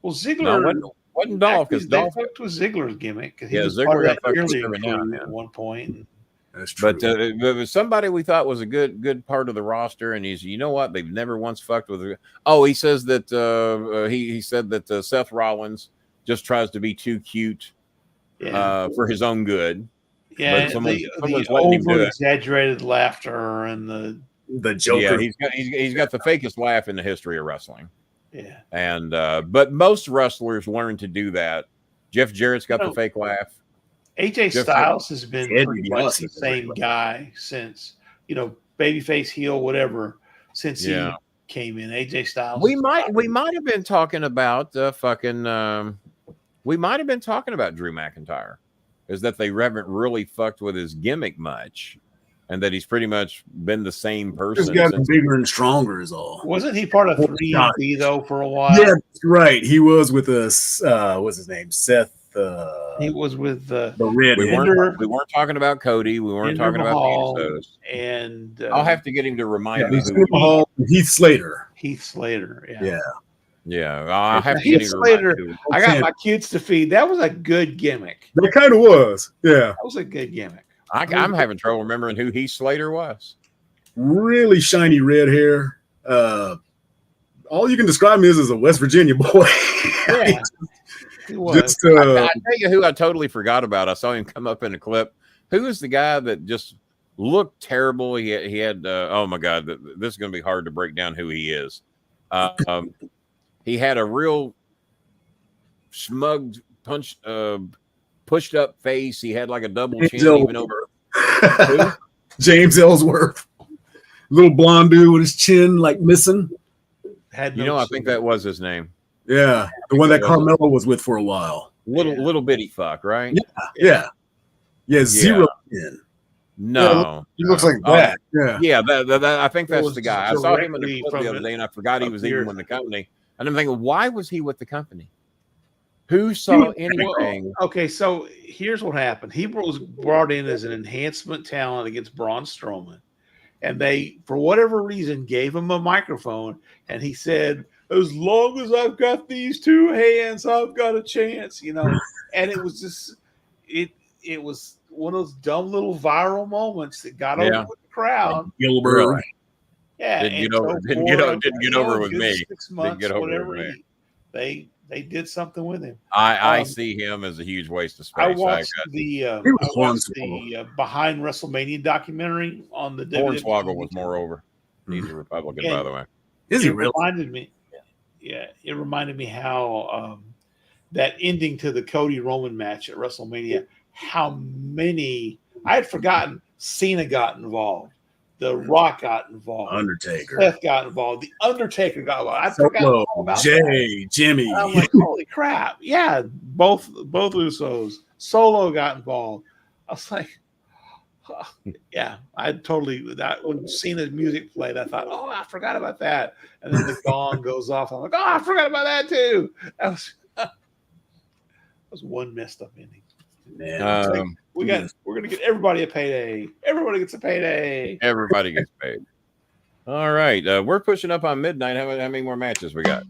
Speaker 4: Well, Ziggler
Speaker 2: wasn't Dolph, because Dolph
Speaker 4: fucked with Ziggler's gimmick.
Speaker 2: Yeah, Ziggler got fucked with every now and
Speaker 4: at
Speaker 2: then.
Speaker 4: one point.
Speaker 5: That's true.
Speaker 2: But it was somebody we thought was a good part of the roster, and he's, you know what, they've never once fucked with it. Oh, he says that he said that Seth Rollins just tries to be too cute for his own good.
Speaker 4: Yeah,
Speaker 2: but someone's
Speaker 4: the
Speaker 2: letting him do it.
Speaker 4: over-exaggerated laughter and the
Speaker 5: Joker.
Speaker 2: Yeah, he's got the fakest laugh in the history of wrestling.
Speaker 4: Yeah,
Speaker 2: and but most wrestlers learn to do that. Jeff Jarrett's got the fake laugh.
Speaker 4: AJ Styles has been pretty much the same guy since, babyface, heel, whatever, since he came in. AJ Styles.
Speaker 2: We might have been talking about we might have been talking about Drew McIntyre, is that they haven't really fucked with his gimmick much, and that he's pretty much been the same person.
Speaker 5: He's gotten bigger and stronger is all.
Speaker 4: Wasn't he part of 3MB though for a while?
Speaker 5: Yeah, that's right. He was with us. What's his name? Seth.
Speaker 4: He was with the
Speaker 5: Red.
Speaker 2: We weren't talking about Cody. We weren't talking about the Usos.
Speaker 4: And
Speaker 2: I'll have to get him to remind me.
Speaker 5: Heath Slater.
Speaker 4: Heath Slater.
Speaker 2: Yeah. I'll have to
Speaker 4: Heath
Speaker 2: get him
Speaker 4: Slater. I got my kids to feed. That was a good gimmick.
Speaker 5: That kind of was. Yeah.
Speaker 4: That was a good gimmick.
Speaker 2: I'm having trouble remembering who Heath Slater was.
Speaker 5: Really shiny red hair. All you can describe me as a West Virginia boy.
Speaker 4: Yeah.
Speaker 5: Just,
Speaker 2: I tell you who I totally forgot about. I saw him come up in a clip. Who is the guy that just looked terrible? He had oh my God, this is going to be hard to break down who he is. He had a real smug pushed up face. He had like a double chin even over.
Speaker 5: James Ellsworth, little blonde dude with his chin like missing.
Speaker 2: I think that was his name.
Speaker 5: Yeah, the one that Carmelo was with for a while.
Speaker 2: Little bitty fuck, right?
Speaker 5: Yeah. Zero chin.
Speaker 2: No,
Speaker 5: he looks like that.
Speaker 2: Yeah. I think that's the guy. I saw him in the clip the other day, and I forgot he was even with the company. And I'm thinking, why was he with the company? Who saw anything?
Speaker 4: Okay, so here's what happened. He was brought in as an enhancement talent against Braun Strowman, and they, for whatever reason, gave him a microphone, and he said, "As long as I've got these two hands, I've got a chance," And it was just it was one of those dumb little viral moments that got over with the crowd.
Speaker 5: Gilbert.
Speaker 4: Yeah,
Speaker 2: didn't get over with me.
Speaker 4: 6 months,
Speaker 2: get over
Speaker 4: whatever.
Speaker 2: with me.
Speaker 4: They did something with him.
Speaker 2: I see him as a huge waste of space.
Speaker 4: I watched the Behind WrestleMania documentary on the
Speaker 2: Hornswoggle was moreover. He's a Republican, by the way.
Speaker 5: Is he really?
Speaker 4: Reminded me. Yeah, it reminded me how that ending to the Cody Roman match at WrestleMania. How many I had forgotten. Cena got involved. The Rock got involved.
Speaker 5: Undertaker.
Speaker 4: Seth got involved. The Undertaker got involved. I forgot all about
Speaker 5: Jay, Jimmy.
Speaker 4: I'm like, holy crap. Yeah, both Usos. Solo got involved. I was like, yeah, I totally, when Cena's music played, I thought, oh, I forgot about that. And then the gong goes off. I'm like, oh, I forgot about that too. That was one messed up ending.
Speaker 5: Man,
Speaker 4: we're gonna get everybody a payday. Everybody gets a payday.
Speaker 2: Everybody gets paid. All right, we're pushing up on midnight. How many more matches we got?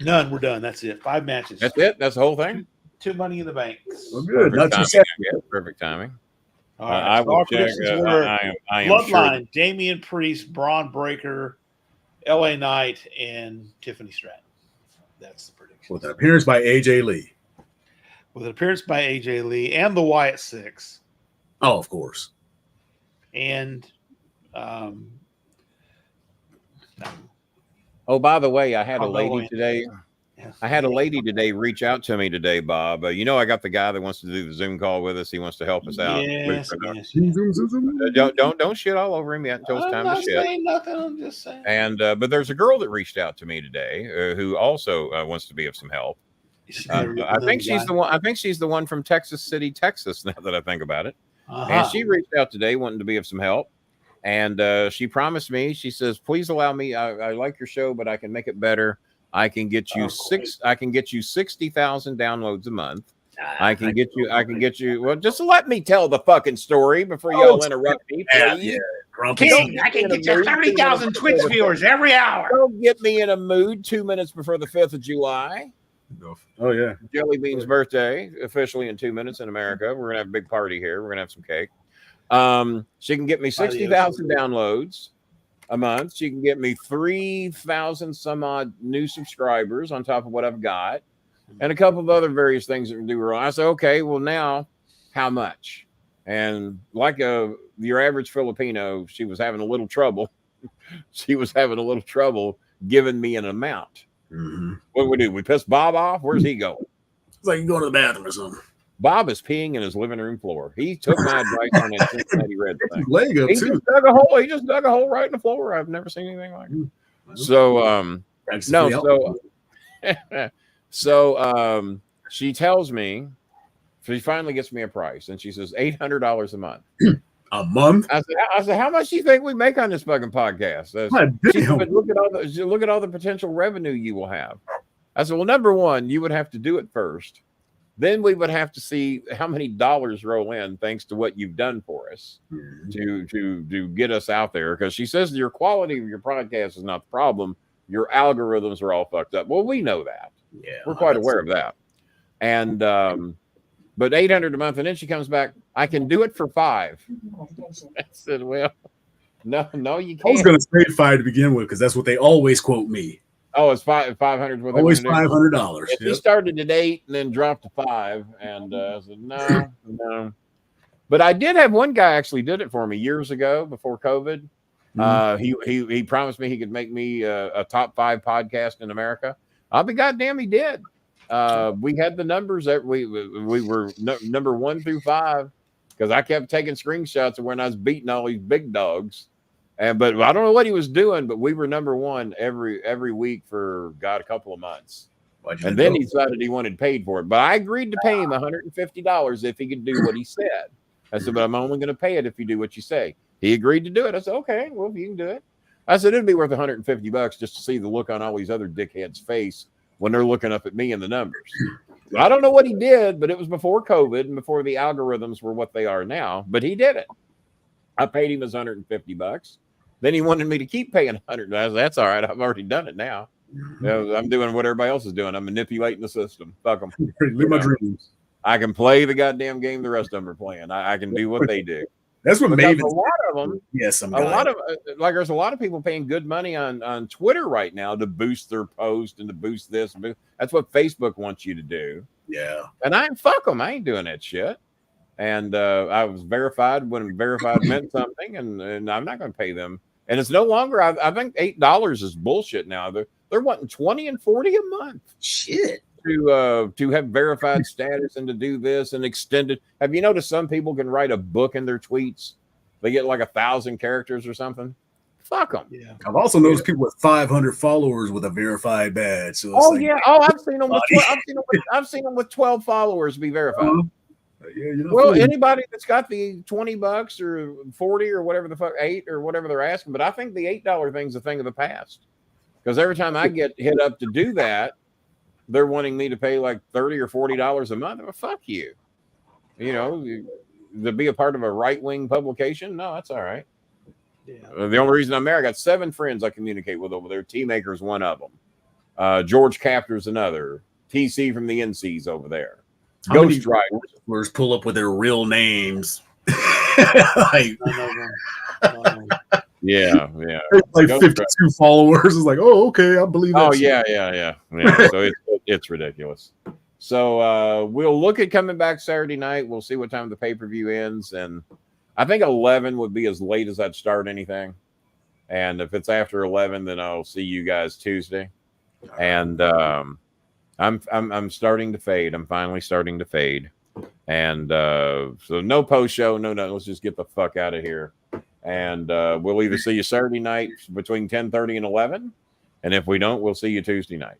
Speaker 4: None. We're done. That's it. 5 matches.
Speaker 2: That's it. That's the whole thing.
Speaker 4: 2 Money in the Bank.
Speaker 5: Well, good.
Speaker 2: Perfect timing.
Speaker 4: All right.
Speaker 2: I will check. I am
Speaker 4: Bloodline,
Speaker 2: sure.
Speaker 4: Damian Priest, Braun Breaker, LA Knight, and Tiffany Stratton. That's the prediction.
Speaker 5: With an appearance by AJ Lee.
Speaker 4: With an appearance by AJ Lee and the Wyatt Six.
Speaker 5: Oh, of course.
Speaker 4: And
Speaker 2: oh, by the way, I had a lady today I had a lady today reach out to me today, Bob. I got the guy that wants to do the Zoom call with us. He wants to help us out.
Speaker 4: Yes,
Speaker 2: Don't shit all over him yet until it's time to shit.
Speaker 4: I'm not saying nothing. I'm just saying.
Speaker 2: And but there's a girl that reached out to me today who also wants to be of some help. I think she's the one. I think she's the one from Texas City, Texas. Now that I think about it, and she reached out today wanting to be of some help. And she promised me. She says, "Please allow me. I like your show, but I can make it better. I can get you I can get you 60,000 downloads a month. I can get you. Well, just let me tell the fucking story before y'all interrupt me.
Speaker 4: King, I can get you 30,000 Twitch viewers every hour.
Speaker 2: Don't get me in a mood 2 minutes before the 5th of July.
Speaker 5: Oh yeah,
Speaker 2: Jelly Bean's birthday, officially in 2 minutes in America. We're gonna have a big party here. We're gonna have some cake. She can get me 60,000 downloads a month. She can get me 3,000 some odd new subscribers on top of what I've got, and a couple of other various things that we do wrong. I said, okay, well now, how much? And like your average Filipino, she was having a little trouble. She was having a little trouble giving me an amount. What do we do? We piss Bob off? Where's he going?
Speaker 5: It's like you going to the bathroom or something.
Speaker 2: Bob is peeing in his living room floor. He took my advice on that Cincinnati Red thing.
Speaker 5: Leg up
Speaker 2: He
Speaker 5: too.
Speaker 2: just dug a hole. He just dug a hole right in the floor. I've never seen anything like it. So, she tells me, she finally gets me a price, and she says $800 a month.
Speaker 5: A month?
Speaker 2: I said, how much do you think we make on this fucking podcast? She said, but look at all the potential revenue you will have. I said, well, number one, you would have to do it first. Then we would have to see how many dollars roll in thanks to what you've done for us to get us out there. Because she says your quality of your podcast is not the problem. Your algorithms are all fucked up. Well, we know that.
Speaker 5: Yeah,
Speaker 2: we're quite aware of that. And but $800 a month, and then she comes back. I can do it for $5. I said, well, no, you can't.
Speaker 5: I was going to say $5 to begin with because that's what they always quote me.
Speaker 2: Oh, it's $500.
Speaker 5: Always $500.
Speaker 2: He started at $8 and then dropped to $5, and I said no. But I did have one guy actually did it for me years ago before COVID. He promised me he could make me a top 5 podcast in America. I'll be goddamn, he did. We had the numbers that we were number 1 through 5 because I kept taking screenshots of when I was beating all these big dogs. But I don't know what he was doing, but we were number 1 every week for a couple of months. And then he decided he wanted paid for it. But I agreed to pay him $150 if he could do what he said. I said, but I'm only going to pay it if you do what you say. He agreed to do it. I said, okay, well, if you can do it. I said, it'd be worth $150 just to see the look on all these other dickheads' face when they're looking up at me in the numbers. So I don't know what he did, but it was before COVID and before the algorithms were what they are now. But he did it. I paid him his $150. Then he wanted me to keep paying $100. That's all right. I've already done it now. I'm doing what everybody else is doing. I'm manipulating the system. Fuck them.
Speaker 5: Live my dreams.
Speaker 2: I can play the goddamn game the rest of them are playing. I can do what they do.
Speaker 5: That's what made
Speaker 2: a lot of them.
Speaker 5: Yes,
Speaker 2: a lot of there's a lot of people paying good money on Twitter right now to boost their post and to boost this. That's what Facebook wants you to do.
Speaker 5: Yeah.
Speaker 2: And fuck them. I ain't doing that shit. And I was verified when verified meant something, and I'm not going to pay them. And it's no longer. I think $8 is bullshit now. They're wanting $20 and $40 a month.
Speaker 5: Shit.
Speaker 2: To have verified status and to do this and extended. Have you noticed some people can write a book in their tweets? They get like 1,000 characters or something. Fuck them.
Speaker 5: Yeah. I've also noticed people with 500 followers with a verified badge. So
Speaker 2: I've seen them with I've seen them with 12 followers be verified. Anybody that's got the $20 or 40 or whatever the fuck, 8 or whatever they're asking, but I think the $8 thing's a thing of the past. Because every time I get hit up to do that, they're wanting me to pay like $30 or $40 a month. Well, fuck you. To be a part of a right-wing publication? No, that's all right. Yeah. The only reason I'm there, I got 7 friends I communicate with over there. T-Maker's one of them. George Captor's another. TC from the NC's over there. Ghost
Speaker 5: Riders pull up with their real names.
Speaker 2: Yeah.
Speaker 5: Like 52 followers. It's like, oh, okay, I believe that.
Speaker 2: Oh, yeah. So it's ridiculous. So we'll look at coming back Saturday night. We'll see what time the pay-per-view ends. And I think 11 would be as late as I'd start anything. And if it's after 11, then I'll see you guys Tuesday. And I'm starting to fade. I'm finally starting to fade. And so no post show, no. Let's just get the fuck out of here. And we'll either see you Saturday night between 10:30 and 11. And if we don't, we'll see you Tuesday night.